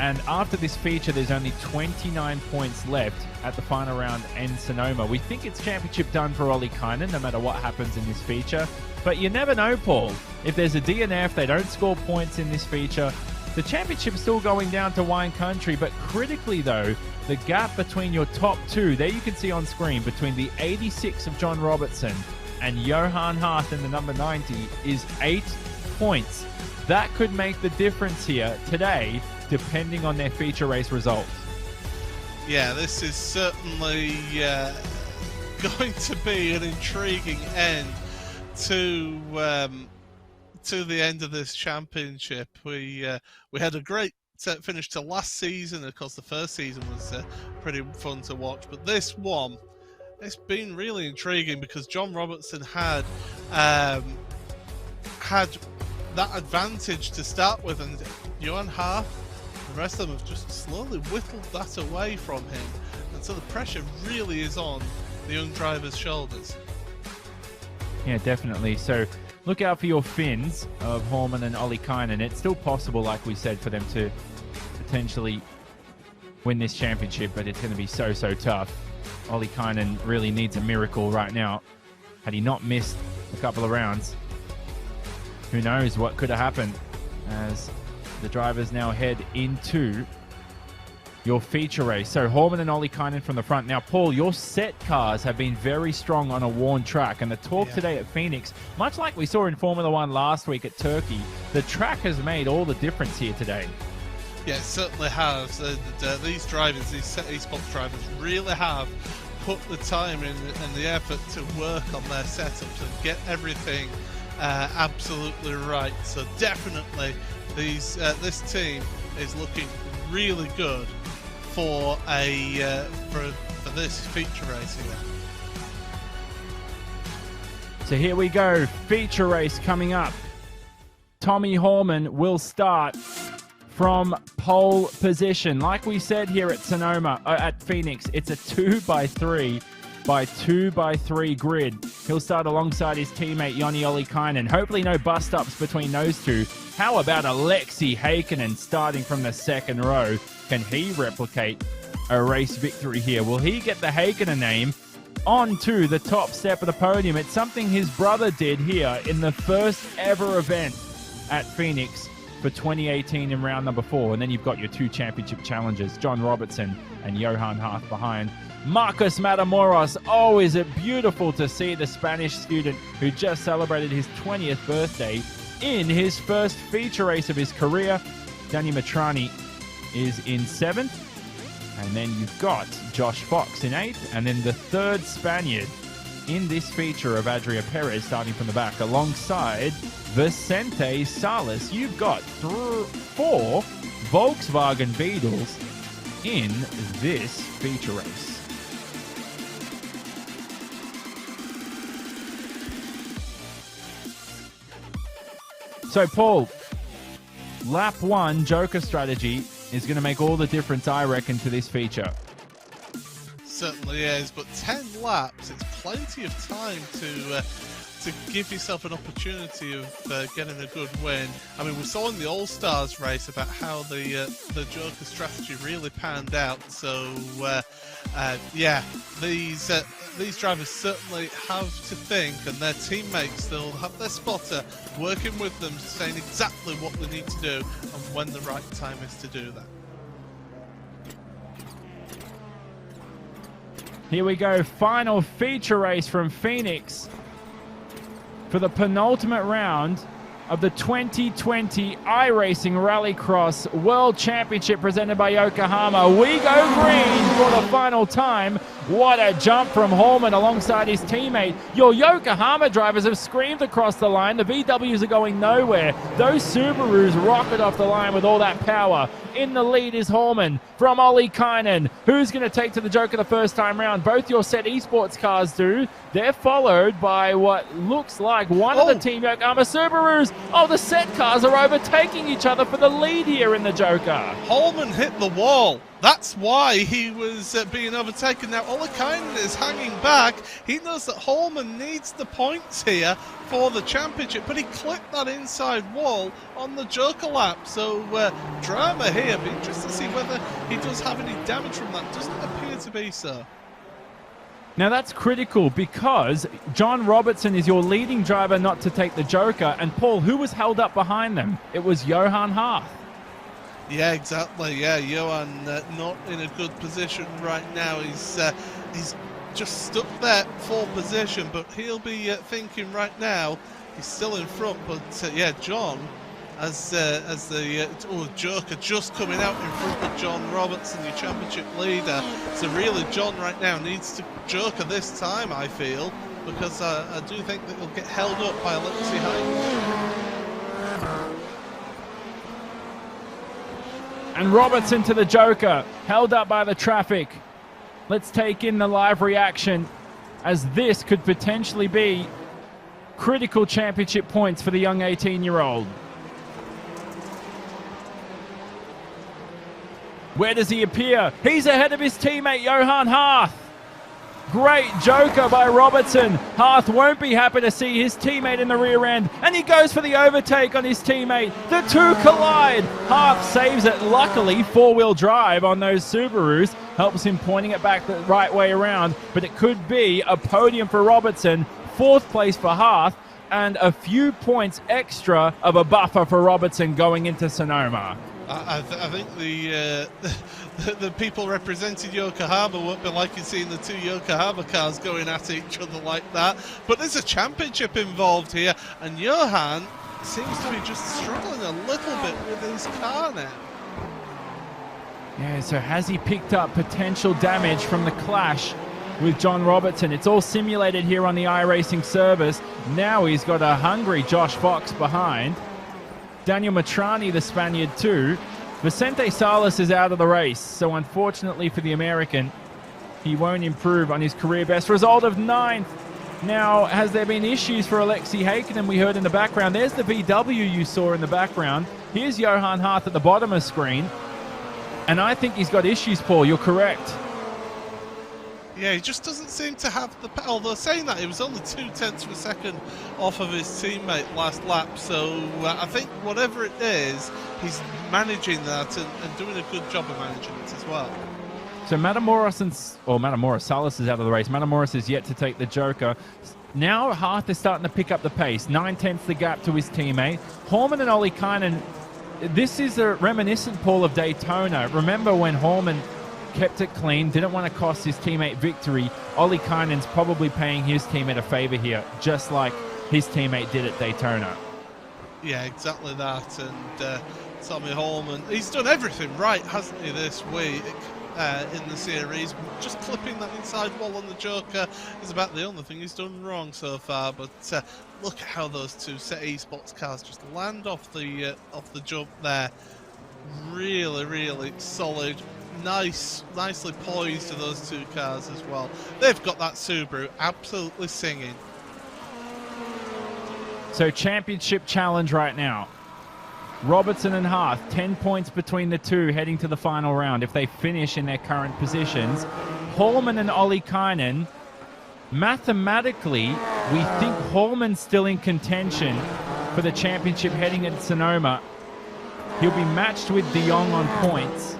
S1: And after this feature, there's only 29 points left at the final round in Sonoma. We think it's championship done for Ollie Kynan, no matter what happens in this feature. But you never know, Paul. If there's a DNF, they don't score points in this feature. The championship's still going down to wine country. But critically, though, the gap between your top two, there you can see on screen, between the 86 of John Robertson and Johan Hart in the number 90 is 8 points. That could make the difference here today, depending on their feature race results.
S2: Yeah, this is certainly going to be an intriguing end to the end of this championship. We had a great finish to last season. Of course, the first season was pretty fun to watch, but this one, it's been really intriguing because John Robertson had that advantage to start with, and Johan Hart, the rest of them have just slowly whittled that away from him, and so the pressure really is on the young driver's shoulders.
S1: Yeah, definitely. So look out for your fins of Horman and Ollie Kynan. It's still possible, like we said, for them to potentially win this championship, but it's going to be so tough. Ollie Kynan really needs a miracle right now. Had he not missed a couple of rounds, who knows what could have happened, as the drivers now head into your feature race. So Horman and Ollie Kynan from the front. Now, Paul, your set cars have been very strong on a worn track, and the talk today at Phoenix, much like we saw in Formula One last week at Turkey, the track has made all the difference here today.
S2: Yeah, it certainly has. These drivers, these set esports drivers, really have put the time in and the effort to work on their setups and get everything absolutely right. So definitely, this team is looking really good for this feature race here.
S1: So here we go, feature race coming up. Tommy Hallman will start from pole position. Like we said here at at Phoenix, it's a 2x3 by 2x3 grid. He'll start alongside his teammate Joni Ollikainen. Hopefully no bust-ups between those two. How about Alexi Heikkinen starting from the second row? Can he replicate a race victory here? Will he get the Heikkinen name onto the top step of the podium? It's something his brother did here in the first ever event at Phoenix for 2018 in round number 4. And then you've got your 2 championship challengers, John Robertson and Johan Hart behind. Marcos Matamoros, oh, is it beautiful to see the Spanish student who just celebrated his 20th birthday in his first feature race of his career. Danny Matrani is in 7th. And then you've got Josh Fox in 8th. And then the third Spaniard in this feature of Adria Perez starting from the back alongside Vicente Salas. You've got 4 Volkswagen Beetles in this feature race. So, Paul, lap 1 Joker strategy is going to make all the difference, I reckon, to this feature.
S2: Certainly is, but 10 laps, it's plenty of time to give yourself an opportunity of getting a good win. I mean, we saw in the All-Stars race about how the Joker strategy really panned out. So, yeah, these drivers certainly have to think, and their teammates, they'll have their spotter working with them, saying exactly what they need to do and when the right time is to do that.
S1: Here we go, final feature race from Phoenix for the penultimate round of the 2020 iRacing Rallycross World Championship presented by Yokohama. We go green for the final time. What a jump from Hallman alongside his teammate. Your Yokohama drivers have screamed across the line. The VWs are going nowhere. Those Subarus rocket off the line with all that power. In the lead is Hallman from Ollikainen. Who's going to take to the Joker the first time round? Both your set esports cars do. They're followed by what looks like one of the Team Yokohama Subarus. Oh, the set cars are overtaking each other for the lead here in the Joker.
S2: Hallman hit the wall. That's why he was being overtaken. Now, Ollikainen is hanging back. He knows that Hallman needs the points here for the championship, but he clipped that inside wall on the Joker lap. So, drama here. Be interested to see whether he does have any damage from that. Doesn't appear to be so.
S1: Now that's critical because John Robertson is your leading driver not to take the Joker. And Paul, who was held up behind them? It was Johan Hart.
S2: Yeah, exactly. Yeah, Johan not in a good position right now. He's just stuck there for position, but he'll be thinking right now he's still in front. But yeah, John, as the Joker just coming out in front of John Robertson, your championship leader. So really, John right now needs to Joker this time, I feel, because I do think that he'll get held up by Alexi Heikkinen.
S1: And Robertson to the Joker, held up by the traffic. Let's take in the live reaction, as this could potentially be critical championship points for the young 18-year-old. Where does he appear? He's ahead of his teammate, Johan Hart. Great Joker by Robertson. Hart won't be happy to see his teammate in the rear end, and he goes for the overtake on his teammate. The two collide. Hart saves it. Luckily, four-wheel drive on those Subarus helps him pointing it back the right way around, but it could be a podium for Robertson, 4th place for Hart, and a few points extra of a buffer for Robertson going into Sonoma.
S2: I think the people representing Yokohama won't be liking seeing the two Yokohama cars going at each other like that. But there's a championship involved here, and Johan seems to be just struggling a little bit with his car now.
S1: Yeah, so has he picked up potential damage from the clash with John Robertson? It's all simulated here on the iRacing service. Now he's got a hungry Josh Fox behind. Daniel Matrani, the Spaniard, too. Vicente Salas is out of the race, so unfortunately for the American, he won't improve on his career best result of 9th. Now, has there been issues for Alexei Hakkinen? We heard in the background. There's the VW you saw in the background. Here's Johan Hart at the bottom of the screen. And I think he's got issues, Paul. You're correct.
S2: Yeah, he just doesn't seem to have the... Although saying that, he was only 0.2 of a second off of his teammate last lap. So I think whatever it is, he's managing that and doing a good job of managing it as well.
S1: So Matamoros Salas is out of the race. Matamoros is yet to take the Joker. Now Hart is starting to pick up the pace. 9/10 the gap to his teammate. Horman and Olli Kainen. This is a reminiscent, Paul, of Daytona. Remember when Horman kept it clean, didn't want to cost his teammate victory. Olli Kainen's probably paying his teammate a favor here, just like his teammate did at Daytona.
S2: Yeah, exactly that. And Tommy Horman, he's done everything right, hasn't he, this week? In the series, just clipping that inside wall on the Joker is about the only thing he's done wrong so far. But look at how those two Set Esports cars just land off the jump there. Really, really solid, nicely poised to those two cars as well. They've got that Subaru absolutely singing.
S1: So championship challenge right now. Robertson and Hart, 10 points between the two heading to the final round if they finish in their current positions. Horman and Olli Kainen, mathematically, we think Horman's still in contention for the championship heading at Sonoma. He'll be matched with De Jong on points.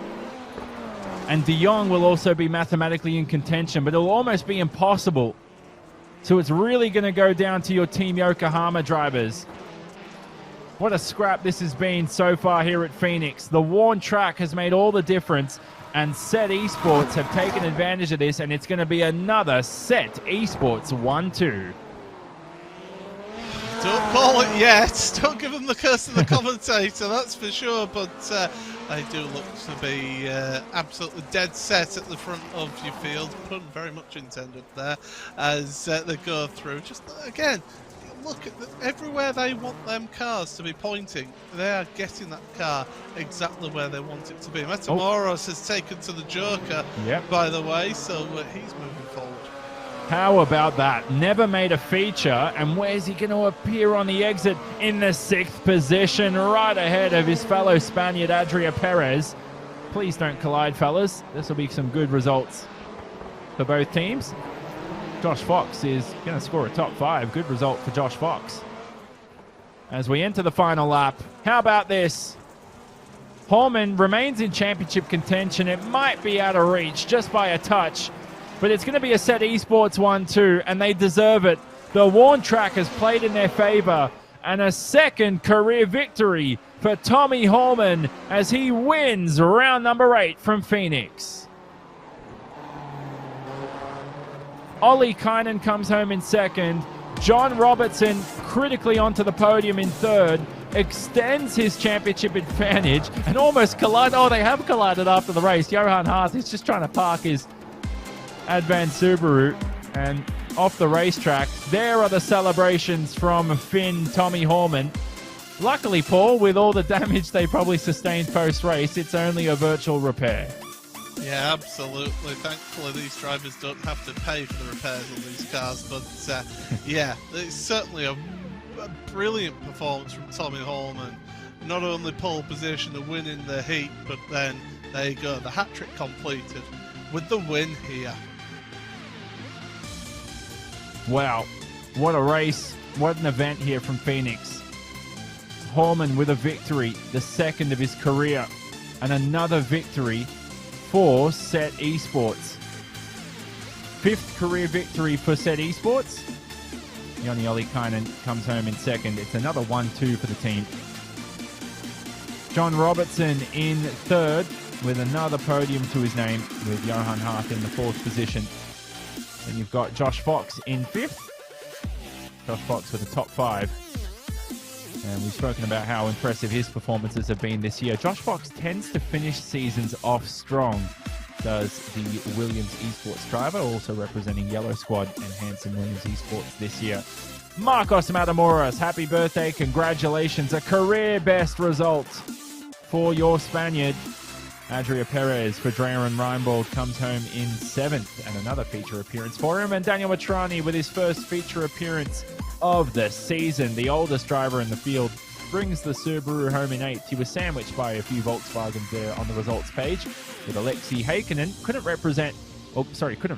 S1: And De Jong will also be mathematically in contention, but it'll almost be impossible. So it's really going to go down to your Team Yokohama drivers. What a scrap this has been so far here at Phoenix. The worn track has made all the difference, and Set Esports have taken advantage of this, and it's going to be another Set Esports 1-2.
S2: Don't call it yet. Don't give them the curse of the commentator, that's for sure. But they do look to be absolutely dead set at the front of your field. Pun very much intended there as they go through. Just again, look at everywhere they want them cars to be pointing. They are getting that car exactly where they want it to be. Matamoros has taken to the Joker, by the way, so he's moving forward.
S1: How about that? Never made a feature, and where's he going to appear on the exit? In the 6th position, right ahead of his fellow Spaniard, Adria Perez. Please don't collide, fellas. This will be some good results for both teams. Josh Fox is going to score a top 5. Good result for Josh Fox. As we enter the final lap, how about this? Horman remains in championship contention. It might be out of reach just by a touch, but it's going to be a Set Esports 1-2, and they deserve it. The worn track has played in their favor, and a second career victory for Tommy Horman as he wins round number 8 from Phoenix. Olli Kainen comes home in 2nd. John Robertson critically onto the podium in 3rd. Extends his championship advantage and almost collided. Oh, they have collided after the race. Johan Hart is just trying to park his Advan Subaru and off the racetrack. There are the celebrations from Finn Tommy Horman. Luckily, Paul, with all the damage they probably sustained post-race, it's only a virtual repair.
S2: Yeah, absolutely. Thankfully, these drivers don't have to pay for the repairs on these cars. But yeah, it's certainly a brilliant performance from Tommy Horman. Not only pole position and win in the heat, but then there you go, the hat trick completed with the win here.
S1: Wow, what a race! What an event here from Phoenix. Horman with a victory, the 2nd of his career, and another victory for Set Esports. 5th career victory for Set Esports. Joni Olli Kainen comes home in 2nd. It's another 1-2 for the team. John Robertson in 3rd with another podium to his name with Johan Hart in the 4th position. Then you've got Josh Fox in 5th. Josh Fox with a top 5. And we've spoken about how impressive his performances have been this year. Josh Fox tends to finish seasons off strong, does the Williams Esports driver, also representing Yellow Squad and Hanson Williams Esports this year. Marcos Matamoros, happy birthday, congratulations. A career best result for your Spaniard. Adria Perez for Dreyer and Reinbold comes home in 7th, and another feature appearance for him. And Daniel Matrani with his first feature appearance of the season. The oldest driver in the field brings the Subaru home in 8th. He was sandwiched by a few Volkswagens there on the results page, with Alexei Heikkinen couldn't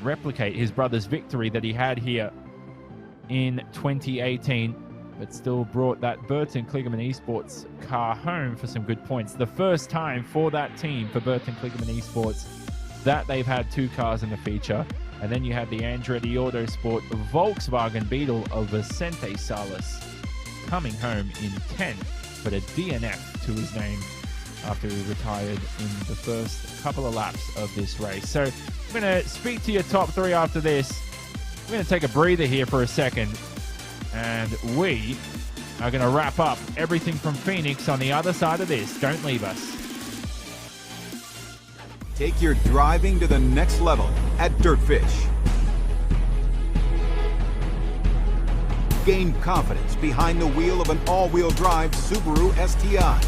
S1: replicate his brother's victory that he had here in 2018, but still brought that Burton Kligerman Esports car home for some good points. The first time for that team, for Burton Kligerman Esports, that they've had 2 cars in the feature. And then you have the Andretti Autosport Volkswagen Beetle of Vicente Salas coming home in 10th, but a DNF to his name after he retired in the first couple of laps of this race. So I'm going to speak to your top 3 after this. We're going to take a breather here for a second, and we are going to wrap up everything from Phoenix on the other side of this. Don't leave us.
S4: Take your driving to the next level at Dirtfish. Gain confidence behind the wheel of an all-wheel drive Subaru STI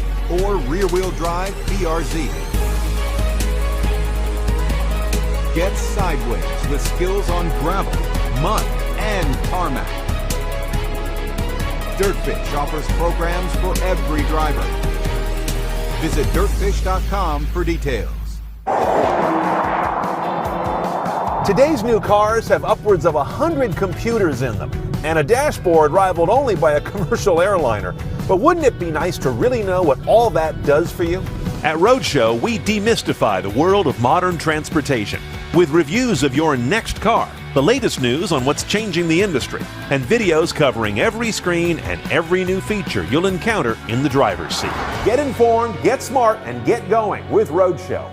S4: or rear-wheel drive BRZ. Get sideways with skills on gravel, mud, and tarmac. Dirtfish offers programs for every driver. Visit dirtfish.com for details.
S5: Today's new cars have upwards of 100 computers in them and a dashboard rivaled only by a commercial airliner. But wouldn't it be nice to really know what all that does for you? At Roadshow, we demystify the world of modern transportation with reviews of your next car, the latest news on what's changing the industry, and videos covering every screen and every new feature you'll encounter in the driver's seat. Get informed, get smart, and get going with Roadshow.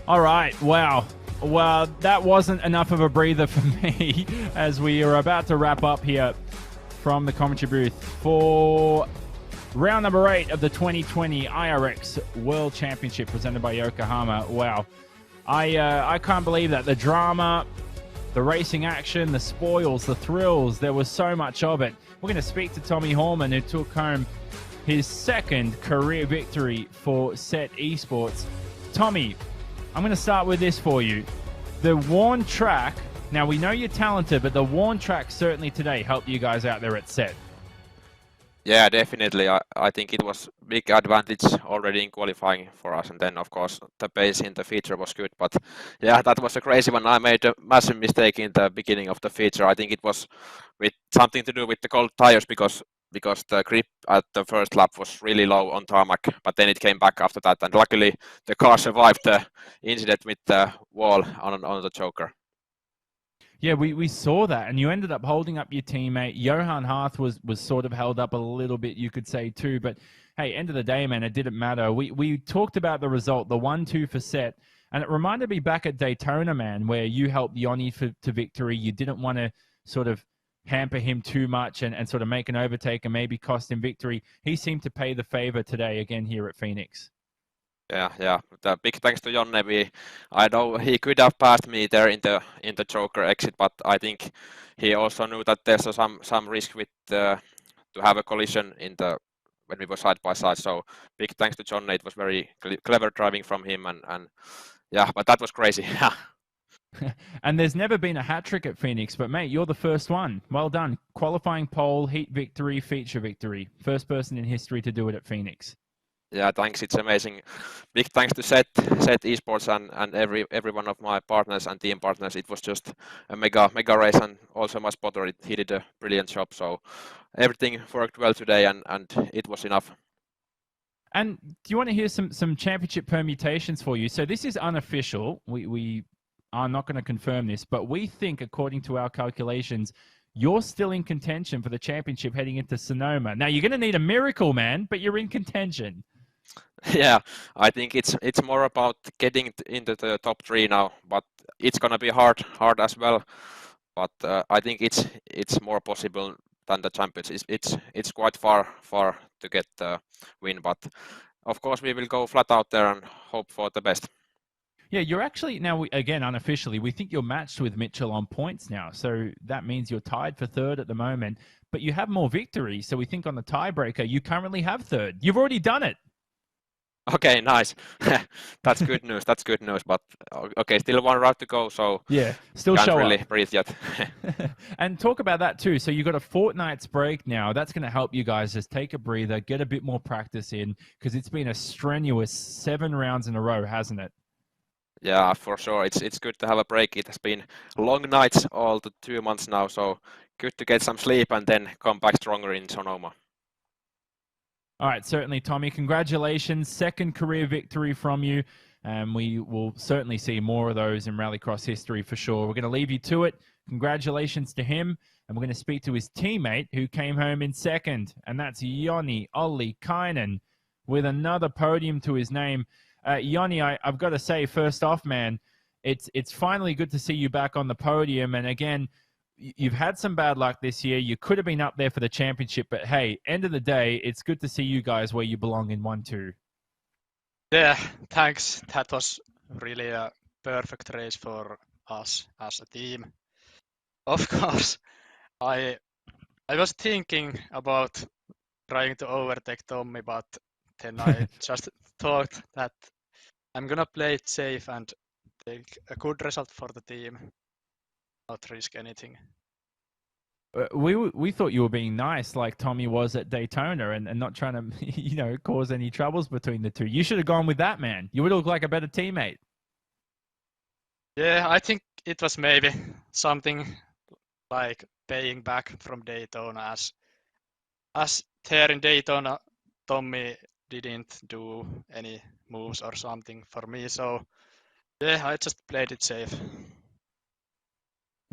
S1: All right, wow. Well, that wasn't enough of a breather for me as we are about to wrap up here from the commentary booth for round number 8 of the 2020 iRacing World Championship presented by Yokohama. Wow. I can't believe that. The drama, the racing action, the spoils, the thrills, there was so much of it. We're going to speak to Tommy Horman, who took home his 2nd career victory for SET Esports. Tommy, I'm going to start with this for you. The worn track, now we know you're talented, but the worn track certainly today helped you guys out there at SET.
S9: Yeah, definitely. I think it was big advantage already in qualifying for us. And then, of course, the pace in the feature was good. But yeah, that was a crazy one. I made a massive mistake in the beginning of the feature. I think it was with something to do with the cold tires because the grip at the first lap was really low on tarmac, but then it came back after that, and luckily the car survived the incident with the wall on the choker.
S1: Yeah, we saw that, and you ended up holding up your teammate. Johan Harth was sort of held up a little bit, you could say, too, but hey, end of the day, man, it didn't matter. We talked about the result, the 1-2 for SET, and it reminded me back at Daytona, man, where you helped Yoni to victory. You didn't want to sort of hamper him too much and sort of make an overtake and maybe cost him victory. He seemed to pay the favor today again here at Phoenix.
S9: Yeah. The big thanks to Jonne. I know he could have passed me there in the choker exit, but I think he also knew that there's some risk with to have a collision when we were side by side. So big thanks to Jonne. It was very clever driving from him, and yeah, but that was crazy.
S1: And there's never been a hat trick at Phoenix, but mate, you're the first one. Well done. Qualifying pole, heat victory, feature victory. First person in history to do it at Phoenix.
S9: Yeah, thanks. It's amazing. Big thanks to SET Esports and every one of my partners and team partners. It was just a mega race, and also my spotter, he did a brilliant job. So everything worked well today, and it was enough.
S1: And do you want to hear some championship permutations for you? So this is unofficial. We are not going to confirm this, but we think, according to our calculations, you're still in contention for the championship heading into Sonoma. Now, you're going to need a miracle, man, but you're in contention.
S9: Yeah, I think it's more about getting into the top 3 now, but it's going to be hard as well. But I think it's more possible than the champions. It's quite far to get the win, but of course we will go flat out there and hope for the best.
S1: Yeah, you're actually now, again, unofficially, we think you're matched with Mitchell on points now. So that means you're tied for third at the moment, but you have more victories. So we think on the tiebreaker, you currently have third. You've already done it.
S9: Okay, nice. That's good news. That's good news. But okay, still one round to go, so
S1: yeah, still
S9: can't
S1: show
S9: really
S1: up.
S9: breathe yet.
S1: And talk about that too. So you got a fortnight's break now. That's going to help you guys just take a breather, get a bit more practice in, because it's been a strenuous 7 rounds in a row, hasn't it?
S9: Yeah, for sure. It's good to have a break. It has been long nights all the 2 months now, so good to get some sleep and then come back stronger in Sonoma.
S1: All right, certainly, Tommy. Congratulations. Second career victory from you. And we will certainly see more of those in Rallycross history for sure. We're going to leave you to it. Congratulations to him. And we're going to speak to his teammate who came home in second. And that's Joni Ollikainen with another podium to his name. Joni, I've got to say, first off, man, it's finally good to see you back on the podium. And again, you've had some bad luck this year. You could have been up there for the championship, but hey, end of the day, it's good to see you guys where you belong in 1-2.
S10: Yeah, thanks. That was really a perfect race for us as a team. Of course, I was thinking about trying to overtake Tommy, but then I just thought that I'm gonna play it safe and take a good result for the team. Not risk anything.
S1: We thought you were being nice like Tommy was at Daytona and not trying to, cause any troubles between the two. You should have gone with that, man. You would look like a better teammate.
S10: Yeah, I think it was maybe something like paying back from Daytona as there in Daytona, Tommy didn't do any moves or something for me. So yeah, I just played it safe.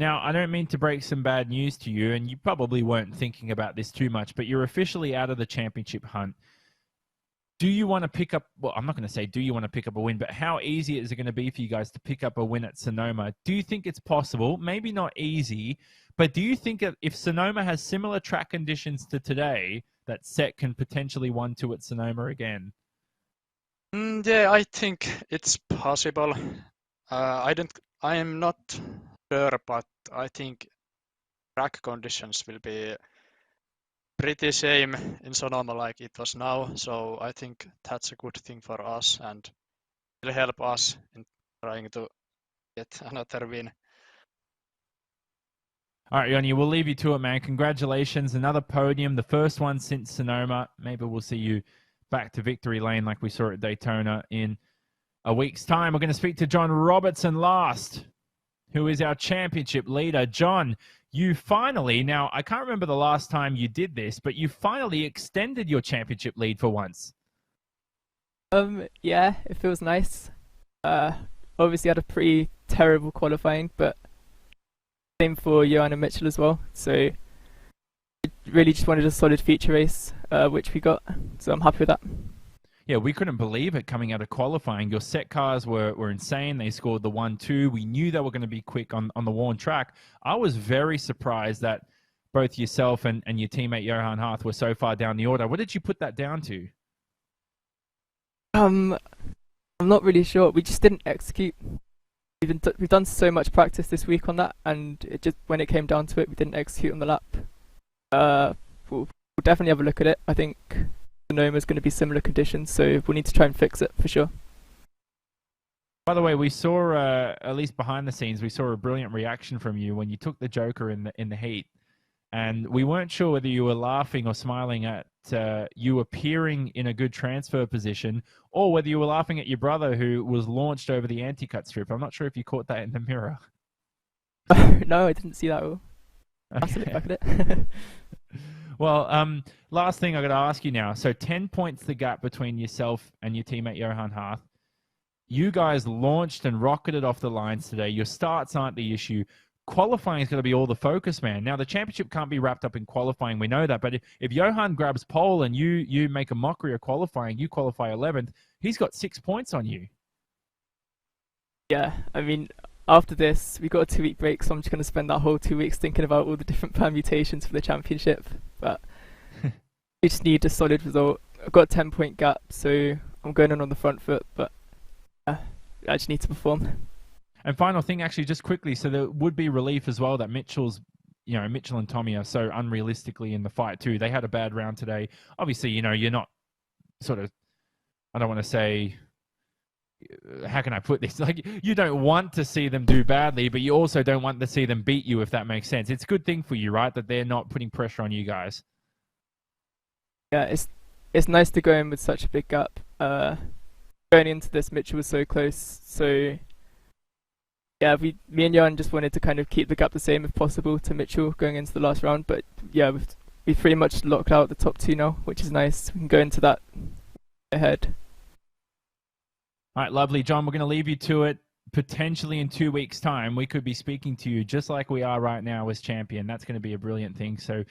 S1: Now, I don't mean to break some bad news to you, and you probably weren't thinking about this too much, but you're officially out of the championship hunt. Do you want to pick up, well, I'm not going to say do you want to pick up a win, but how easy is it going to be for you guys to pick up a win at Sonoma? Do you think it's possible? Maybe not easy, but do you think if Sonoma has similar track conditions to today, that Set can potentially 1-2 at Sonoma again?
S10: Yeah, I think it's possible. I am not sure, but I think track conditions will be pretty same in Sonoma like it was now. So I think that's a good thing for us and will help us in trying to get another win.
S1: All right, Joni, we'll leave you to it, man. Congratulations. Another podium, the first one since Sonoma. Maybe we'll see you back to victory lane like we saw at Daytona in a week's time. We're going to speak to John Robertson last, who is our championship leader. John, you finally, now I can't remember the last time you did this, but you finally extended your championship lead for once.
S11: Yeah, it feels nice. Obviously had a pretty terrible qualifying, but same for Johan and Mitchell as well. So really just wanted a solid feature race, which we got. So I'm happy with that.
S1: Yeah, we couldn't believe it coming out of qualifying. Your set cars were insane. They scored the 1-2. We knew they were going to be quick on the worn track. I was very surprised that both yourself and your teammate Johan Harth were so far down the order. What did you put that down to?
S11: I'm not really sure. We just didn't execute. We've done so much practice this week on that, and it just when it came down to it, we didn't execute on the lap. We'll definitely have a look at it. I think Sonoma is going to be similar conditions, so we'll need to try and fix it for sure.
S1: By the way, we saw, at least behind the scenes, we saw a brilliant reaction from you when you took the Joker in the heat. And we weren't sure whether you were laughing or smiling at you appearing in a good transfer position, or whether you were laughing at your brother who was launched over the anti-cut strip. I'm not sure if you caught that in the mirror.
S11: No, I didn't see that at all. I'll have to look back at it.
S1: Well, last thing I got to ask you now. So 10 points the gap between yourself and your teammate Johan Harth. You guys launched and rocketed off the lines today. Your starts aren't the issue. Qualifying is going to be all the focus, man. Now, the championship can't be wrapped up in qualifying. We know that. But if Johan grabs pole and you make a mockery of qualifying, you qualify 11th, he's got 6 points on you.
S11: Yeah, I mean, after this, we got a 2-week break, so I'm just going to spend that whole 2 weeks thinking about all the different permutations for the championship. But we just need a solid result. I've got a 10-point gap, so I'm going on the front foot. But I just need to perform.
S1: And final thing, actually, just quickly, so there would be relief as well that Mitchell and Tommy are so unrealistically in the fight too. They had a bad round today. Obviously, you're not sort of, I don't want to say, how can I put this? Like, you don't want to see them do badly, but you also don't want to see them beat you, if that makes sense. It's a good thing for you, right, that they're not putting pressure on you guys.
S11: Yeah, it's nice to go in with such a big gap. Going into this, Mitchell was so close, so yeah, me and Jan just wanted to kind of keep the gap the same if possible to Mitchell going into the last round. But yeah, we've pretty much locked out the top 2 now, which is nice. We can go into that ahead.
S1: All right, lovely. John, we're going to leave you to it. Potentially in 2 weeks' time, we could be speaking to you just like we are right now as champion. That's going to be a brilliant thing. So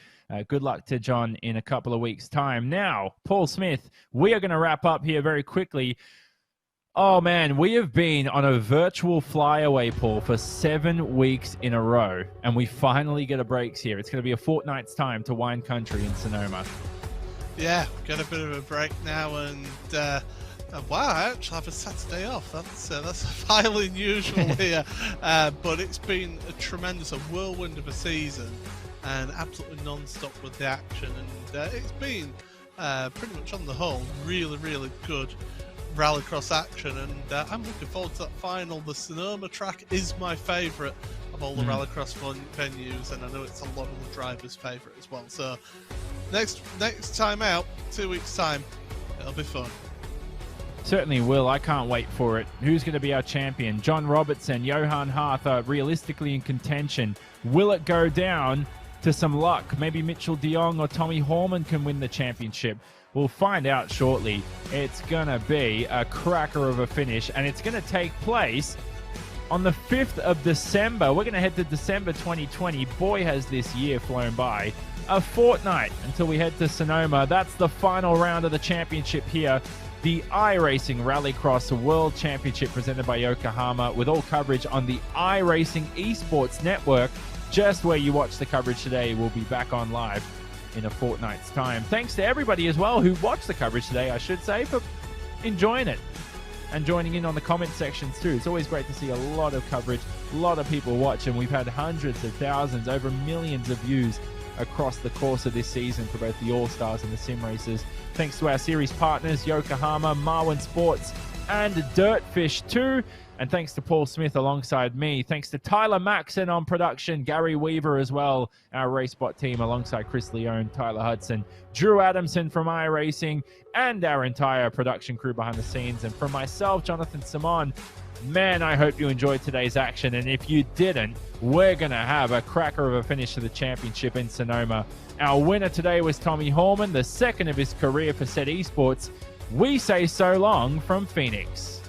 S1: good luck to John in a couple of weeks' time. Now, Paul Smith, we are going to wrap up here very quickly. Oh, man, we have been on a virtual flyaway, Paul, for 7 weeks in a row, and we finally get a break here. It's going to be a fortnight's time to wine country in Sonoma.
S2: Yeah, got a bit of a break now, and wow, I actually have a Saturday off. That's highly unusual here, but it's been a whirlwind of a season, and absolutely non-stop with the action, and it's been pretty much on the whole really, really good Rallycross action, and I'm looking forward to that final. The Sonoma track is my favourite of all the Rallycross venues, and I know it's a lot of the drivers' favourite as well. So next time out, 2 weeks' time, it'll be fun.
S1: Certainly will. I can't wait for it. Who's going to be our champion? John Robertson, Johan Hart are realistically in contention. Will it go down to some luck? Maybe Mitchell de Jong or Tommy Horman can win the championship. We'll find out shortly. It's going to be a cracker of a finish, and it's going to take place on the 5th of December. We're going to head to December 2020. Boy, has this year flown by. A fortnight until we head to Sonoma. That's the final round of the championship here. The iRacing Rallycross World Championship presented by Yokohama, with all coverage on the iRacing Esports Network. Just where you watch the coverage today, will be back on live in a fortnight's time. Thanks to everybody as well who watched the coverage today, I should say, for enjoying it and joining in on the comment sections too. It's always great to see a lot of coverage, a lot of people watching. We've had hundreds of thousands, over millions of views across the course of this season for both the All-Stars and the Sim Racers. Thanks to our series partners, Yokohama, Marwin Sports, and Dirtfish 2. And thanks to Paul Smith alongside me. Thanks to Tyler Maxon on production, Gary Weaver as well, our RaceBot team alongside Chris Leone, Tyler Hudson, Drew Adamson from iRacing, and our entire production crew behind the scenes. And from myself, Jonathan Simon, man, I hope you enjoyed today's action. And if you didn't, we're going to have a cracker of a finish to the championship in Sonoma. Our winner today was Tommy Horman, the second of his career for SET Esports. We say so long from Phoenix.